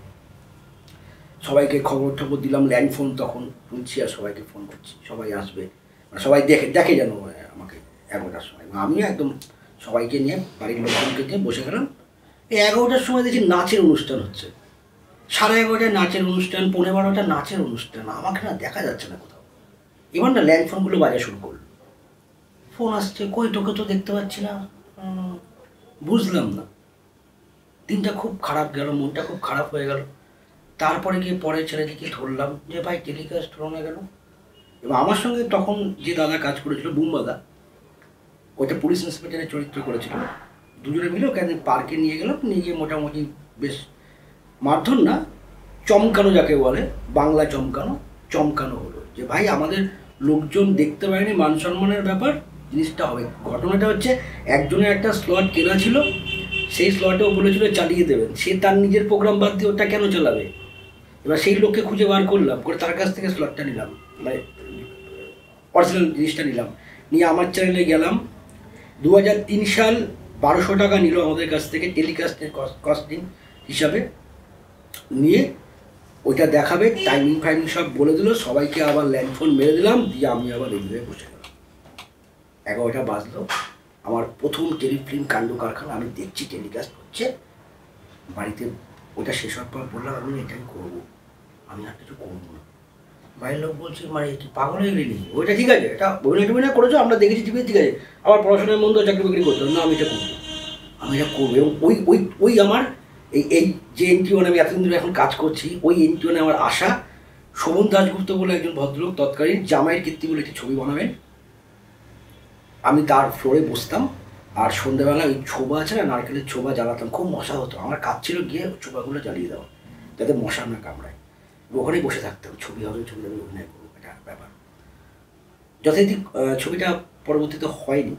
Speaker 2: সবাইকে খবর দিলাম, ল্যান্ড ফোন তখন তুলছি আর সবাইকে ফোন করছি, সবাই আসবে, মানে সবাই দেখে যেন আমাকে 11টার সময়। আমিও একদম সবাইকে নিয়ে বাড়ির লোকজনকে নিয়ে বসে গেলাম। এই 11টার সময় দেখি নাচের অনুষ্ঠান হচ্ছে, 11:30টায় নাচের অনুষ্ঠান, 12:15 নাচের অনুষ্ঠান, আমাকে না দেখা যাচ্ছে না কোথাও। এবার না ল্যান্ড ফোনগুলো বাজা শুরু করলো, ফোন আসছে, কই তোকে তো দেখতে পাচ্ছি না, বুঝলাম না। দিনটা খুব খারাপ গেল, মনটা খুব খারাপ হয়ে গেল। তারপরে গিয়ে পরের ছেলেটিকে ধরলাম যে ভাই টেলিকাস্ট হলো না কেন। এবং আমার সঙ্গে তখন যে দাদা কাজ করেছিল, বুম্বাদা, ওইটা পুলিশ ইন্সপেক্টরের চরিত্র করেছিল। দুজনে মিলে ওকে পার্কে নিয়ে গেলাম, নিয়ে গিয়ে মোটামুটি বেশ মারধর না, চমকানো যাকে বলে, বাংলা চমকানো হলো যে ভাই আমাদের লোকজন দেখতে পায়নি, মান সম্মানের ব্যাপার, জিনিসটা হবে। ঘটনাটা হচ্ছে একজনের একটা স্লট কেনা ছিল, সেই স্লটেও বলেছিল চালিয়ে দেবেন, সে তার নিজের প্রোগ্রাম বাদ দিয়ে ওটা কেন চালাবে। এবার সেই লোককে খুঁজে বার করলাম, করে তার কাছ থেকে স্লটটা নিলাম, মানে অরিজিনাল জিনিসটা নিলাম, নিয়ে আমার চ্যানেলে গেলাম। 2003 সাল 1200 টাকা নিল আমাদের কাছ থেকে টেলিকাস্টের কস্টিং হিসাবে, নিয়ে ওইটা দেখাবে, টাইমিং ফাইমিং সব বলে দিল, সবাইকে আবার ল্যান্ডফোন মেরে দিলাম, দিয়ে আমি আবার রেডি হয়ে বসে গেলাম। 11টা বাজলো, আমার প্রথম টেলিফিল্ম কাণ্ড কারখানা, আমি দেখছি টেলিকাস্ট হচ্ছে বাড়িতে। ওটা শেষ হওয়ার পর বললাম আমি এটাই করবো, আমি আর কিছু করবো না। বাইরের লোক বলছে মানে কি পাগল হয়ে গেলি, ওইটা ঠিক আছে, এটা অভিনয় করেছো, আমরা দেখেছি টিভিতে, ঠিক আছে, আবার পড়াশোনার মধ্যে চাকরি বাকরি করতে হবে না, আমি এটা করবো, আমি এটা করবো। এবং ওই আমার এই যে এনটিওনে আমি এতদিন ধরে এখন কাজ করছি, ওই এনটিওনে আমার আশা, শোভন দাশগুপ্ত বলে একজন ভদ্রলোক তৎকালীন জামাইয়ের কীর্তি বলে একটি ছবি বানাবেন, আমি তার ফ্লোরে বসতাম, আর সন্ধ্যাবেলা ওই ছোবা আছে না, নারকেলের ছোবা জ্বালাতাম, খুব মশা হতো, আমার কাজ ছিল গিয়ে ছোবাগুলো জ্বালিয়ে দেওয়া যাতে মশা না কামড়ায়। ওখানেই বসে থাকতাম, ছবি হবে, ছবি আমি অভিনয় করবো, এটা ব্যাপার। যথারীতি ছবিটা পরবর্তীতে হয়নি।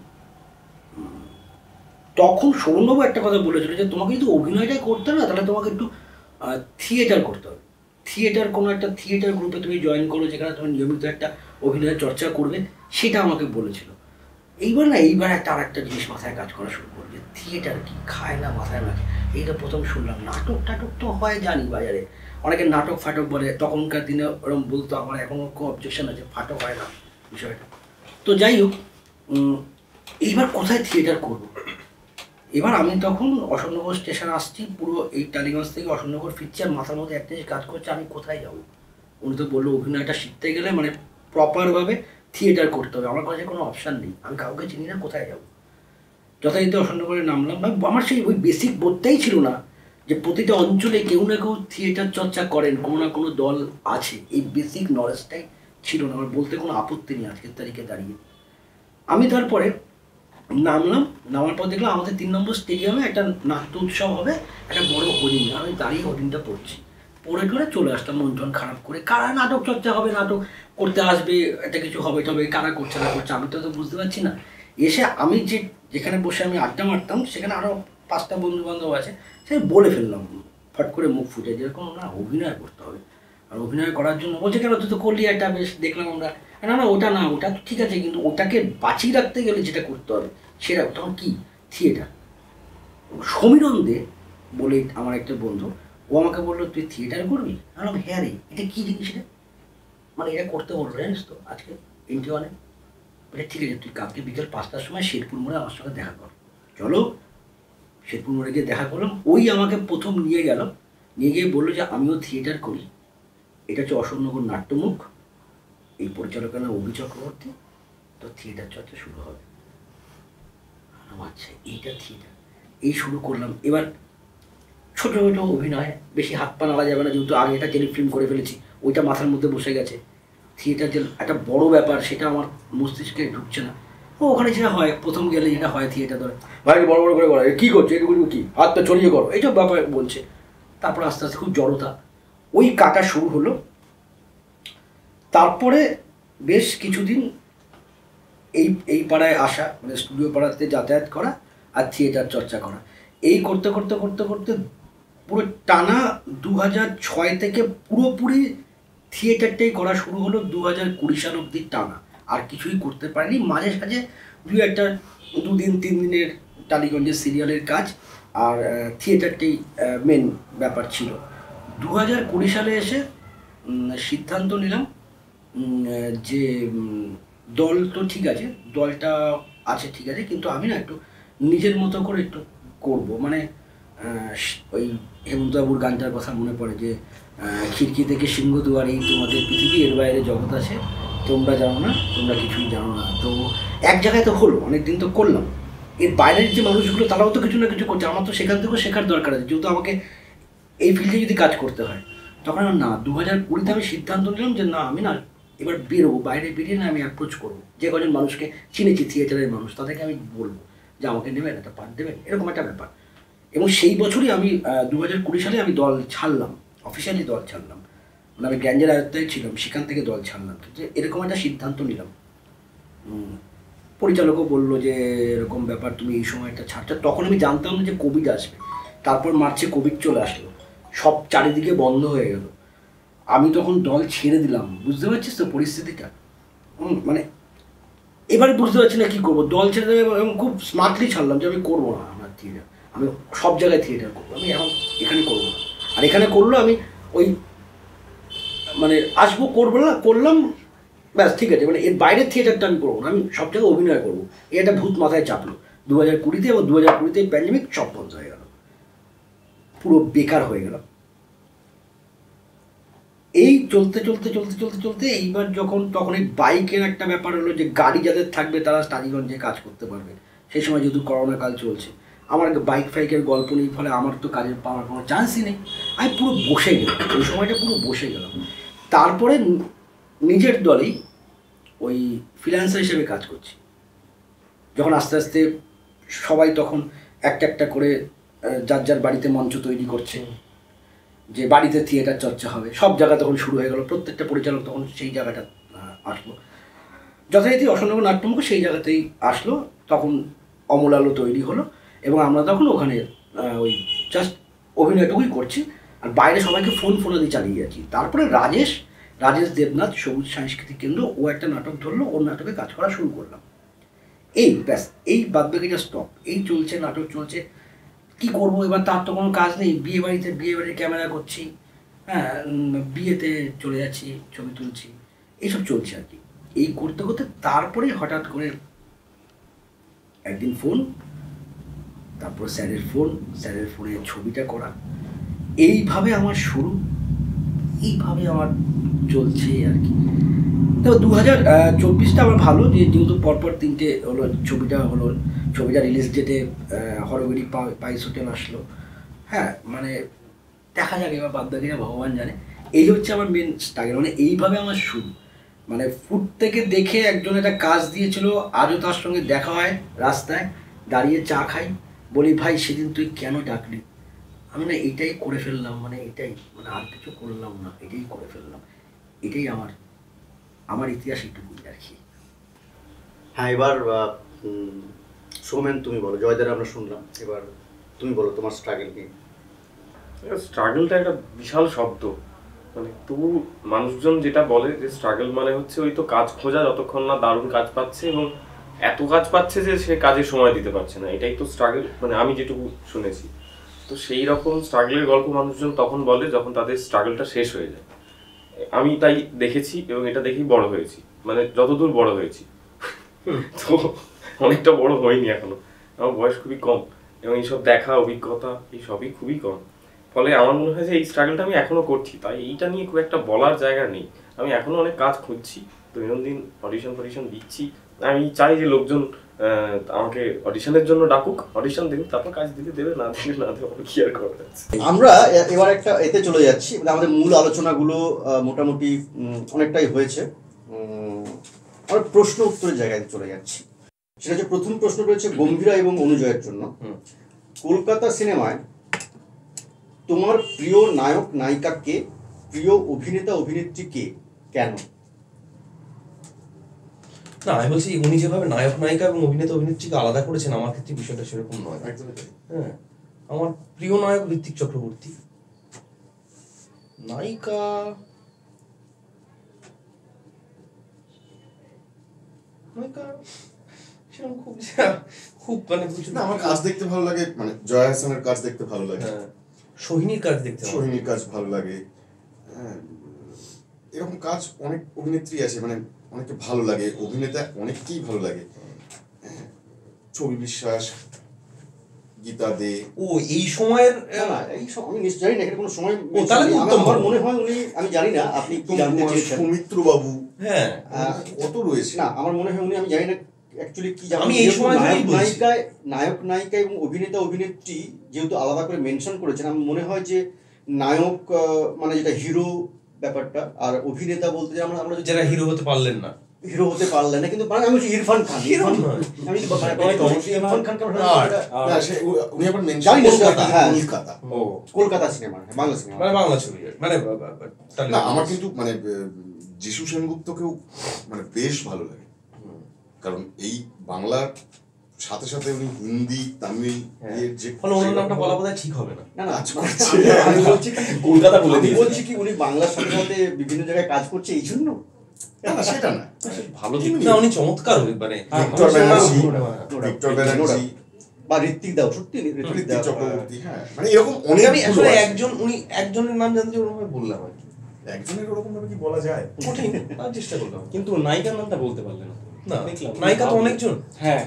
Speaker 2: তখন শোভনবাবু একটা কথা বলেছিল যে তোমাকে যদি অভিনয়টাই করতে না, তাহলে তোমাকে একটু থিয়েটার করতে হবে, কোনো একটা থিয়েটার গ্রুপে তুমি জয়েন করো, যেখানে তুমি নিয়মিত একটা অভিনয়ের চর্চা করবে, সেটা আমাকে বলেছিল। এইবার একটা আর একটা জিনিস মাথায় কাজ করা শুরু করবে, থিয়েটার কি, খায় না মাথায় না, এইটা প্রথম শুনলাম। নাটক তো হয় জানি বাজারে, অনেকে নাটক ফাটক বলে, তখনকার দিনে ওরকম বলতো, আমার এখনও খুব অবজেকশন আছে, ফাটক হয় না বিষয়টা। তো যাই হোক, এইবার কোথায় থিয়েটার করবো। এবার আমি তখন অশোকনগর স্টেশন আসছি, পুরো এই টালিগঞ্জ থেকে অশোকনগর ফিরছি, আর মাথার মধ্যে একটা জিনিস কাজ করছে, আমি কোথায় যাবো। উনি তো বললো অভিনয়টা শিখতে গেলে মানে প্রপারভাবে থিয়েটার করতে হবে, আমার কাছে কোনো অপশান নেই, আমি কাউকে চিনি না, কোথায় যাবো। যথারীতি অশোকনগরে নামলাম, আমার সেই ওই বেসিক বোধটাই ছিল না যে প্রতিটা অঞ্চলে কেউ না কেউ থিয়েটার চর্চা করেন, কোনো না কোনো দল আছে, এই বেসিক নলেজটাই ছিল না। আমার বলতে কোনো আপত্তি নেই আজকের তারিখে দাঁড়িয়ে। আমি তারপরে নামার পর দেখলাম আমাদের 3 নম্বর স্টেডিয়ামে একটা নাট্য উৎসব হবে, একটা বড় হোর্ডিং। আমি দাঁড়িয়ে হোর্ডিংটা পড়ছি, পড়ে টরে চলে আসলাম মন টন খারাপ করে। কারা নাটক চর্চা হবে, নাটক করতে আসবে, এটা কিছু হবে টবে, কারা করছে না করছে আমি তো বুঝতে পারছি না। এসে আমি যেখানে বসে আমি আড্ডা মারতাম, সেখানে আরও 5টা বন্ধু বান্ধব আছে, সে বলে ফেললাম ফট করে মুখ ফুটে, যেরকম না অভিনয় করতে হবে। আর অভিনয় করার জন্য বলছে কেন তুই তো করলি একটা, বেশ দেখলাম আমরা, না না ওটা না, ওটা ঠিক আছে, কিন্তু ওটাকে বাঁচিয়ে রাখতে গেলে যেটা করতে হবে সেটা তখন কি থিয়েটার। সমীরণ দে বলে আমার একটা বন্ধু, ও আমাকে বললো তুই থিয়েটার করবি? আমি বললাম হ্যাঁ রে, এটা কী জিনিস রে, মানে এটা করতে বললো জানিস তো আজকে ইন্ডিয়ানে। বলে ঠিক আছে, তুই কালকে বিকেল 5টার সময় শেরপুর মোড়ে আমার সঙ্গে দেখা কর। চলো শেরপুর মোড়ে গিয়ে দেখা করলাম। ওই আমাকে প্রথম নিয়ে গেল, নিয়ে গিয়ে বললো যে আমিও থিয়েটার করি, এটা হচ্ছে অশোকনগর নাট্যমুখ, এই পরিচালকের নাম অভি চক্রবর্তী, তো থিয়েটার চর্চা শুরু হবে। আচ্ছা এইটা থিয়েটার, এই শুরু করলাম। এবার ছোটো ছোটো অভিনয়, বেশি হাত পা নাড়া যাবে না, যেহেতু আগে এটা টেলিফিল্ম করে ফেলেছি, ওইটা মাথার মধ্যে বসে গেছে। থিয়েটার যে একটা বড় ব্যাপার সেটা আমার মস্তিষ্কে ঢুকছে না। ওখানে যেটা হয়, প্রথম গেলে যেটা হয় থিয়েটার ধরে ভাই বড় বড় করে বলা, কী করছে এটুকু কী, হাতটা ছড়িয়ে করো, এইসব ব্যাপার বলছে। তারপর আস্তে আস্তে খুব জড়তা, ওই কাটা শুরু হলো। তারপরে বেশ কিছুদিন এই পাড়ায় আসা, মানে স্টুডিও পাড়াতে যাতায়াত করা আর থিয়েটার চর্চা করা, এই করতে করতে করতে করতে পুরো টানা 2006 থেকে পুরোপুরি থিয়েটারটাই করা শুরু হলো 2020 সাল অবধি টানা। আর কিছুই করতে পারিনি, মাঝে সাঝে 2 দিন 3 দিনের টালিগঞ্জের সিরিয়ালের কাজ, আর থিয়েটারটাই মেন ব্যাপার ছিল। 2020 সালে এসে সিদ্ধান্ত নিলাম যে দল তো ঠিক আছে, দলটা আছে ঠিক আছে, কিন্তু আমি না একটু নিজের মতো করে একটু করব। মানে ওই হেমন্তবাবুর গানটার কথা মনে পড়ে যে খিড়কি থেকে সিংহদুয়ারেই তোমাদের পৃথিবী, এর বাইরে জগৎ আছে, তোমরা জানো না, তোমরা কিছুই জানো না। তো এক জায়গায় তো হলো, অনেকদিন তো করলাম, এর বাইরের যে মানুষগুলো তারাও তো কিছু না কিছু করছে, আমার তো সেখান থেকেও শেখার দরকার আছে, যেহেতু আমাকে এই ফিল্ডে যদি কাজ করতে হয়। তখন না 2020-তে আমি সিদ্ধান্ত নিলাম যে না, আমি না এবার বেরোবো, বাইরে বেরিয়ে না আমি অ্যাপ্রোচ করবো, যে কজন মানুষকে চিনেছি থিয়েটারের মানুষ, তাদেরকে আমি বলবো যে আমাকে নেবেন, একটা পার্ট দেবেন, এরকম একটা ব্যাপার। এবং সেই বছরই আমি 2020 সালে আমি দল ছাড়লাম, অফিসিয়ালি দল ছাড়লাম, মানে আমি গ্যাঞ্জের আয়ত্তায় ছিলাম, সেখান থেকে দল ছাড়লাম, যে এরকম একটা সিদ্ধান্ত নিলাম। পরিচালকও বললো যে এরকম ব্যাপার, তুমি এই সময়টা ছাড়ছো। তখন আমি জানতাম না যে কোভিড আসবে, তারপর মার্চে কোভিড চলে আসলো, সব চারিদিকে বন্ধ হয়ে গেল। আমি তখন দল ছেড়ে দিলাম, বুঝতে পারছিস তো পরিস্থিতিটা। মানে এবারে বুঝতে পারছি না কী করবো, দল ছেড়ে দেবে এবং খুব স্মার্টলি ছাড়লাম যে আমি করবো না আমার থিয়েটার, আমি সব জায়গায় থিয়েটার করবো, আমি এখন এখানে করবো না। আর এখানে করলো আমি ওই মানে আসবো, করবো না, করলাম ব্যাস ঠিক আছে, মানে এর বাইরের থিয়েটারটা আমি করবো না, আমি সব জায়গায় অভিনয় করবো। এই একটা ভূত মাথায় চাপলো 2020-তে, এবং 2020-তে প্যান্ডেমিক সব বন্ধ হয়ে গেল, পুরো বেকার হয়ে গেল। এই চলতে চলতে চলতে চলতে চলতে এইবার তখন এই বাইকের একটা ব্যাপার হলো যে গাড়ি যাদের থাকবে তারা টালিগঞ্জে কাজ করতে পারবে। সেই সময় যেহেতু করোনা কাল চলছে, আমার বাইক ফাইকের গল্প নেই, ফলে আমার তো কাজের পাওয়ার কোনো চান্সই নেই। আমি পুরো বসে গেলাম, ওই সময়টা পুরো বসে গেলাম। তারপরে নিজের দলেই ওই ফ্রিল্যান্সার হিসেবে কাজ করছি। যখন আস্তে আস্তে সবাই তখন একটা একটা করে যার যার বাড়িতে মঞ্চ তৈরি করছে, যে বাড়িতে থিয়েটার চর্চা হবে, সব জায়গা তখন শুরু হয়ে গেল। প্রত্যেকটা পরিচালক তখন সেই জায়গাটা আসলো, যথারীতি অশোকনগর নাট্যমুখ সেই জায়গাতেই আসলো। তখন অমল আলো তৈরি হলো, এবং আমরা তখন ওখানে ওই জাস্ট অভিনয়টুকুই করছি, আর বাইরে সবাইকে ফোনাদি চালিয়ে যাচ্ছি। তারপরে রাজেশ দেবনাথ সবুজ সাংস্কৃতিক কেন্দ্র, ও একটা নাটক ধরলো, ওর নাটকে কাজ করা শুরু করলাম। এই ব্যাস, এই বাদবাকিটা স্টপ, এই চলছে, নাটক চলছে। কি করবো এবার, তার তো কোনো কাজ নেই, বিয়ে বাড়ির ক্যামেরা করছি, হ্যাঁ, বিয়েতে চলে যাচ্ছি, ছবি তুলছি, এইসব চলছে আর কি। এই করতে করতে তারপরে হঠাৎ করে একদিন ফোন, তারপর স্যারের ফোনে ছবিটা করা, এইভাবে আমার শুরু, এইভাবে আমার চলছে আর কি। তো 2024টা আমার ভালো, যেহেতু পরপর 3টে ছবিটা রিলিজ ডেটে হরগরি পাইস হোটেল আসলো, হ্যাঁ মানে দেখা যাক এবার বাদ বাকিটা ভগবান জানে। এই হচ্ছে আমার মেন স্ট্রাগল, মানে এইভাবে আমার শুরু। মানে ফুট থেকে দেখে একজন একটা কাজ দিয়েছিল, আজও তার সঙ্গে দেখা হয় রাস্তায় দাঁড়িয়ে চা খাই, বলি ভাই সেদিন তুই কেন ডাকলি, আমি না এটাই করে ফেললাম, মানে এটাই, মানে আর কিছু করলাম না, এটাই করে ফেললাম, এটাই আমার ইতিহাস এইটুকুই আর কি।
Speaker 3: হ্যাঁ, এবার সৌমেন তুমি বলো, জয়দার আমরা শুনলাম, এবার তুমি বলো তোমার স্ট্রাগল কি?
Speaker 5: স্ট্রাগলটা একটা বিশাল শব্দ, মানে তবু মানুষজন যেটা বলে যে স্ট্রাগল মানে হচ্ছে ওই তো কাজ খোঁজা, যতক্ষণ না দারুণ কাজ পাচ্ছে এবং এত কাজ পাচ্ছে যে সে কাজে সময় দিতে পারছে না, এটাই তো স্ট্রাগল, মানে আমি যেটুকু শুনেছি। তো সেই রকম স্ট্রাগলের গল্প মানুষজন তখন বলে যখন তাদের স্ট্রাগলটা শেষ হয়ে যায়। আমি তাই দেখেছি এবং এটা দেখেই বড় হয়েছি, মানে যতদূর বড় হয়েছি। তো অনেকটা বড় হয়নি এখনো, আমার বয়স খুবই কম এবং এইসব দেখা অভিজ্ঞতা এই সবই খুবই কম। ফলে আমার মনে হয় যে এই স্ট্রাগলটা আমি এখনো করছি, তাই এইটা নিয়ে খুব একটা বলার জায়গা নেই। আমি এখনো অনেক কাজ খুঁজছি, দৈনন্দিন অডিশন দিচ্ছি। আমি চাই যে লোকজন আমাকে অডিশনের জন্য ডাকুক, অডিশন দেবে, তারপর কাজ দিতে দেবে, না দিলে না দেবে, কি আর করা যাচ্ছে।
Speaker 3: আমরা এবার একটা এতে চলে যাচ্ছি, আমাদের মূল আলোচনাগুলো মোটামুটি অনেকটাই হয়েছে। আমরা প্রশ্ন উত্তরের জায়গায় চলে যাচ্ছি। সেটা হচ্ছে, প্রথম প্রশ্ন রয়েছে গম্ভীরা এবং অনুজয়ের জন্য। কলকাতা সিনেমায় তোমার প্রিয় নায়ক নায়িকা কে, প্রিয় অভিনেতা অভিনেত্রী কে, কেন?
Speaker 1: না, আমি বলছি উনি যেভাবে নায়ক নায়িকা এবং অভিনেতা অভিনেত্রীকে আলাদা করেছেন, আমার ক্ষেত্রে বিষয়টা সেরকম নয়। হ্যাঁ, আমার প্রিয় নায়ক ঋত্বিক চক্রবর্তী, নায়িকা সেরকম খুব মানে
Speaker 4: না, আমার কাজ দেখতে ভালো লাগে, মানে জয়া হাসানের কাজ দেখতে ভালো লাগে,
Speaker 1: সোহিনীর কাজ দেখতে,
Speaker 4: সোহিনীর কাজ ভালো লাগে। হ্যাঁ, এরকম কাজ অনেক অভিনেত্রী আছে, মানে অনেকে ভালো লাগে, অভিনেতা অনেককেই ভালো লাগে। ছবি বিশ্বাস, গীতা দে।
Speaker 1: ও এই সময়ের,
Speaker 3: আমি নিশ্চয় জানি না এখানে কোনো সময়,
Speaker 1: আমার
Speaker 3: মনে হয় উনি, আমি জানি না আপনি কি জানতে চেয়েছেন,
Speaker 4: সৌমিত্র বাবু,
Speaker 1: হ্যাঁ
Speaker 4: কত রয়েছে।
Speaker 3: না আমার মনে হয় উনি, আমি জানি না অ্যাকচুয়ালি কি জানি,
Speaker 1: আমি এই সময়
Speaker 3: নায়ক নায়িকা এবং অভিনেতা অভিনেত্রী যেহেতু আলাদা করে মেনশন করেছেন, আমার মনে হয় যে নায়ক মানে যেটা হিরো ব্যাপারটা, আর অভিনেতা বলতে যে আমরা
Speaker 1: যারা হিরো হতে পারলেন না,
Speaker 3: হিরো হতে পারলেন না, কিন্তু আমি বলছি ইরফান খান, আমি ইরফান খান
Speaker 4: উনি আবার
Speaker 3: জানি
Speaker 4: কলকাতা,
Speaker 3: কলকাতা সিনেমা, বাংলা সিনেমা,
Speaker 1: মানে বাংলা ছবি, মানে
Speaker 4: না আমার কিন্তু মানে যিশু সেনগুপ্তকেও মানে বেশ ভালো লাগে, কারণ এই বাংলার সাথে সাথে উনি হিন্দি, তামিল, যে
Speaker 1: ফলে ওনার নামটা বলা বোধহয় ঠিক হবে না।
Speaker 3: না
Speaker 5: আমি বলছি কি কলকাতা বলে দিই,
Speaker 3: বলছি কি উনি বাংলার সাথে সাথে বিভিন্ন জায়গায় কাজ করছে এই জন্য,
Speaker 4: না সেটা না,
Speaker 1: ভালো দিক না, উনি চমৎকার, মানে
Speaker 4: ভিক্টর ব্যানার্জি
Speaker 3: বা ঋত্বিক দাও, সত্যি
Speaker 4: ঋত্বিক চক্রবর্তী, হ্যাঁ মানে এরকম অনেক।
Speaker 1: আমি আসলে একজনের নাম জানতে ওরকম বললাম আর কি,
Speaker 4: একজনের ওরকম ভাবে কি বলা যায়,
Speaker 1: কঠিন, চেষ্টা করলাম,
Speaker 5: কিন্তু নায়িকার নামটা বলতে পারলে না।
Speaker 1: না নায়িকা তো অনেকজন,
Speaker 5: হ্যাঁ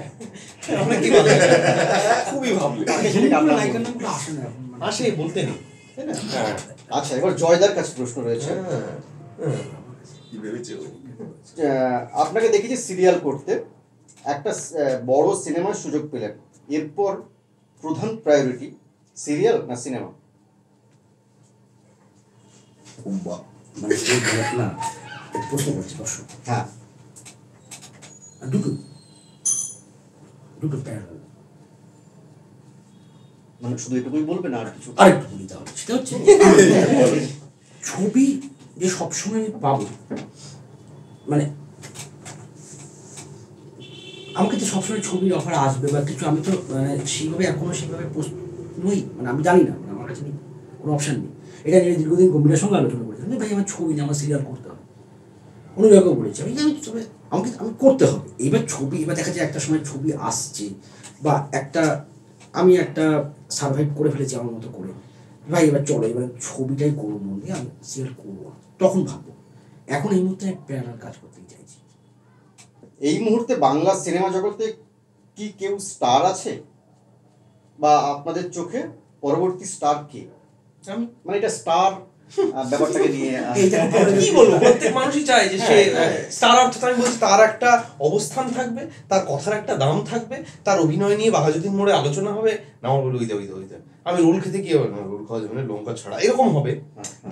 Speaker 1: অনেক কি বলে,
Speaker 5: খুবই ভাবলে
Speaker 2: নায়িকার নামগুলো আসে না এখন,
Speaker 1: আসে বলতে নেই, তাই না?
Speaker 3: আচ্ছা, এবার জয়দার কাছে প্রশ্ন রয়েছে।
Speaker 4: কি ভেবেছে
Speaker 3: আপনাকে দেখেছি সিরিয়াল করতে, একটা বড় সিনেমার সুযোগ পেলেন, এরপর প্রধান প্রায়োরিটি সিরিয়াল না সিনেমা?
Speaker 2: মানে না প্রশ্ন করছি দর্শক,
Speaker 3: হ্যাঁ
Speaker 2: দুটো প্যারালাল,
Speaker 3: মানে শুধু এটুকুই বলবে না আর কিছু?
Speaker 2: আরেকটু বলি তাহলে, সেটা হচ্ছে ছবি যে সবসময় পাবো, মানে আমাকে তো সবসময় ছবির অফার আসবে বা কিছু, আমি তো মানে সেইভাবে এখনো সেইভাবে নই, মানে আমি জানি না, মানে আমার কাছে কোনো অপশান নেই। এটা নিয়ে দীর্ঘদিন গম্ভীরের সঙ্গে আলোচনা করেছি, ভাই আমার ছবি না, আমার সিরিয়াল করতে হবে, অনুযায়ীও বলেছি আমি তবে আমি করতে হবে। এবার ছবি, এবার দেখা যায় একটা সময় ছবি আসছে বা আমি একটা সার্ভাইভ করে ফেলেছি আমার মতো করে, ভাই এবার চলো এবার ছবিটাই করবো মন দিয়ে, আমি সিরিয়াল করবো, তখন ভাববো। এখন এই মুহূর্তে প্যারালাল কাজ করতেই চাইছি।
Speaker 3: এই মুহূর্তে বাংলা সিনেমা জগতে কি কেউ স্টার আছে, বা আপনাদের চোখে পরবর্তী স্টার কে?
Speaker 1: আমি
Speaker 3: মানে এটা স্টার ব্যাপারটাকে নিয়ে
Speaker 1: কি বলবো, প্রত্যেক মানুষই চায় যে সে তার অর্থাৎ আমি বলছি তার একটা অবস্থান থাকবে, তার কথার একটা দাম থাকবে, তার অভিনয় নিয়ে বাঘাযতীন মোড়ে আলোচনা হবে, না আমার বলে ওইতে আমি রোল খেতে গিয়ে রোল খাওয়া যাবে না, লঙ্কা ছড়া এরকম হবে,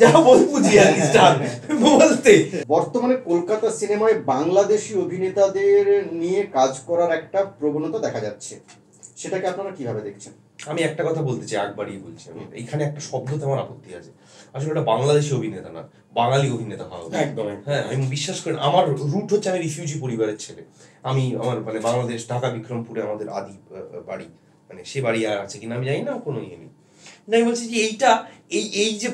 Speaker 1: যা বুঝি আর কি স্টার বলতে।
Speaker 3: বর্তমানে কলকাতা সিনেমায় বাংলাদেশি অভিনেতাদের নিয়ে কাজ করার একটা প্রবণতা দেখা যাচ্ছে, সেটাকে আপনারা কিভাবে দেখছেন?
Speaker 1: আমি একটা কথা বলতে চাই, একবারই বলছি, আমি এইখানে একটা শব্দতে আমার আপত্তি আছে। আসলে ওটা বাংলাদেশি অভিনেতা না, বাঙালি অভিনেতা হওয়া উচিত।
Speaker 5: একদম।
Speaker 1: হ্যাঁ, আমি বিশ্বাস করি, আমার রুট হচ্ছে আমি রিফিউজি পরিবারের ছেলে। আমি আমার মানে বাংলাদেশ ঢাকা বিক্রমপুরে আমাদের আদি বাড়ি, মানে সে বাড়ি আর আছে কিনা আমি জানি না, কোনো ইয়ে নেই। আমি বলছি যে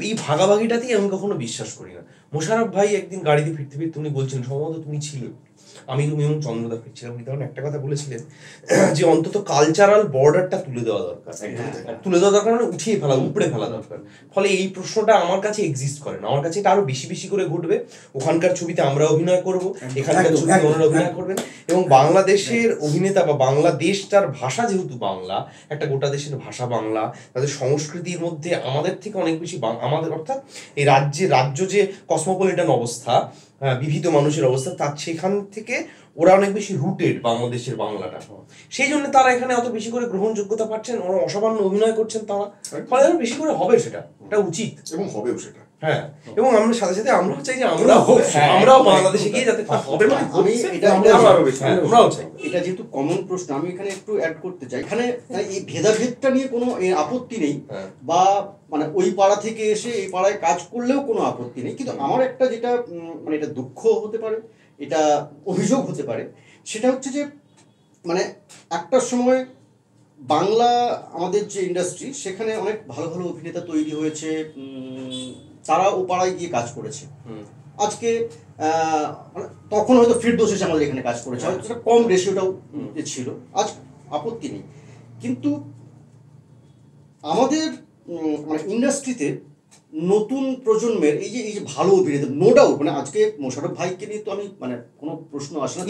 Speaker 1: এই ভাগাভাগিটাতেই আমি কখনো বিশ্বাস করি না। মোশাররফ ভাই একদিন গাড়িতে ফিরতে ফিরতে উনি বলছেন, সম্ভবত তুমি ছিলে, তুমি এবং চন্দ্রদা ফিরছিলাম, উনি তখন একটা কথা বলেছিলেন যে অন্তত কালচারাল বর্ডারটা তুলে দেওয়া দরকার, মানে উঠিয়ে ফেলা, উপড়ে ফেলা দরকার। ফলে এই প্রশ্নটা আমার কাছে এক্সিস্ট করে না, আমার কাছে এটা আরো বেশি বেশি করে ঘটবে। ওখানকার ছবিতে আমরা অভিনয় করব, এখানকার ছবিতে ওনারা অভিনয় করবেন, এবং বাংলাদেশের অভিনেতা বা বাংলাদেশটার ভাষা যেহেতু বাংলা, একটা গোটা দেশের ভাষা বাংলা, তাদের সংস্কৃতির মধ্যে আমাদের থেকে অনেক বেশি আমাদের, অর্থাৎ এই রাজ্য যে কসমোপলিটন অবস্থা, বিবিধ মানুষের অবস্থা, তার সেখান থেকে ওরা অনেক বেশি রুটেড বাংলাদেশের বাংলাটা, সেই জন্য তারা এখানে অত বেশি করে গ্রহণযোগ্যতা পাচ্ছেন, ওরা অসামান্য অভিনয় করছেন, তারা ফলে আরো বেশি করে হবে, এটা উচিত
Speaker 4: এবং হবেও সেটা।
Speaker 1: হ্যাঁ, এবং আমরা সাথে সাথে আমরাও চাই যে আমরাও বাংলাদেশে গিয়ে যাতে হবে, মানে
Speaker 3: আমি
Speaker 1: আমরাও চাই।
Speaker 3: এটা যেহেতু কমন প্রশ্ন, আমি এখানে একটু অ্যাড করতে চাই। এখানে এই ভেদাভেদটা নিয়ে কোনো আপত্তি নেই, বা মানে ওই পাড়া থেকে এসে এই পাড়ায় কাজ করলেও কোনো আপত্তি নেই, কিন্তু আমার একটা যেটা মানে এটা দুঃখ হতে পারে, এটা অভিযোগ হতে পারে, সেটা হচ্ছে যে মানে একটা সময় বাংলা আমাদের যে ইন্ডাস্ট্রি, সেখানে অনেক ভালো ভালো অভিনেতা তৈরি হয়েছে, তারা ও পাড়ায় গিয়ে কাজ করেছে। আজকে তখন হয়তো ফিরদৌস এসে আমাদের এখানে কাজ করেছে, হয়তো সেটা কম রেশিওটাও ছিল, আজ আপত্তি নেই। কিন্তু আমাদের মানে ইন্ডাস্ট্রিতে নতুন প্রজন্মের এই যে ভালো অভিনেতা, নো ডাউট, মানে আজকে মোশাররফ ভাইকে নিয়ে তো আমি মানে কোনো প্রশ্ন আসে না,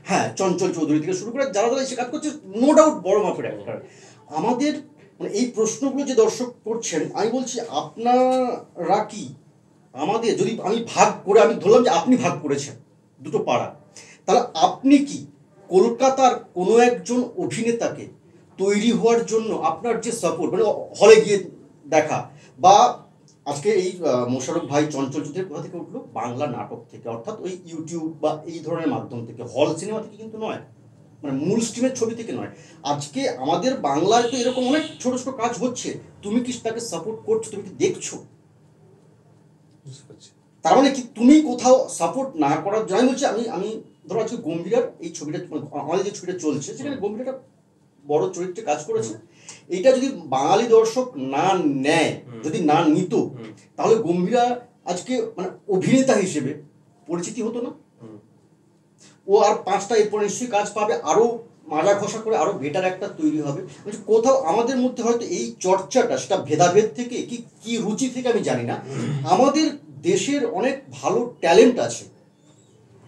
Speaker 3: হ্যাঁ, চঞ্চল চৌধুরী থেকে শুরু করে যারা এসে কাজ করছে, নো ডাউট বড় মাপের অ্যাক্টর। আমাদের মানে এই প্রশ্নগুলো যে দর্শক করছেন, আমি বলছি আপনারা কি আমাদের, যদি আমি ভাগ করে, আমি ধরলাম যে আপনি ভাগ করেছেন দুটো পাড়া, তাহলে আপনি কি কলকাতার কোনো একজন অভিনেতাকে তৈরি হওয়ার জন্য আপনার যে সাপোর্ট, মানে হলে গিয়ে দেখা, বা আজকে এই মোশাররফ ভাই চঞ্চল চৌধুরী কোথা থেকে উঠলো? বাংলা নাটক থেকে, অর্থাৎ ওই ইউটিউব বা এই ধরনের মাধ্যম থেকে, হল সিনেমা থেকে কিন্তু নয়, মানে মূল স্ট্রিমের ছবি থেকে নয়। আজকে আমাদের বাংলায় তো এরকম অনেক ছোট ছোট কাজ হচ্ছে, তুমি কি তাকে সাপোর্ট করছো? তুমি কি দেখছো? তার মানে কি তুমি কোথাও সাপোর্ট না করার, আমি বলছি, আমি ধরো আজকে গম্ভীরার এই ছবিটা, আমাদের যে ছবিটা চলছে, সেখানে গম্ভীরাটা বড় চরিত্রে কাজ করেছে, এইটা যদি বাঙালি দর্শক না নেয়, যদি না নিত, তাহলে গম্ভীরা আজকে মানে অভিনেতা হিসেবে পরিচিতি হতো না। ও আর 5টা এরপর নিশ্চয়ই কাজ পাবে, আরো মাজা ঘষা করে আরো বেটার একটা তৈরি হবে। কোথাও আমাদের মধ্যে হয়তো এই চর্চাটা, সেটা ভেদাভেদ থেকে কি রুচি থেকে আমি জানি না, আমাদের দেশের অনেক ভালো ট্যালেন্ট আছে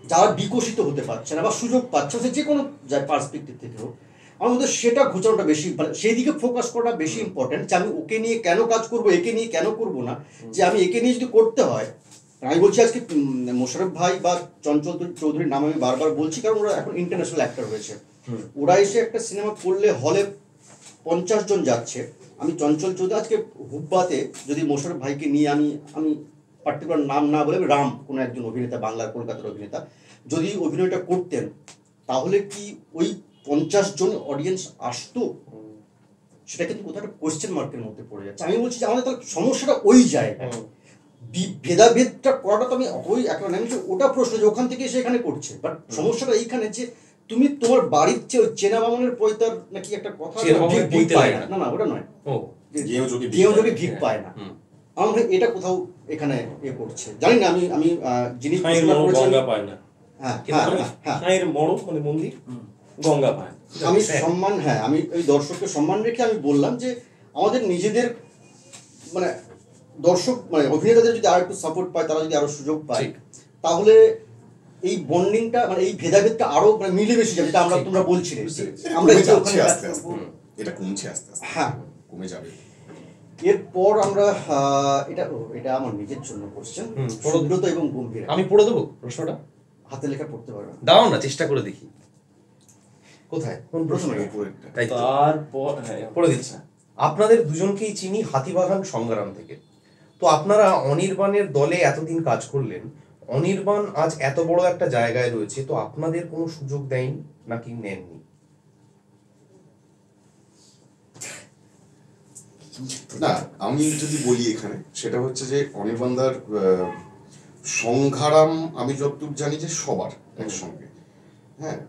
Speaker 3: যারা বিকশিত হতে পারছে না বা সুযোগ পাচ্ছে, যে কোনো পার্সপেক্টিভ থেকে হোক, আমার মধ্যে সেটা ঘোচানোটা বেশি, সেই দিকে ফোকাস করাটা বেশি ইম্পর্টেন্ট, যে আমি ওকে নিয়ে কেন কাজ করবো, একে নিয়ে কেন করবো না। যে আমি একে নিয়ে যদি করতে হয়, আমি বলছি আজকে মোশাররফ ভাই বা চঞ্চল চৌধুরীর নাম আমি বারবার বলছি, কারণ ওরা এখন ইন্টারন্যাশনাল অ্যাক্টর হয়েছে, ওরা এসে একটা সিনেমা করলে হলে 50 জন যাচ্ছে। আমি চঞ্চল চৌধুরী আজকে হুব্বাতে যদি মোশাররফ ভাইকে নিয়ে আমি পার্টিকুলার নাম না বলে রাম কোনো একজন অভিনেতা, বাংলার কলকাতার অভিনেতা, যদি অভিনয়টা করতেন, তাহলে কি ওই 50 জন অডিয়েন্স আসতো? সেটা কিন্তু কোথাও একটা কোয়েশ্চেন মার্কের মধ্যে পড়ে যাচ্ছে। আমি বলছি যে আমাদের তাহলে সমস্যাটা ওই জায়গায়, ভেদাভেদটা করাটা তো আমি ওই একটা ওটা প্রশ্ন যে ওখান থেকে এসে এখানে করছে, বাট সমস্যাটা এইখানে যে তুমি তোমার বাড়ির চেয়ে ওই চেনা বামনের পয়তার নাকি একটা কথা, না না ওটা নয়, যোগে ভিক পায় না, আমার এটা কোথাও এখানে এ করছে, জানি না। আমি যিনি
Speaker 5: গঙ্গা পায়,
Speaker 3: আমি সম্মান, হ্যাঁ, আমি ওই দর্শককে সম্মান রেখে আমি বললাম যে আমাদের নিজেদের মানে দর্শক মানে অভিনেতাদের যদি আর একটু সাপোর্ট পায়, তারা যদি আরো সুযোগ পায়, তাহলে এই বন্ডিংটা মানে এই ভেদাভেদটা আরো মানে মিলে বেশি যাবে, যেটা তোমরা বলছিলে, আমরা
Speaker 4: এটা কমছে আস্তে আস্তে, হ্যাঁ কমে যাবে।
Speaker 3: এরপর আমরা এটা আমার নিজের জন্য কোশ্চেন, সুব্রত এবং গম্ভীর।
Speaker 1: আমি পড়ে দেবো প্রশ্নটা,
Speaker 3: হাতে লেখা পড়তে পারবে?
Speaker 1: দাও না, চেষ্টা করে দেখি। কোথায়, কোন প্রশ্ন? তাই তো,
Speaker 5: তারপর
Speaker 1: পড়ে দিচ্ছি। আপনাদের দুজনকেই চিনি হাতিবাগান সংগ্রাম থেকে। তো আপনারা অনির্বাণের দলে এতদিন কাজ করলেন, অনির্বাণ আজ এত বড় একটা জায়গায় রয়েছে, তো আপনাদের কোনো সুযোগ দেয়নি নাকি নেননি?
Speaker 4: না, আমি যদি বলি এখানে, সেটা হচ্ছে যে অনির্বাণদার সংগ্রাম আমি যতটুকু জানি যে সবার একসঙ্গে। হ্যাঁ,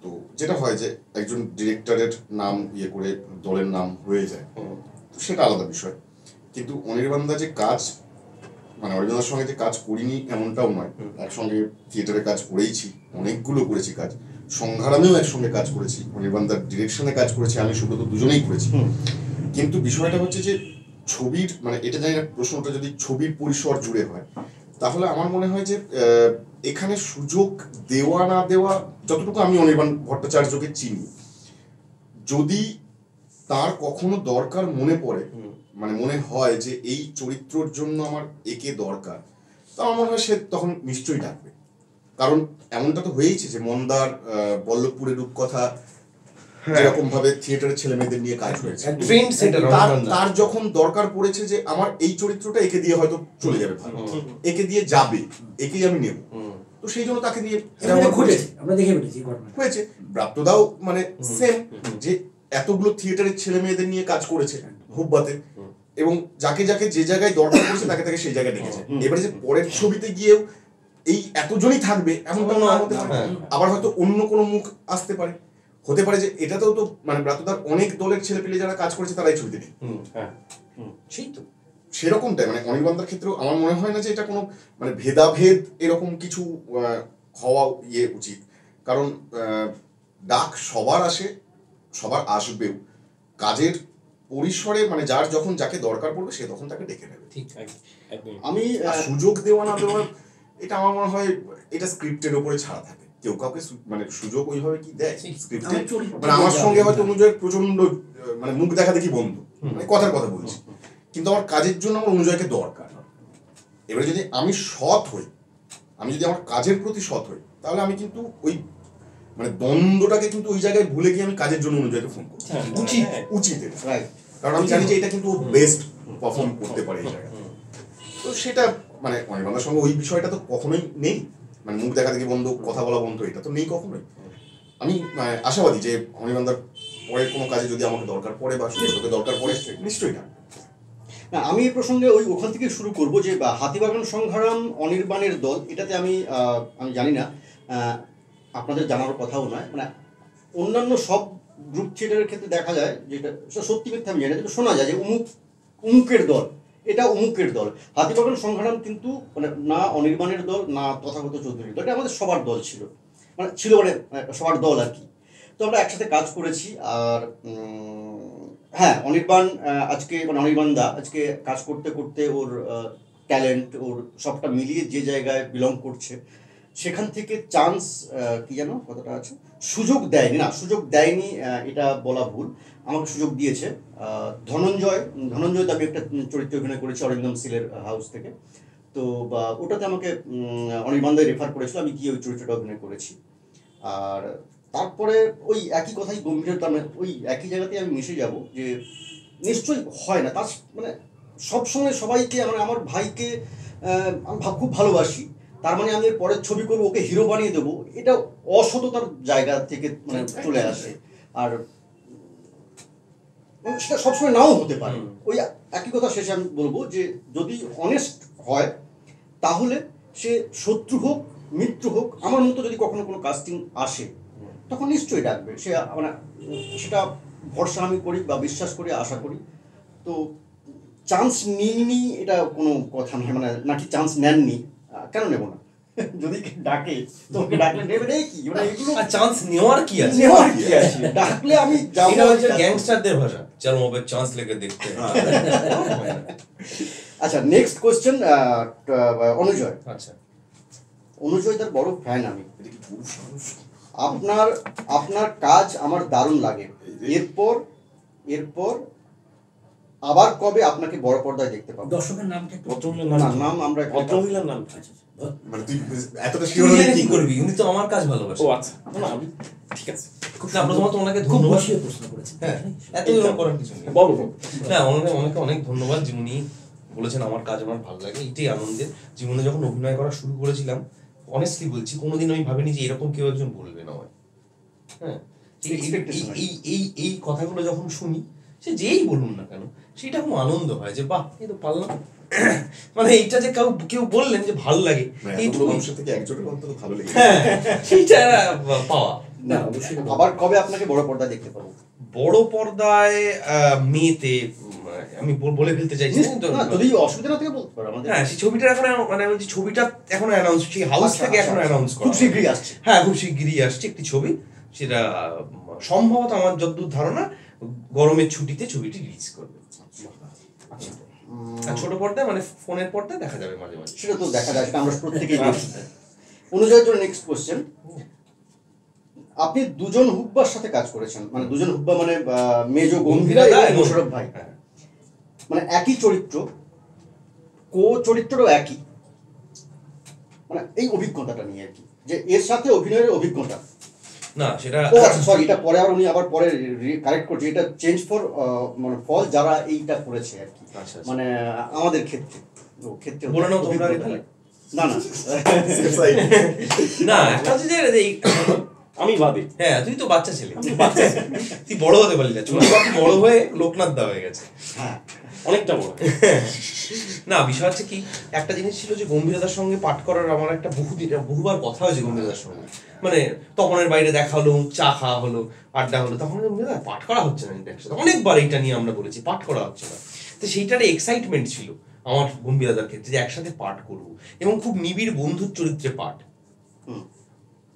Speaker 4: তো যেটা হয় যে একজন ডিরেক্টরের নাম করে দলের নাম হয়ে যায়, তো সেটা আলাদা বিষয়। কিন্তু অনির্বাণদা যে কাজ, মানে অনির্বাণদার সঙ্গে যে কাজ করিনি এমনটাও নয়, একসঙ্গে থিয়েটারে কাজ করেইছি, অনেকগুলো করেছি কাজ, সংগ্রামেও একসঙ্গে কাজ করেছি, অনির্বাণদার ডিরেকশনে কাজ করেছি, আমি সুব্রত দুজনেই করেছি। কিন্তু বিষয়টা হচ্ছে যে ছবির, মানে এটা জানি না প্রশ্নটা যদি ছবির পরিসর জুড়ে হয়, তাহলে আমার মনে হয় যে এখানে সুযোগ দেওয়া না দেওয়া, যতটুকু আমি অনির্বাণ ভট্টাচার্যকে চিনি, যদি তার কখনো দরকার মনে পড়ে, মানে মনে হয় যে এই চরিত্রর জন্য আমার একে দরকার, তা আমার মনে হয় সে তখন নিশ্চয়ই ডাকবে। কারণ এমনটা তো হয়েইছে যে মন্দার, বল্লভপুরের রূপকথা, এরকম ভাবে থিয়েটারের ছেলে মেয়েদের নিয়ে কাজ হয়েছে, তার যখন দরকার পড়েছে যে আমার এই চরিত্রটা একে দিয়ে হয়তো চলে যাবে ভালো, একে দিয়ে যাবে, একেই আমি নেব, তো সেই জন্য তাকে দিয়ে হয়েছে। ব্রাত্যদাও মানে সেম, যে এতগুলো থিয়েটারের ছেলে মেয়েদের নিয়ে কাজ করেছে হুব্বাতে, এবং যাকে যাকে যে জায়গায় দরকার পড়েছে তাকে তাকে সেই জায়গায় ডেকেছে। এবারে যে পরের ছবিতে গিয়েও এই এতজনই থাকবে এমনটা না হতে পারে, আবার হয়তো অন্য কোনো মুখ আসতে পারে, হতে পারে যে এটাতেও তো মানে ব্রাত্যদার অনেক দলের ছেলে পেলে যারা কাজ করেছে তারাই ছবিতে নেই, সেই তো সেরকমটাই। মানে অনির্বাণদার ক্ষেত্রেও আমার মনে হয় না যে এটা কোনো মানে ভেদাভেদ এরকম কিছু হওয়া উচিত, কারণ ডাক সবার আসে, সবার আসবেও, কাজের পরিসরে মানে যার যখন যাকে দরকার পড়বে সে তখন তাকে ডেকে নেবে।
Speaker 1: ঠিক,
Speaker 4: আমি সুযোগ দেওয়া না দেওয়া, এটা আমার মনে হয় এটা স্ক্রিপ্টের উপরে ছাড়া থাকে, কেউ কাউকে মানে সুযোগ ওইভাবে কি দেয় স্ক্রিপ্টে। মানে আমার সঙ্গে হয়তো অনুজয়ের প্রচন্ড মানে মুখ দেখা দেখি বন্ধু, মানে কথার কথা বলছি, কিন্তু আমার কাজের জন্য আমার অনুজয়কে দরকার। এবারে যদি আমি সৎ হই, আমি যদি আমার কাজের প্রতি সৎ হই, তাহলে আমি কিন্তু ওই মানে দ্বন্দ্বটাকে কিন্তু ওই জায়গায় ভুলে গিয়ে আমি কাজের জন্য অনুজয়কে ফোন করি, উচিত এটা, কারণ আমি জানি যে এটা কিন্তু বেস্ট পারফর্ম করতে পারে এই জায়গায়। তো সেটা মানে অনির্বাণদার সঙ্গে ওই বিষয়টা তো কখনোই নেই, মানে মুখ দেখা দেখি বন্ধ, কথা বলা বন্ধ, এটা তো নেই কখনোই। আমি আশাবাদী যে অনির্বাণদার পরের কোনো কাজে যদি আমাকে দরকার পড়ে বা সুযোগকে দরকার পড়ে, নিশ্চয়ই না।
Speaker 3: না, আমি এই প্রসঙ্গে ওখান থেকে শুরু করব যে হাতিবাগান সংগ্রাম অনির্বাণের দল, এটাতে আমি জানি না, আপনাদের জানার কথাও নয়, মানে অন্যান্য সব গ্রুপ থিয়েটারের ক্ষেত্রে দেখা যায়, যেটা সত্যি মিথ্যা আমি জানি, যেটা শোনা যায় যে উমুকের দল, এটা উমুকের দল। হাতিবাগান সংগ্রাম কিন্তু মানে না অনির্বাণের দল, না তথাগত চৌধুরীর দল, এটা আমাদের সবার দল ছিল, মানে ছিল মানে সবার দল আর কি। তো আমরা একসাথে কাজ করেছি। আর হ্যাঁ, অনির্বাণ আজকে মানে অনির্বাণ দা আজকে কাজ করতে করতে ওর ট্যালেন্ট, ওর সবটা মিলিয়ে যে জায়গায় বিলং করছে, সেখান থেকে চান্স কি যেন কথাটা আছে, সুযোগ দেয়নি, না সুযোগ দেয়নি এটা বলা ভুল, আমাকে সুযোগ দিয়েছে। ধনঞ্জয় তো আমি একটা চরিত্র অভিনয় করেছি অরিন্দম সিলের হাউস থেকে, তো ওটাতে আমাকে অনির্বাণদাই রেফার করেছিল, আমি গিয়ে ওই চরিত্রটা অভিনয় করেছি। আর তারপরে ওই একই কথাই গম্ভীরতা, মানে ওই একই জায়গাতেই আমি মিশে যাব, যে নিশ্চয়ই হয় না, তার মানে সবসময় সবাইকে মানে আমার ভাইকে আমি খুব ভালোবাসি, তার মানে আমি পরের ছবি করবো, ওকে হিরো বানিয়ে দেবো, এটা অসততার জায়গা থেকে মানে চলে আসে। আর সেটা সবসময় নাও হতে পারে। ওই একই কথা শেষে আমি বলবো যে যদি অনেস্ট হয়, তাহলে সে শত্রু হোক মিত্র হোক, আমার মতো যদি কখনো কোনো কাস্টিং আসে তখন নিশ্চয়ই ডাকবে, সে মানে সেটা ভরসা আমি করি বা বিশ্বাস করি, আশা করি। তো চান্স নিইনি এটা কোনো কথা নয়, মানে নাকি চান্স নেননি, কেন নেব না, যদি ডাকে তোমাকে ডাকলে নেবে রে কি, মানে এগুলো
Speaker 1: চান্স নেওয়ার কি আছে,
Speaker 3: ডাকলে আমি যাবো।
Speaker 1: এটা হচ্ছে গ্যাংস্টারদের ভাষা, চলো মোবাইল চান্স লেগে দেখতে।
Speaker 3: আচ্ছা, নেক্সট কোশ্চেন অনুজয়।
Speaker 1: আচ্ছা,
Speaker 3: অনুজয় তার বড় ফ্যান আমি, আপনার কাজ আমার দারুণ লাগে। এরপর আবার কবে আপনাকে বড় পর্দায় দেখতে পাবো?
Speaker 2: দর্শকের নামটা একটু
Speaker 3: না, নাম আমরা
Speaker 5: ভদ্রমহিলার নাম কি?
Speaker 4: মানে তুই এতটা
Speaker 1: তুই
Speaker 4: শিওর
Speaker 1: জেনে কি করবি? উনি তো আমার কাজ ভালোবাসে।
Speaker 5: ও আচ্ছা, না আমি ঠিক আছে।
Speaker 1: না, প্রথমত ওনাকে
Speaker 2: খুব
Speaker 1: ধন্যবাদ।
Speaker 2: বসিয়ে প্রশ্ন করেছেন।
Speaker 1: হ্যাঁ, এত এরকম করার কিছু নেই।
Speaker 5: বলো।
Speaker 1: না, ওনাকে অনেক ধন্যবাদ যে উনি বলেছেন আমার কাজ আমার ভালো লাগে। এইটাই আনন্দের। জীবনে যখন অভিনয় করা শুরু করেছিলাম, অনেস্টলি বলছি, কোনোদিন আমি ভাবিনি যে এরকম কেউ একজন বলবে না আমায়। হ্যাঁ, এই কথাগুলো যখন শুনি, সে যেই বলুন না কেন, সেটা খুব আনন্দ হয় যে বাহ, এই তো পারলাম। মানে এইটা যে কেউ বললেন যে ভালো লাগে,
Speaker 4: এইটুকু মানুষের থেকে একজনের অন্তত ভালো লেগে
Speaker 1: হ্যাঁ, সেইটা পাওয়া।
Speaker 2: না, অবশ্যই
Speaker 3: আবার কবে আপনাকে বড় পর্দায় দেখতে পাবো?
Speaker 1: বড় পর্দায় মেতে আমি বলে ফেলতে চাইছি
Speaker 3: না, যদি অসুবিধা না থাকে বলতে পারো আমাদের।
Speaker 1: হ্যাঁ, সেই ছবিটা এখন মানে বলছি ছবিটা এখনো অ্যানাউন্স, সেই হাউস থেকে এখনো অ্যানাউন্স করা
Speaker 3: খুব শীঘ্রই আসছে।
Speaker 1: হ্যাঁ, খুব শীঘ্রই আসছে একটি ছবি। সেটা সম্ভবত আমার যতদূর ধারণা গরমের ছুটিতে ছবিটি রিলিজ করবে। আর ছোট পর্দায় মানে ফোনের পর্দায় দেখা যাবে মাঝে মাঝে।
Speaker 3: সেটা তো দেখা যায়, সেটা আমরা প্রত্যেকেই দেখি। অনুযায়ীর জন্য নেক্সট কোশ্চেন, আপনি দুজন হুব্বার সাথে কাজ করেছেন, মানে দুজন হুব্বা মানে মেজো গম্ভীরা এবং মোশাররফ ভাই, মানে একই চরিত্র, চরিত্রও একই, মানে এই অভিজ্ঞতাটা নিয়ে আর কি, যে এর সাথে অভিনয়ের অভিজ্ঞতা।
Speaker 1: না, সেটা
Speaker 3: সরি, এটা পরে উনি আবার পরে কারেক্ট করছে, এটা চেঞ্জ ফর মানে ফল যারা এইটা করেছে আর কি, মানে আমাদের ক্ষেত্রে
Speaker 1: বলে নাও তোমরা আগে তাহলে।
Speaker 3: না
Speaker 1: না, একটা হচ্ছে যে
Speaker 5: আমি বাদে।
Speaker 1: হ্যাঁ, তুই তো বাচ্চা ছেলে, তুই বড় হতে পারলি না। ছোট বাচ্চা বড় হয়ে লোকনাথ দা হয়ে গেছে।
Speaker 3: হ্যাঁ,
Speaker 5: অনেকটা বড়।
Speaker 1: না, বিষয় হচ্ছে কি, একটা জিনিস ছিল যে গম্ভীরতার সঙ্গে পাঠ করার আমার একটা বহুবার কথা হয়েছে গম্ভীরতার সঙ্গে। মানে তপনের বাইরে দেখা হলো, চা খাওয়া হলো, আড্ডা হলো, তখন পাঠ করা হচ্ছে না কিন্তু একসাথে। অনেকবার এইটা নিয়ে আমরা বলেছি, পাঠ করা হচ্ছে না। তো সেইটার এক্সাইটমেন্ট ছিল আমার গম্ভীরতার ক্ষেত্রে, যে একসাথে পাঠ করবো, এবং খুব নিবিড় বন্ধুর চরিত্রে পাঠ।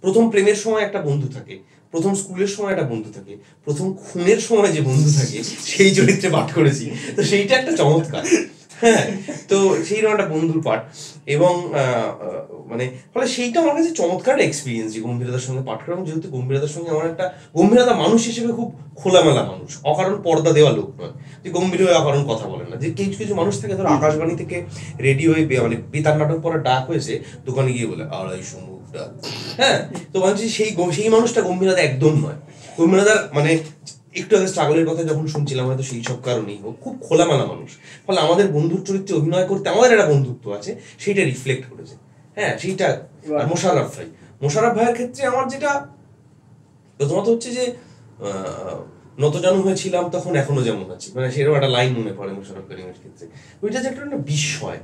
Speaker 1: প্রথম প্রেমের সময় একটা বন্ধু থাকে, প্রথম স্কুলের সময় একটা বন্ধু থাকে, প্রথম খুনের সময় যে বন্ধু থাকে সেই চরিত্রে পাঠ করেছি। তো সেইটা একটা চমৎকার। হ্যাঁ, তো সেই রকম একটা বন্ধুর পাঠ, এবং মানে ফলে সেইটা আমার কাছে চমৎকার এক্সপিরিয়েন্স যে গম্ভীরতার সঙ্গে পাঠ করা। এবং যেহেতু গম্ভীরতার সঙ্গে আমার একটা গম্ভীরতা মানুষ হিসেবে খুব খোলামেলা মানুষ, অকারণ পর্দা দেওয়া লোক নয়, যে গম্ভীর হয়ে অকারণ কথা বলে না। যে কিছু কিছু মানুষ থাকে, ধরো আকাশবাণী থেকে রেডিওয়ে মানে বেতার নাটক পড়া ডাক হয়েছে, দোকানে গিয়ে বলে 250 মুখ ডাক। হ্যাঁ, তো বলছি সেই মানুষটা গম্ভীরতা একদম নয়। গম্ভীরতার মানে একটু আগে স্ট্রাগলের কথা যখন শুনছিলাম, হয়তো সেই সব কারণেই হোক, খুব খোলামেলা মানুষ। ফলে আমাদের বন্ধুর চরিত্রে অভিনয় করতে আমাদের একটা বন্ধুত্ব আছে, সেইটা রিফ্লেক্ট করেছে। হ্যাঁ, সেইটা। আর মোশাররফ ভাইয়ের ক্ষেত্রে আমার যেটা প্রথমত হচ্ছে যে নতজানু হয়েছিলাম তখন এখনো যেমন আছি, মানে সেরকম একটা লাইন মনে পড়ে মোশাররফ করিমের ক্ষেত্রে। ওইটা যে একটা বিস্ময়,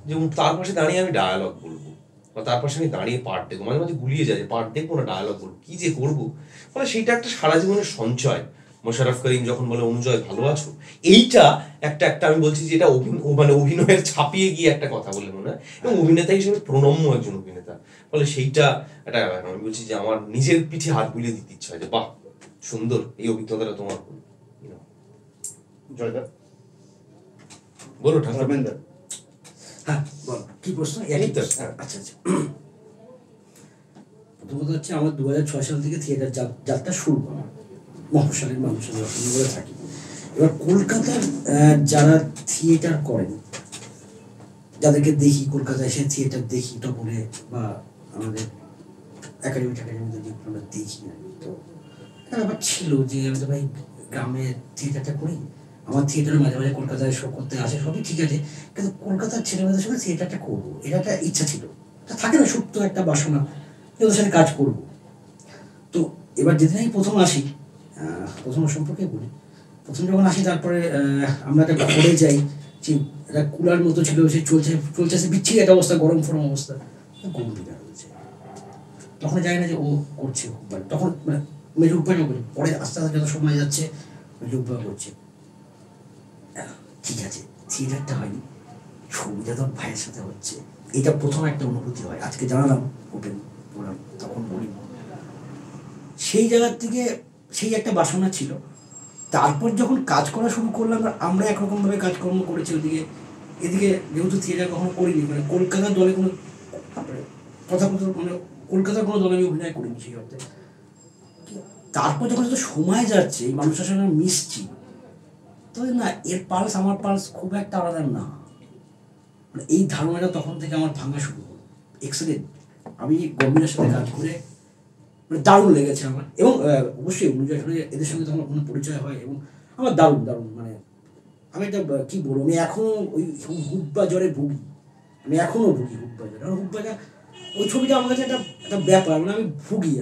Speaker 1: যেমন তার পাশে দাঁড়িয়ে আমি ডায়ালগ বলবো, বা তার পাশে আমি দাঁড়িয়ে পাঠ দেখবো, মাঝে মাঝে গুলিয়ে যায় পাঠ দেখবো না ডায়ালগ বলবো, কি যে করবো। ফলে সেইটা একটা সারা জীবনের সঞ্চয়। মোশাররফ করিম যখন বলে অনুজয় ভালো আছো, এইটা একটা আমি বলছি যে এটা মানে অভিনয়ের ছাপিয়ে গিয়ে একটা কথা বলে মনে হয়, এবং অভিনেতা হিসেবে প্রণম্য একজন অভিনেতা। ফলে সেইটা একটা আমি বলছি যে আমার নিজের পিঠে হাত বুলিয়ে দিতে ইচ্ছা হয় যে বাহ, সুন্দর এই অভিজ্ঞতাটা তোমার।
Speaker 3: জয়দার
Speaker 1: বলো ঠাকুর।
Speaker 2: হ্যাঁ, বল কি প্রশ্ন? আচ্ছা, প্রথমত হচ্ছে আমার 2006 সাল থেকে থিয়েটার যাত্রা শুরু করা, মফস্বলের মানুষের বলে থাকি। এবার কলকাতার যারা থিয়েটার করেন, যাদেরকে দেখি কলকাতায় এসে থিয়েটার দেখি তপনে বা আমাদের একাডেমিতে আমরা দেখি না, তো ব্যাপার ছিল যে আমি তো ভাই গ্রামে থিয়েটারটা করি, আমার থিয়েটারের মাঝে মাঝে কলকাতায় শো করতে আসে, সবই ঠিক আছে, কিন্তু কলকাতার ছেলেমেয়েদের সঙ্গে থিয়েটারটা করবো, এটা একটা ইচ্ছা ছিল। থাকে না সুপ্ত একটা বাসনা, ওদের সাথে কাজ করবো। তো এবার যেদিন আমি প্রথম আসি, প্রথম সম্পর্কে বলি, প্রথম যখন আসি, তারপরে আমরা একটা ঘরে যাই, যে একটা কুলার মতো ছিল, সে চলছে সে বিচ্ছিরি একটা অবস্থা, গরম ফরম অবস্থা, গম্ভীর হয়েছে। তখন জানি না যে ও করছে, তখন মানে মেজো উপায় করি, পরে আস্তে আস্তে যত সময় যাচ্ছে মেজো উপায় করছে। ঠিক আছে, থিয়েটারটা হয়নি, ছবিটা তো ভাইয়ের সাথে হচ্ছে, এটা প্রথম একটা অনুভূতি হয়। আজকে জানালাম, ওপেন বললাম, তখন বলি সেই জায়গার থেকে সেই একটা বাসনা ছিল। তারপর যখন কাজ করা শুরু করলাম, আমরা একরকমভাবে কাজকর্ম করেছি ওদিকে, এদিকে যেহেতু থিয়েটার কখনো করিনি, মানে কলকাতার দলে কোনো কথা মানে কলকাতার কোনো দলে আমি অভিনয় করিনি সেই অর্থে। তারপর যখন সময় যাচ্ছে, এই মানুষের সঙ্গে মিশছি, তবে না, এর পালস আমার পালস খুব একটা আলাদা না, মানে এই ধারণাটা তখন থেকে আমার ভাঙা শুরু হলো। এক্সেলেন্ট, আমি গম্ভীরের সাথে কাজ করে মানে দারুণ লেগেছে আমার। এবং অবশ্যই অনুযায়ী এদের সঙ্গে তখন কোনো পরিচয় হয় এবং আমার দারুণ দারুণ, মানে আমি একটা কী বলবো, আমি এখনও ওই হুব্বা জ্বরে ভুগি, আমি এখনও ভুগি হুব্বা জ্বরে। আর হুব্বাটা ওই ছবিটা আমার কাছে একটা একটা ব্যাপার, মানে আমি ভুগি,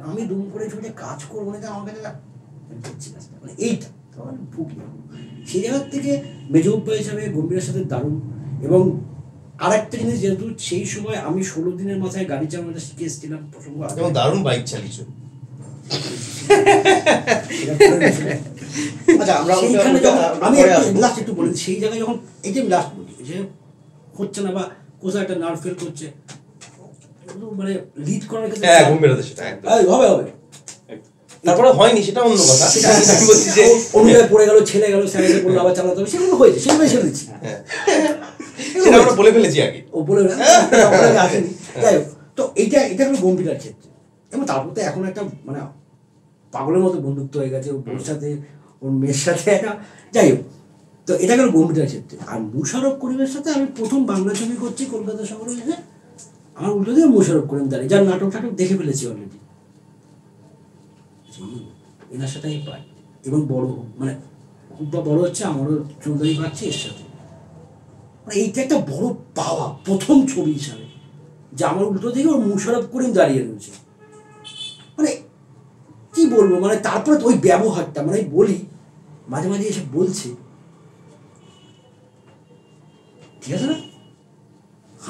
Speaker 2: আমি দুম করে ছবিটা কাজ করবো না, আমার কাছে মানে এইটা আমি ভুগি। সেই জায়গার থেকে মেজ হুব্বা হিসাবে গম্ভীরের সাথে দারুণ। এবং আর একটা জিনিস, যেহেতু সেই সময় আমি 16 দিনের মাথায় গাড়ি চালানোটা শিখে এসেছিলাম প্রসঙ্গ,
Speaker 1: এবং দারুণ বাইক চালিয়েছো।
Speaker 3: আচ্ছা, আমরা
Speaker 2: সেইখানে যখন আমি লাস্ট একটু বলি, সেই জায়গায় যখন এইটা আমি লাস্ট বলি যে হচ্ছে না বা কোথাও একটা নার্ভ ফেল করছে, মানে লিড করার ক্ষেত্রে
Speaker 1: হ্যাঁ গম্ভীরতা সেটা একদম
Speaker 2: হবে হবে,
Speaker 1: তারপরে হয়নি সেটা অন্য কথা। আমি বলছি যে
Speaker 2: অনুযায়ী পড়ে গেল, ছেলে গেল, স্যারের বললো আবার চালাতে হবে, সেগুলো হয়েছে, সেগুলোই ছেড়ে দিচ্ছি,
Speaker 1: সেটা আমরা বলে ফেলেছি আগে,
Speaker 2: ও বলে আসেনি। যাই হোক, তো এইটা এটা হলো গম্ভীরার ক্ষেত্রে। এবং তারপর তো এখন একটা মানে পাগলের মতো বন্ধুত্ব হয়ে গেছে ওর সাথে, ওর মেয়ের সাথে একটা, যাই হোক, তো এটা গেল গম্ভীরার ক্ষেত্রে। আর মোশাররফ করিমের সাথে আমি প্রথম বাংলা ছবি করছি কলকাতা শহরে এসে, আমার উল্টো দিয়ে মোশাররফ করিম দাঁড়িয়ে, যার নাটক টাটক দেখে ফেলেছি অলরেডি, এনার সাথে আমি পাই। এবং বড় মানে খুব বড় হচ্ছে, আমারও চৌধুরী পাচ্ছি এর সাথে, মানে এইটা একটা বড় পাওয়া প্রথম ছবি হিসাবে, যে আমার উল্টো দিকে ওর মোশাররফ করিম দাঁড়িয়ে রয়েছে, মানে কি বলবো, মানে তারপরে ওই ব্যবহারটা, মানে বলি মাঝে মাঝে এসে বলছে ঠিক আছে না,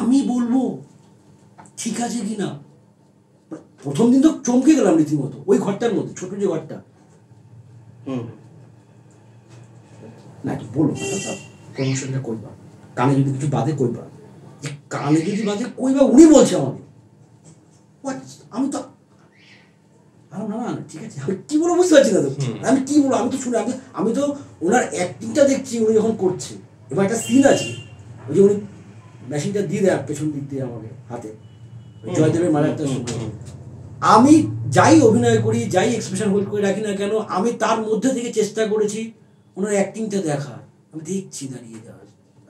Speaker 2: আমি বলবো ঠিক আছে কিনা, প্রথম দিন তো চমকে গেলাম রীতিমতো ওই ঘরটার মধ্যে, ছোট যে ঘরটা, না কি বলবো প্রমোশনটা করবা, কানে যদি কিছু বাদে কইবা, কানে যদি বাদে কইবা, উনি বলছে আমাকে, আমি তো না না ঠিক আছে, আমি কি বলবো বুঝতে পারছি না তো, আমি কি বলবো, আমি তো শুনে আমি তো ওনার অ্যাক্টিংটা দেখছি, উনি যখন করছে, এবার একটা সিন আছে, ওই যে উনি মেশিনটা দিয়ে দেয় পেছন দিক দিয়ে আমাকে হাতে, জয়দেবের মারা একটা, আমি যাই অভিনয় করি, যাই এক্সপ্রেশন হোল্ড করে রাখি না কেন, আমি তার মধ্যে থেকে চেষ্টা করেছি ওনার অ্যাক্টিংটা দেখার, আমি দেখছি দাঁড়িয়ে যাওয়া,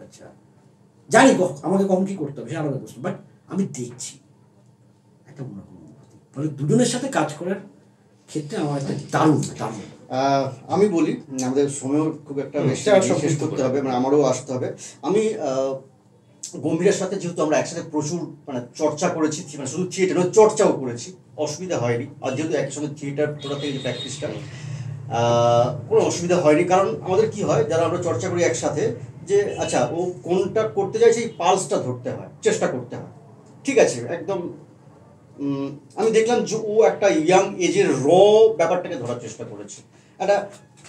Speaker 2: আচ্ছা জানি আমাকে কখন কি করতে হবে সে আলাদা প্রশ্ন, বাট আমি দেখছি একটা অন্যরকম অনুভূতি, ফলে দুজনের সাথে কাজ করার ক্ষেত্রে আমার একটা দারুণ দারুণ।
Speaker 3: আমি বলি, আমাদের সময়ও খুব একটা বেশি শেষ করতে হবে, মানে আমারও আসতে হবে। আমি গম্ভীরের সাথে যেহেতু আমরা একসাথে প্রচুর মানে চর্চা করেছি, মানে শুধু থিয়েটার নয় চর্চাও করেছি, অসুবিধা হয়নি। আর যেহেতু একই সঙ্গে থিয়েটার ছোটা থেকে যে প্র্যাকটিসটা, কোনো অসুবিধা হয়নি। কারণ আমাদের কি হয়, যারা আমরা চর্চা করি একসাথে, যে আচ্ছা ও কোনটা করতে চাই সেই পালসটা ধরতে হয়, চেষ্টা করতে হয়, ঠিক আছে একদম। আমি দেখলাম যে ও একটা ইয়াং এজের ব্যাপারটাকে ধরার চেষ্টা করেছে, একটা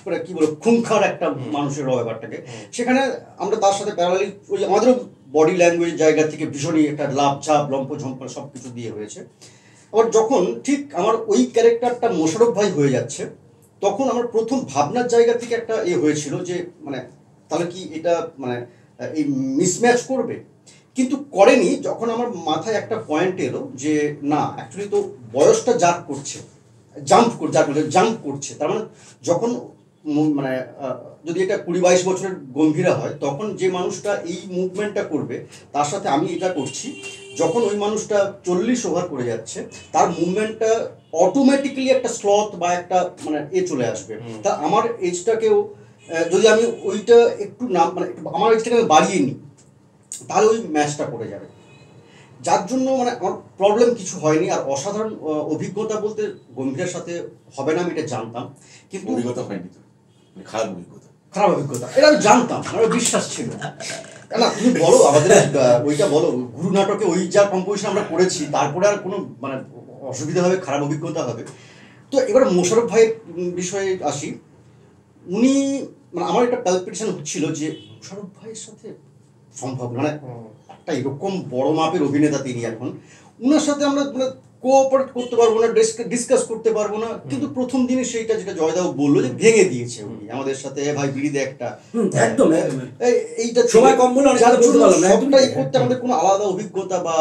Speaker 3: মানে কী বলবো খুঙ্খার একটা মানুষের ব্যাপারটাকে। সেখানে আমরা তার সাথে প্যারালালি ওই আমাদেরও বডি ল্যাঙ্গুয়েজ জায়গা থেকে ভীষণই একটা লাভ ঝাপ লম্প ঝম্প সব কিছু দিয়ে হয়েছে। আবার যখন ঠিক আমার ওই ক্যারেক্টারটা মোশাররফ ভাই হয়ে যাচ্ছে, তখন আমার প্রথম ভাবনার জায়গা থেকে একটা হয়েছিল যে মানে তাহলে কি এটা মানে এই মিসম্যাচ করবে, কিন্তু করেনি। যখন আমার মাথায় একটা পয়েন্ট এলো যে না অ্যাকচুয়ালি তো বয়সটা জাম্প করছে, তার মানে যখন মানে যদি এটা 20-22 বছরের গম্ভীরা হয়, তখন যে মানুষটা এই মুভমেন্টটা করবে তার সাথে আমি এটা করছি, যখন ওই মানুষটা 40 ওভার করে যাচ্ছে, তার মুভমেন্টটা অটোমেটিক্যালি একটা স্লথ বা একটা মানে চলে আসবে। তা আমার এজটাকেও যদি আমি ওইটা একটু না মানে আমার এজটাকে আমি বাড়িয়ে নিই, তাহলে ওই ম্যাচটা পড়ে যাবে। যার জন্য মানে আমার প্রবলেম কিছু হয়নি। আর অসাধারণ অভিজ্ঞতা বলতে গম্ভীরের সাথে হবে না আমি এটা জানতাম, কিন্তু
Speaker 4: অভিজ্ঞতা হয়নি তো, খারাপ অভিজ্ঞতা
Speaker 3: এটা আমি জানতাম, আমার বিশ্বাস ছিল না। তুমি বলো আমাদের ওইটা বলো, গুরু নাটকে ওই যা কম্পোজিশন আমরা করেছি, তারপরে আর কোনো মানে অসুবিধা হবে, খারাপ অভিজ্ঞতা হবে। তো এবার মোশাররফ ভাইয়ের বিষয়ে আসি। উনি মানে আমার একটা প্যালপিটেশন হচ্ছিল যে মোশাররফ ভাইয়ের সাথে সম্ভব মানে একটা এরকম বড় মাপের অভিনেতা তিনি, এখন উনার সাথে আমরা মানে কোঅপারেট করতে পারবো না, ডিসকাস করতে পারবো না। কিন্তু প্রথম দিনে সেইটা যেটা জয়দাও বললো যে ভেঙে দিয়েছে উনি আমাদের সাথে, ভাই বিড়ি দে একটা,
Speaker 2: একদম
Speaker 3: এইটা
Speaker 2: সময় কম বলে
Speaker 3: সবটাই করতে আমাদের কোনো আলাদা অভিজ্ঞতা বা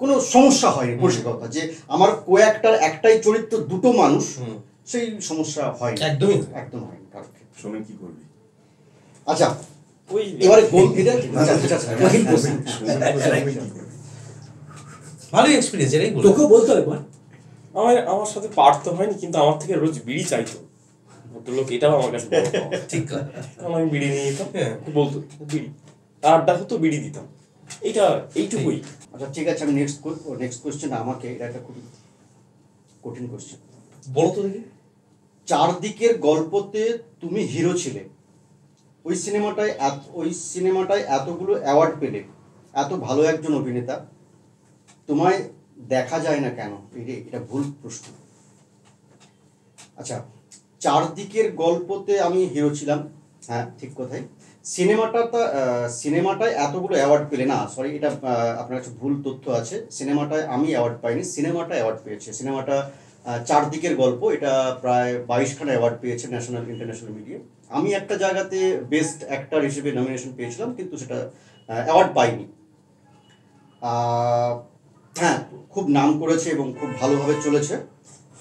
Speaker 3: কোনো সমস্যা হয়নি। পরিষ্কার কথা যে আমার কো-অ্যাক্টর একটাই চরিত্র, দুটো মানুষ, সেই সমস্যা হয়নি, একদম হয়নি।
Speaker 4: শোনেন কি করবি
Speaker 3: আচ্ছা
Speaker 5: ওই
Speaker 3: এবারে গহিন প্রশ্ন।
Speaker 1: ভালোই এক্সপিরিয়েন্স, এটাই বলবো।
Speaker 2: তোকেও বলতে হবে বল।
Speaker 5: আমার সাথে পার তো হয়নি, কিন্তু আমার থেকে রোজ বিড়ি চাইতো ভদ্রলোক, এটাও আমার কাছে বড় পাওয়া।
Speaker 1: ঠিক কথা।
Speaker 5: কারণ আমি বিড়ি নিয়ে যেতাম,
Speaker 1: হ্যাঁ।
Speaker 5: বলতো বিড়ি, আড্ডা হতো, বিড়ি দিতাম, এইটুকুই।
Speaker 3: আচ্ছা ঠিক আছে, আমি নেক্সট কোশ্চেন আমাকে, এটা একটা খুবই কঠিন কোশ্চেন।
Speaker 1: বলো তো দেখি।
Speaker 3: চারদিকের গল্পতে তুমি হিরো ছিলে, ওই সিনেমাটায় এতগুলো অ্যাওয়ার্ড পেলে, এত ভালো একজন অভিনেতা, তোমায় দেখা যায় না কেন? এটা ভুল প্রশ্ন। আচ্ছা, চারদিকের গল্পতে আমি হিরো ছিলাম, হ্যাঁ ঠিক কথাই। সিনেমাটায় এতগুলো অ্যাওয়ার্ড পেলে, না সরি, এটা আপনার কাছে ভুল তথ্য আছে। সিনেমাটায় আমি অ্যাওয়ার্ড পাইনি, সিনেমাটা অ্যাওয়ার্ড পেয়েছে। সিনেমাটা চারদিকের গল্প, এটা প্রায় 22খানা অ্যাওয়ার্ড পেয়েছে ন্যাশনাল ইন্টারন্যাশনাল মিডিয়া। আমি একটা জায়গাতে বেস্ট অ্যাক্টর হিসেবে নমিনেশন পেয়েছিলাম, কিন্তু সেটা অ্যাওয়ার্ড পাইনি। হ্যাঁ, খুব নাম করেছে এবং খুব ভালোভাবে চলেছে।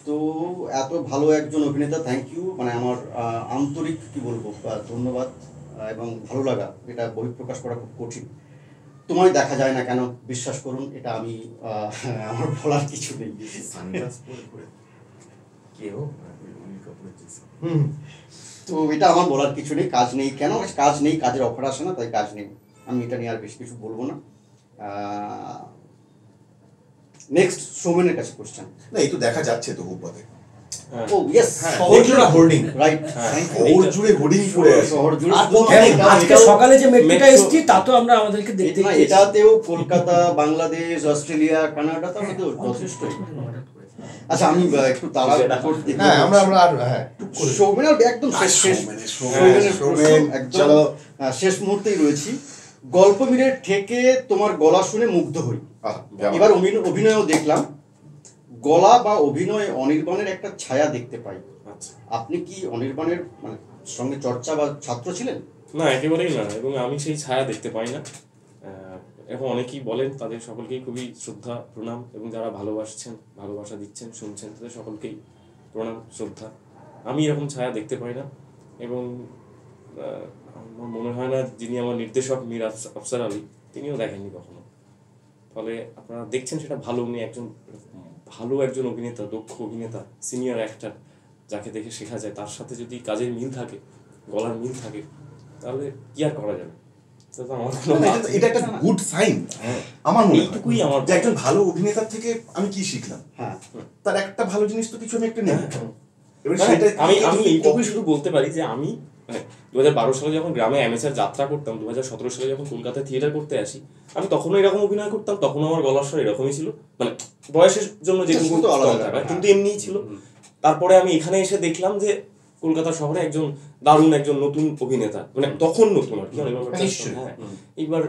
Speaker 3: তো এত ভালো একজন অভিনেতা, থ্যাংক ইউ, মানে আমার আন্তরিক কি বলবো ধন্যবাদ এবং ভালো লাগা, এটা বহিঃপ্রকাশ করা খুব কঠিন। তোমায় দেখা যায় না কেন, বিশ্বাস করুন এটা আমি আমার বলার কিছু নেই। তো এটা আমার বলার কিছু নেই, কাজ নেই কেন, কাজ নেই, কাজের অফার আসে না, তাই কাজ নেই। আমি এটা নিয়ে আর বেশি কিছু বলবো না। নেক্সট সৌমেনের কাছে কোশ্চেন।
Speaker 4: না, এই তো দেখা যাচ্ছে তো হুব্বাতে।
Speaker 3: ও ইয়েস,
Speaker 1: শহর জুড়ে হোর্ডিং,
Speaker 3: রাইট,
Speaker 4: শহর জুড়ে হোর্ডিং পড়ে আছে।
Speaker 3: শহর জুড়ে
Speaker 2: আজকে সকালে যে মেট্রোটা এসেছি তা তো আমরা আমাদেরকে দেখতে
Speaker 3: এটাতেও কলকাতা, বাংলাদেশ, অস্ট্রেলিয়া, কানাডা, তাহলে তো যথেষ্ট। আচ্ছা আমি একটু তাড়া করতে,
Speaker 4: হ্যাঁ আমরা আর হ্যাঁ
Speaker 3: সৌমেনের একদম শেষ মুহূর্তেই রয়েছি। গল্প মিলে ঠেকে তোমার গলা শুনে মুগ্ধ হই। এবার অভিনয়ও দেখলাম, গলা বা অভিনয়ে অনির্বাণের একটা ছায়া দেখতে পাই। আপনি কি অনির্বাণের মানে সঙ্গে চর্চা বা ছাত্র ছিলেন?
Speaker 5: না, একেবারেই না, এবং আমি সেই ছায়া দেখতে পাই না। এখন অনেকেই বলেন, তাদের সকলকেই খুবই শ্রদ্ধা প্রণাম, এবং যারা ভালোবাসছেন, ভালোবাসা দিচ্ছেন, শুনছেন, তাদের সকলকেই প্রণাম শ্রদ্ধা। আমি এরকম ছায়া দেখতে পাই না, এবং আমার মনে হয় না যিনি আমার নির্দেশক মীর আফসার আলী, তিনিও দেখেননি কখনো। ফলে আপনারা দেখছেন সেটা ভালো, উনি একজন অভিনেতা, দক্ষ অভিনেতা, সিনিয়র অ্যাক্টর, যাকে দেখে শেখা যায়। তার সাথে যদি কাজের মিল থাকে, গলার মিল থাকে, তাহলে কি আর করা যাবে?
Speaker 4: এটা একটা গুড সাইন আমার মনে হয়।
Speaker 5: এইটুকুই আমার,
Speaker 4: যে একজন ভালো অভিনেতার থেকে আমি কি শিখলাম,
Speaker 3: হ্যাঁ
Speaker 4: তার একটা ভালো জিনিস তো কিছু আমি একটা নেই।
Speaker 5: আমি এইটুকুই শুধু বলতে পারি যে আমি 2012 সালে যখন গ্রামে অ্যামেচার যাত্রা করতাম, 2017 সালে যখন কলকাতায় থিয়েটার করতে আসি, আমি তখনও এরকম অভিনয় করতাম, তখনও আমার গলার স্বর এরকমই ছিল, মানে বয়সের জন্য যেটুকু আলাদা থাকা, কিন্তু এমনিই ছিল। তারপরে আমি এখানে এসে দেখলাম যে কলকাতা শহরে একজন দারুণ একজন নতুন অভিনেতা, মানে তখন নতুন আর কি, হ্যাঁ। এইবার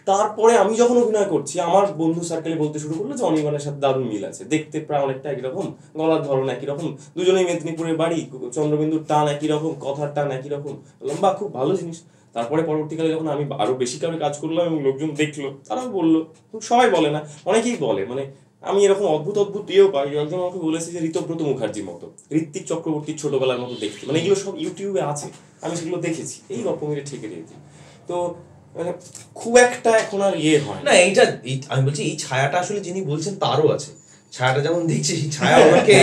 Speaker 5: তারপরে আমি যখন অভিনয় করছি, আমার বন্ধু সার্কেলে বলতে শুরু করলো যে অনির্বাণের সাথে দারুণ মিল আছে, দেখতে প্রায় অনেকটা একই রকম, গলার ধরন একই রকম, দুজনেই মেদিনীপুরের বাড়ি, চন্দ্রবিন্দুর টান একই রকম, কথার টান একই রকম, লম্বা, খুব ভালো জিনিস। তারপরে পরবর্তীকালে যখন আমি আরো বেশি করে কাজ করলাম এবং লোকজন দেখলো, তারাও বললো, সবাই বলে না, অনেকেই বলে, মানে আমি এরকম অদ্ভুত ইয়েও পাই। একজন আমাকে বলেছে যে ঋতব্রত মুখার্জির মতো, ঋত্বিক চক্রবর্তীর ছোটবেলার মতো দেখতে, মানে এগুলো সব ইউটিউবে আছে, আমি সেগুলো দেখেছি, এই গল্প মিলে ঠেকে দিয়েছি। তো মানে খুব একটা এখন আর ইয়ে হয়
Speaker 1: না। আমি বলছি এই ছায়াটা আসলে যিনি বলছেন তারও আছে, ছায়াটা যেমন দেখছি সেই ছায়া ওনাকে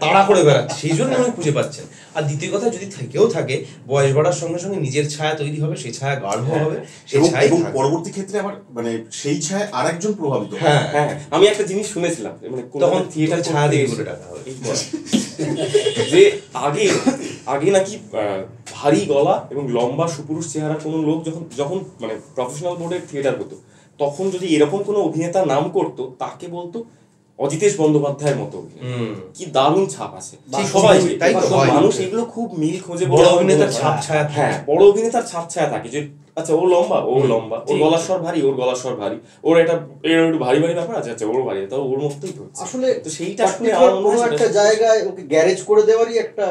Speaker 1: তাড়া করে বেড়াচ্ছে, সেই জন্য উনি খুঁজে পাচ্ছেন। আর দ্বিতীয় কথা, যদি থেকেও থাকে, বয়স বাড়ার সঙ্গে সঙ্গে নিজের ছায়া তৈরি হবে, সেই ছায়া গাঢ় হবে, সেই ছায়া
Speaker 4: এবং পরবর্তী ক্ষেত্রে আবার মানে সেই ছায়া আরেকজন প্রভাবিত।
Speaker 5: হ্যাঁ হ্যাঁ, আমি একটা জিনিস শুনেছিলাম, মানে
Speaker 1: তখন থিয়েটার ছায়া দিয়ে বলে ডাকা হবে
Speaker 5: যে আগে নাকি ভারী গলা এবং লম্বা সুপুরুষ চেহারা কোনো লোক যখন মানে প্রফেশনাল বোর্ডের থিয়েটার হতো, তখন যদি এরকম কোনো অভিনেতা নাম করতো, তাকে বলতো অজিতেশ বন্দ্যোপাধ্যায়ের মতো। কি দারুণ ছাপ আছে সবাই, মানুষ এগুলো খুব মিল খোঁজে,
Speaker 1: বড় অভিনেতার ছাপ ছায়া।
Speaker 5: হ্যাঁ, বড় অভিনেতার ছাপ ছায়া থাকে যে আচ্ছা ও লম্বা, ওর গলার স্বর ভারী, ওর গলার স্বর ভারী, ওর এটা একটু ভারী ব্যাপার আছে, আচ্ছা ওর ভারী, তাও ওর মতোই তো
Speaker 3: আসলে।
Speaker 5: তো সেইটা শুনে আমার মনে হয়
Speaker 3: একটা জায়গায় ওকে গ্যারেজ করে দেওয়ারই একটা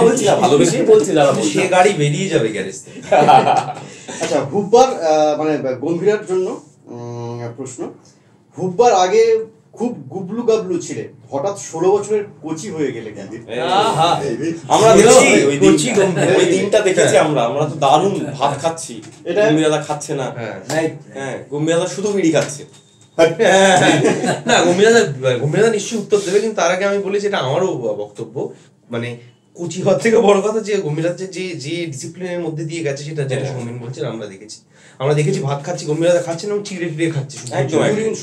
Speaker 5: বলছি না, ভালোবেসেই বলছে যারা,
Speaker 1: সে গাড়ি বেরিয়ে যাবে গ্যারেজ থেকে।
Speaker 3: আচ্ছা, হুব্বার মানে গম্ভীরার জন্য প্রশ্ন, হুব্বার আগে খুব গুবলু গাবলু ছিলে, হঠাৎ 16 বছরের কোচি হয়ে গেলে কেন?
Speaker 5: আমরা দেখছি ওই
Speaker 2: কোচি
Speaker 5: দিনটা দেখেছি আমরা তো দারুণ ভাত খাচ্ছি,
Speaker 3: এটা
Speaker 5: গম্ভীর দাদা খাচ্ছে না,
Speaker 2: রাইট।
Speaker 5: হ্যাঁ গম্ভীর দাদা শুধু বিড়ি খাচ্ছে।
Speaker 1: না গম্ভীরদা নিশ্চয়ই উত্তর দেবে, কিন্তু তার আগে আমি বলি যেটা আমারও বক্তব্য, মানে কোচি হওয়ার থেকে বড় কথা যে গম্ভীরদা যে ডিসিপ্লিনের মধ্যে দিয়ে গেছে, সেটা যেটা সৌমেন বলছেন আমরা দেখেছি ভাত খাচ্ছি, গম্ভীরদা খাচ্ছেন এবং চিড়ে টিড়ে খাচ্ছে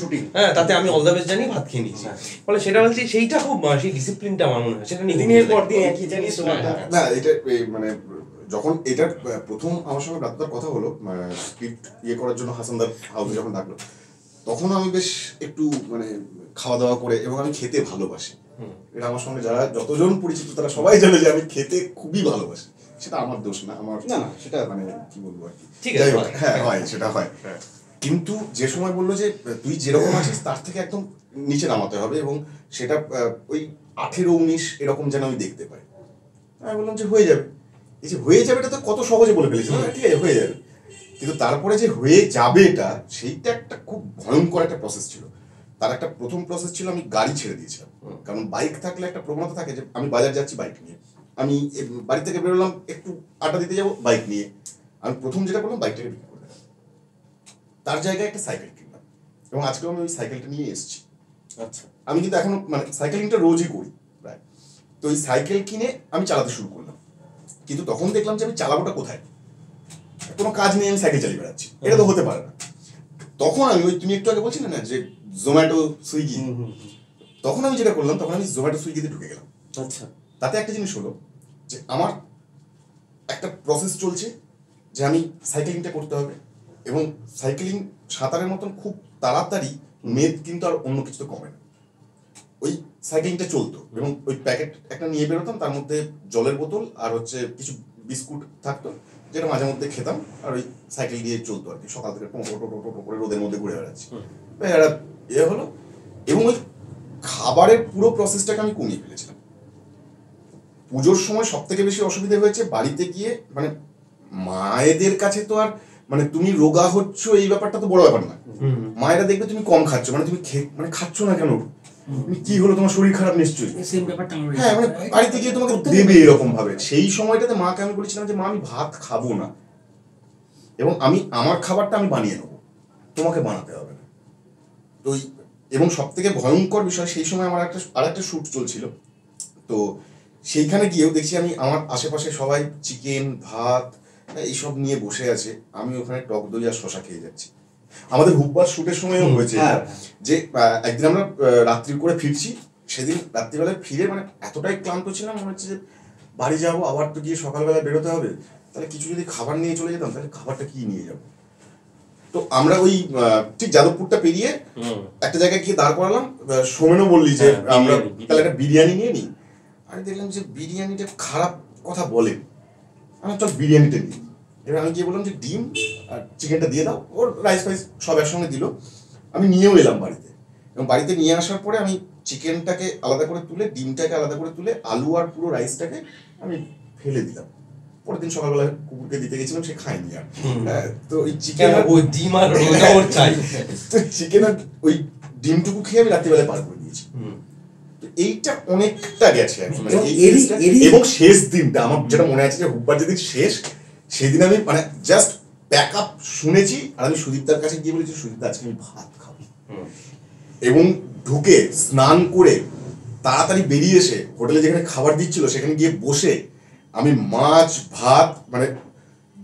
Speaker 3: শুটিং,
Speaker 1: হ্যাঁ, তাতে আমি অল দ্য বেস্ট জানি ভাত খেয়ে নিয়েছি। ফলে সেটা বলছি সেইটা খুব সেই ডিসিপ্লিনটা আমার মনে হয় সেটা
Speaker 5: দিনের পর দিন একই জানিস।
Speaker 4: না এটা মানে যখন এটার প্রথম আমার সঙ্গে ব্রাত্যদার কথা হলো স্ক্রিপ্ট করার জন্য হাসানদার হাউসে যখন ডাকলো, তখন আমি বেশ একটু মানে খাওয়া দাওয়া করে, এবং আমি খেতে ভালোবাসি। এটা আমার সঙ্গে যারা যতজন পরিচিত তারা সবাই জানে যে আমি খেতে খুবই ভালোবাসি। সেটা আমার দোষ না, আমার
Speaker 3: না সেটা
Speaker 4: মানে কি বলবো আর কি,
Speaker 1: ঠিক আছে,
Speaker 4: হ্যাঁ হয়, সেটা হয়। কিন্তু যে সময় বললো যে তুই যেরকম আছিস তার থেকে একদম নিচে নামাতে হবে, এবং সেটা ওই 18-19 এরকম যেন আমি দেখতে পাই। আমি বললাম যে হয়ে যাবে। এই যে হয়ে যাবে এটা তো কত সহজে বলে ফেলেছি, ঠিক আছে হয়ে যাবে, কিন্তু তারপরে যে হয়ে যাবে এটা, সেইটা একটা খুব ভয়ঙ্কর একটা প্রসেস ছিল। তার একটা প্রথম প্রসেস ছিল আমি গাড়ি ছেড়ে দিয়েছিলাম, কারণ বাইক থাকলে একটা প্রবণতা থাকে যে আমি বাজার যাচ্ছি বাইক নিয়ে, আমি বাড়ি থেকে বেরোলাম একটু আড্ডা দিতে যাবো বাইক নিয়ে, আমি প্রথম যেটা করলাম বাইকটাকে বিক্রি করে দিলাম, তার জায়গায় একটা সাইকেল কিনলাম, এবং আজকেও আমি ওই সাইকেলটা নিয়ে এসেছি।
Speaker 5: আচ্ছা,
Speaker 4: আমি কিন্তু এখনো মানে সাইকেলিংটা রোজই করি প্রায়। তো ওই সাইকেল কিনে আমি চালাতে শুরু করলাম, কিন্তু তখন দেখলাম যে আমি চালাবোটা কোথায়, কোনো কাজ নেই, আমি সাইকেল চালিয়ে বেড়াচ্ছি, এটা তো হতে পারে না। তখন আমি ওই তুমি একটু আগে বলছিলে না যে জোম্যাটো সুইগি, তখন আমি যেটা করলাম, তখন আমি জোম্যাটো সুইগিতে ঢুকে গেলাম।
Speaker 5: আচ্ছা,
Speaker 4: তাতে একটা জিনিস হলো যে আমার একটা প্রসেস চলছে যে আমি সাইকেলিংটা করতে হবে, এবং সাইকেলিং সাঁতারের মতন খুব তাড়াতাড়ি মেদ কিন্তু আর অন্য কিছু তো কমে না। ওই সাইকেলিংটা চলতো, এবং ওই প্যাকেট একটা নিয়ে বেরোতাম, তার মধ্যে জলের বোতল আর হচ্ছে কিছু বিস্কুট থাকতো, যেটা মাঝে মধ্যে খেতাম, আর ওই সাইকেল দিয়ে চলতো আর কি, সকাল থেকে টোটো করে রোদের মধ্যে ঘুরে বেড়াচ্ছি। একটা ইয়ে হলো, এবং ওই খাবারের পুরো প্রসেসটাকে আমি কমিয়ে ফেলেছিলাম। পুজোর সময় সব থেকে বেশি অসুবিধা হয়েছে বাড়িতে গিয়ে, মানে মায়েদের কাছে তো আর মানে তুমি রোগা হচ্ছ এই ব্যাপারটা তো বড় ব্যাপার না, মায়েরা দেখবে তুমি কম খাচ্ছ, মানে তুমি মানে খাচ্ছ না কেন, কি হলো তোমার শরীর খারাপ নিশ্চয়ই, হ্যাঁ মানে বাড়িতে গিয়ে তোমাকে দেবে এরকম ভাবে। সেই সময়টাতে মাকে আমি বলেছিলাম যে মা আমি ভাত খাবো না, এবং আমি আমার খাবারটা আমি বানিয়ে নেবো, তোমাকে বানাতে হবে না। তো এবং সব থেকে ভয়ঙ্কর বিষয়, সেই সময় আমার আরেকটা শ্যুট চলছিল, তো সেইখানে গিয়েও দেখছি আমি আমার আশেপাশে সবাই চিকেন ভাত এইসব নিয়ে বসে আছে, আমি ওখানে টক দই আর শশা খেয়ে যাচ্ছি। আমাদের হুব্বার শ্যুটের সময়ও হয়েছে যে একদিন আমরা রাত্রি করে ফিরছি, সেদিন রাত্রিবেলায় ফিরে মানে এতটাই ক্লান্ত ছিলাম, মনে হচ্ছে যে বাড়ি যাবো, আবার তো গিয়ে সকালবেলা বেরোতে হবে, তাহলে কিছু যদি খাবার নিয়ে চলে যেতাম, তাহলে খাবারটা কি নিয়ে যাবো। তো আমরা ওই ঠিক যাদবপুরটা পেরিয়ে একটা জায়গায় গিয়ে দাঁড় করালাম, সোমেনও বললি যে আমরা তাহলে একটা বিরিয়ানি নিয়ে নিই। আমি দেখলাম যে বিরিয়ানিটা খারাপ কথা বলে, আমি চল বিরিয়ানিটা নিই। এবার আমি গিয়ে বললাম যে ডিম আর চিকেনটা দিয়ে দাও, ওর রাইস ফাইস সব একসঙ্গে দিল। আমি নিয়েও এলাম বাড়িতে, এবং বাড়িতে নিয়ে আসার পরে আমি চিকেনটাকে আলাদা করে তুলে, ডিমটাকে আলাদা করে তুলে, আলু আর পুরো রাইসটাকে আমি ফেলে দিলাম। পরের দিন সকালবেলা কুকুরকে দিতে গেছিলাম, সে খায়নি আর। তো ওই চিকেন আর
Speaker 1: ওই ডিম আর ওর চাই,
Speaker 4: তো চিকেন আর ওই ডিমটুকু খেয়ে আমি রাত্রিবেলায় পার করে দিয়েছি। এইটা অনেকটা গেছে এখন, এবং শেষ দিনটা আমার যেটা মনে আছে যে হুব্বার যেদিন শেষ, সেদিন আমি মানে জাস্ট ব্যাক আপ শুনেছি, আর আমি সুদীপ্তার কাছে গিয়ে বলেছি সুদীপ্তা আজকে আমি ভাত খাবো, এবং ঢুকে স্নান করে তাড়াতাড়ি বেরিয়ে এসে হোটেলে যেখানে খাবার দিচ্ছিল সেখানে গিয়ে বসে আমি মাছ ভাত মানে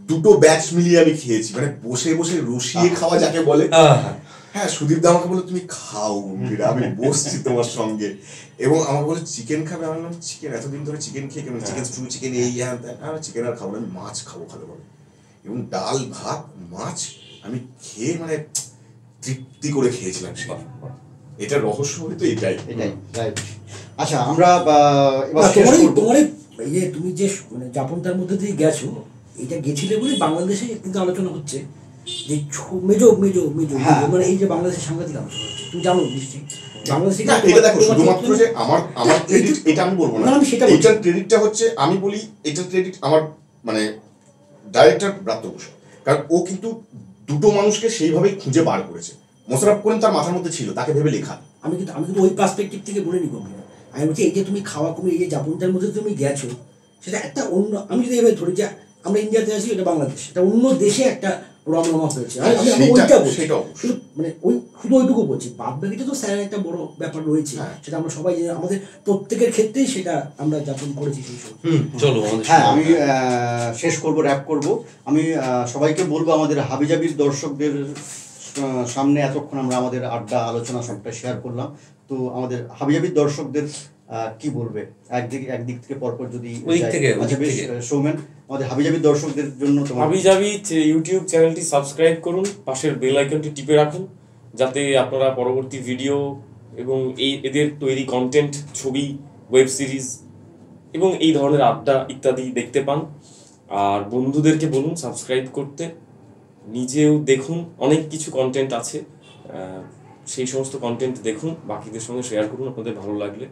Speaker 4: দুটো ব্যাচ মিলিয়ে আমি খেয়েছি, মানে বসে বসে রসিয়ে খাওয়া যাকে বলে। হ্যাঁ, সুদীপ দা আমাকে বললো তুমি খাও, আমি বসছি তোমার সঙ্গে, এবং আমাকে বলে চিকেন খাবে। আমি বললাম চিকেন এতদিন ধরে চিকেন খেয়ে কেমন, চিকেন স্টু চিকেন এই হ্যাঁ চিকেন আর খাবো না, আমি মাছ খাবো ভালোভাবে, এবং ডাল ভাত মাছ আমি খেয়ে মানে তৃপ্তি করে খেয়েছিলাম। এটা রহস্য হয়তো এটাই।
Speaker 3: আচ্ছা, আমরা
Speaker 2: তোমার এই যে তুমি যে মানে যাপনটার মধ্যে দিয়ে গেছো, এটা গেছিলে বলে বাংলাদেশে কিন্তু আলোচনা হচ্ছে যে মেজো মেজো মেজো মানে এই যে বাংলাদেশের সাংঘাতিক আলোচনা হচ্ছে, তুমি জানো নিশ্চয়ই বাংলাদেশে।
Speaker 4: এটা দেখো শুধুমাত্র যে আমার ক্রেডিট এটা আমি বলবো না, এটার ক্রেডিটটা হচ্ছে আমি বলি এটার ক্রেডিট আমার মানে ডাইরেক্টর ব্রাত্য বসু, কারণ ও কিন্তু দুটো মানুষকে সেইভাবেই খুঁজে বার করেছে। মোশাররফ করিম তার মাথার মধ্যে ছিল, তাকে ভেবে লেখা,
Speaker 2: আমি কিন্তু ওই পার্সপেক্টিভ থেকে বলিনি গম্ভীর। আমি বলছি এই যে তুমি খাওয়া কমে এই যে যাপনটার মধ্যে তুমি গেছো, সেটা একটা অন্য, আমি যদি এভাবে ধরি যে আমরা ইন্ডিয়াতে আছি, এটা বাংলাদেশ, এটা অন্য দেশে একটা রমরমা হয়েছে। আমি ওইটা বলছি, মানে শুধু ওইটুকু বলছি, বাদ বাকিটা তো স্যার একটা বড় ব্যাপার রয়েছে, সেটা আমরা সবাই আমাদের প্রত্যেকের ক্ষেত্রেই সেটা আমরা যাপন করেছি সেই সময়।
Speaker 1: চলো
Speaker 3: হ্যাঁ, আমি শেষ করব, র্যাপ করব। আমি সবাইকে বলবো, আমাদের হাবিজাবির দর্শকদের সামনে এতক্ষণ আমরা আমাদের আড্ডা আলোচনা সবটা শেয়ার করলাম। তো আমাদের হাবিজাবির দর্শকদের কি বলবে একদিক থেকে পরপর যদি আচ্ছা বেশ, সৌমেন আমাদের হাবিজাবির দর্শকদের জন্য
Speaker 5: হাবিজাবি ইউটিউব চ্যানেলটি সাবস্ক্রাইব করুন, পাশের বেল আইকনটি টিপে রাখুন, যাতে আপনারা পরবর্তী ভিডিও এবং এদের তৈরি কন্টেন্ট, ছবি, ওয়েব সিরিজ এবং এই ধরনের আড্ডা ইত্যাদি দেখতে পান। আর বন্ধুদেরকে বলুন সাবস্ক্রাইব করতে, নিজেও দেখুন, অনেক কিছু কন্টেন্ট আছে, সেই সমস্ত কন্টেন্ট দেখুন, বাকিদের সঙ্গে শেয়ার করুন আপনাদের ভালো লাগলে।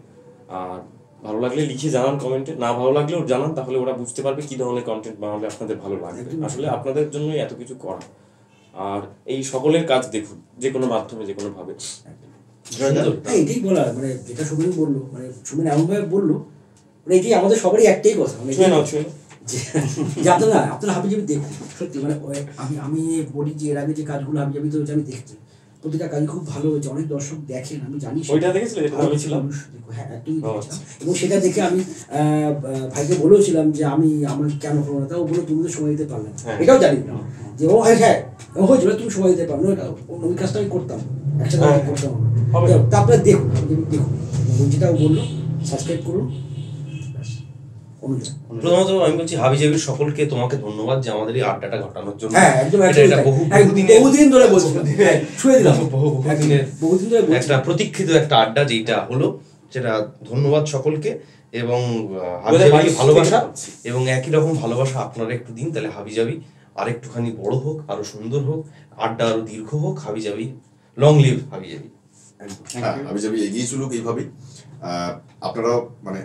Speaker 5: আর ভালো লাগলে লিখে জানান কমেন্টে, না ভালো লাগলেও জানান, তাহলে ওরা বুঝতে পারবে কী ধরনের কন্টেন্ট বানালে আপনাদের ভালো লাগবে। আসলে আপনাদের জন্যই এত কিছু করা। আর এই সকলের কাজ দেখুন, যে কোনো মাধ্যমে, যে কোনোভাবে।
Speaker 2: এটাই বলার, মানে যেটা সুমিন বললো, মানে সুমিন এমনভাবে বললো, মানে এটাই আমাদের সবারই একটাই কথা, মানে যে আপনারা হাবিজাবি দেখুন। সত্যি মানে আমি বলি যে এর আগে যে কাজগুলো হাবিজাবিতে হয়েছে আমি দেখছি, প্রতিটা কাজই খুব ভালো হয়েছে, অনেক দর্শক দেখেন, আমি জানি। হ্যাঁ, একদমই দেখেছিলাম। এবং সেটা দেখে আমি ভাইকে বলেওছিলাম যে আমার কেন হলো না, তাও বলে তুমি তো সময় দিতে পারলে না, এটাও জানি না যে ও হ্যাঁ হয়েছিল, তুমি সময় দিতে পারো না, ওই কাজটা আমি করতাম, একসাথে করতাম। তা আপনারা দেখুন, যেটাও বললো, সাবস্ক্রাইব করুন।
Speaker 1: প্রথমত আমি বলছি হাবিজাবির সকলকে তোমাকে ধন্যবাদ যে আমাদের এই আড্ডাটা ঘটানোর জন্য।
Speaker 2: বহুদিন ধরে
Speaker 1: একটা প্রতীক্ষিত একটা আড্ডা যেটা হলো, সেটা ধন্যবাদ সকলকে। এবং হাবিজাবি ভালোবাসা, এবং একই রকম ভালোবাসা আপনারা একটু দিন, তাহলে হাবিজাবি আর একটুখানি বড় হোক, আরো সুন্দর হোক, আড্ডা আরো দীর্ঘ হোক। হাবিজাবি লং লিভ হাবিজাবি।
Speaker 4: হ্যাঁ, হাবিজাবি এগিয়ে চলুক এইভাবেই। আপনারাও মানে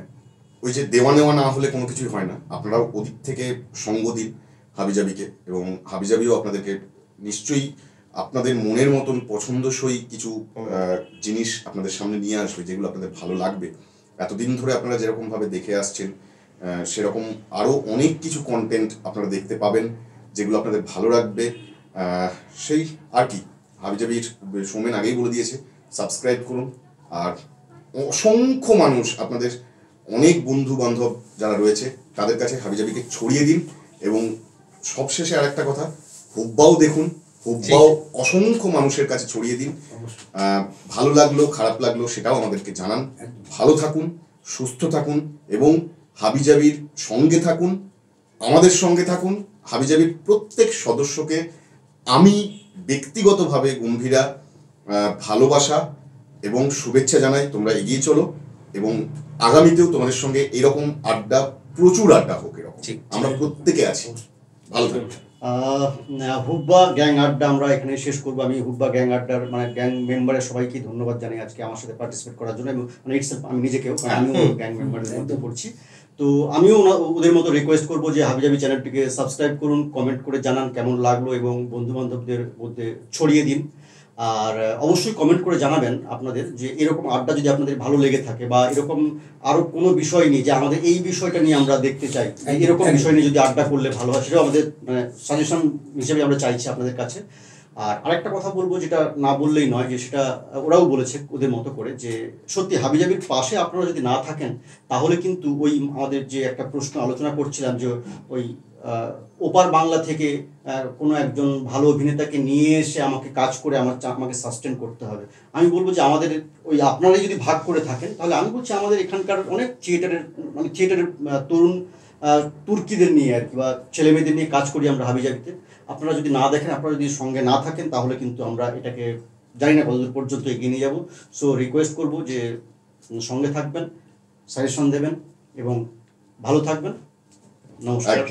Speaker 4: ওই যে দেওয়া নেওয়া না হলে কোনো কিছুই হয় না, আপনারাও ওদিক থেকে সঙ্গ দিন হাবিজাবিকে, এবং হাবিজাবিও আপনাদেরকে নিশ্চয়ই আপনাদের মনের মতন পছন্দসই কিছু জিনিস আপনাদের সামনে নিয়ে আসবে, যেগুলো আপনাদের ভালো লাগবে। এতদিন ধরে আপনারা যেরকমভাবে দেখে আসছেন, সেরকম আরও অনেক কিছু কন্টেন্ট আপনারা দেখতে পাবেন, যেগুলো আপনাদের ভালো লাগবে। সেই আর কি, হাবিজাবির সৌমেন আগেই বলে দিয়েছে, সাবস্ক্রাইব করুন। আর অসংখ্য মানুষ, আপনাদের অনেক বন্ধু বান্ধব যারা রয়েছে, তাদের কাছে হাবিজাবিকে ছড়িয়ে দিন। এবং সবশেষে আর একটা কথা, হুব্বাও দেখুন, হুব্বাও অসংখ্য মানুষের কাছে ছড়িয়ে দিন। ভালো লাগলো খারাপ লাগলো সেটাও আমাদেরকে জানান। ভালো থাকুন, সুস্থ থাকুন, এবং হাবিজাবির সঙ্গে থাকুন, আমাদের সঙ্গে থাকুন। হাবিজাবির প্রত্যেক সদস্যকে আমি ব্যক্তিগতভাবে গম্ভীরা ভালোবাসা এবং শুভেচ্ছা জানাই। তোমরা এগিয়ে চলো, এবং আগামীতেও তোমাদের সঙ্গে এরকম আড্ডা, প্রচুর আড্ডা হোক, এরকম আমরা প্রত্যেকে আছি। ভালো থাকবে।
Speaker 3: হুব্বা গ্যাং আড্ডা আমরা এখানে শেষ করবো। আমি হুব্বা গ্যাং আড্ডার মানে গ্যাং মেম্বারের সবাইকে ধন্যবাদ জানাই আজকে আমার সাথে পার্টিসিপেট করার জন্য। মানে আমি নিজেকেও, আমিও গ্যাং মেম্বারের মধ্যে পড়ছি, তো আমিও ওদের মতো রিকোয়েস্ট করবো যে হাবিজাবি চ্যানেলটিকে সাবস্ক্রাইব করুন, কমেন্ট করে জানান কেমন লাগলো, এবং বন্ধু বান্ধবদের মধ্যে ছড়িয়ে দিন। আর অবশ্যই কমেন্ট করে জানাবেন আপনাদের যে এরকম আড্ডা যদি আপনাদের ভালো লেগে থাকে, বা এরকম আরও কোনো বিষয় নিয়ে যে আমাদের এই বিষয়টা নিয়ে আমরা দেখতে চাই, এরকম বিষয় নিয়ে যদি আড্ডা করলে ভালো হয়, সেটাও আমাদের মানে সাজেশন হিসেবে আমরা চাইছি আপনাদের কাছে। আর আরেকটা কথা বলবো, যেটা না বললেই নয়, যে সেটা ওরাও বলেছে ওদের মতো করে, যে সত্যি হাবিজাবির পাশে আপনারা যদি না থাকেন, তাহলে কিন্তু ওই আমাদের যে একটা প্রশ্ন আলোচনা করছিলাম, যে ওই ওপার বাংলা থেকে কোনো একজন ভালো অভিনেতাকে নিয়ে এসে আমাকে কাজ করে আমাকে সাস্টেন করতে হবে। আমি বলবো যে আমাদের ওই আপনারাই যদি ভাগ করে থাকেন, তাহলে আমি বলছি আমাদের এখানকার অনেক থিয়েটারের তরুণ তুর্কিদের নিয়ে আর কি, বা ছেলেমেয়েদের নিয়ে কাজ করি আমরা হাবিজাবিতে। আপনারা যদি না দেখেন, আপনারা যদি সঙ্গে না থাকেন, তাহলে কিন্তু আমরা এটাকে জানি না কতদূর পর্যন্ত এগিয়ে নিয়ে যাবো। সো রিকোয়েস্ট করবো যে সঙ্গে থাকবেন, সাজেশন দেবেন, এবং ভালো থাকবেন। নমস্কার।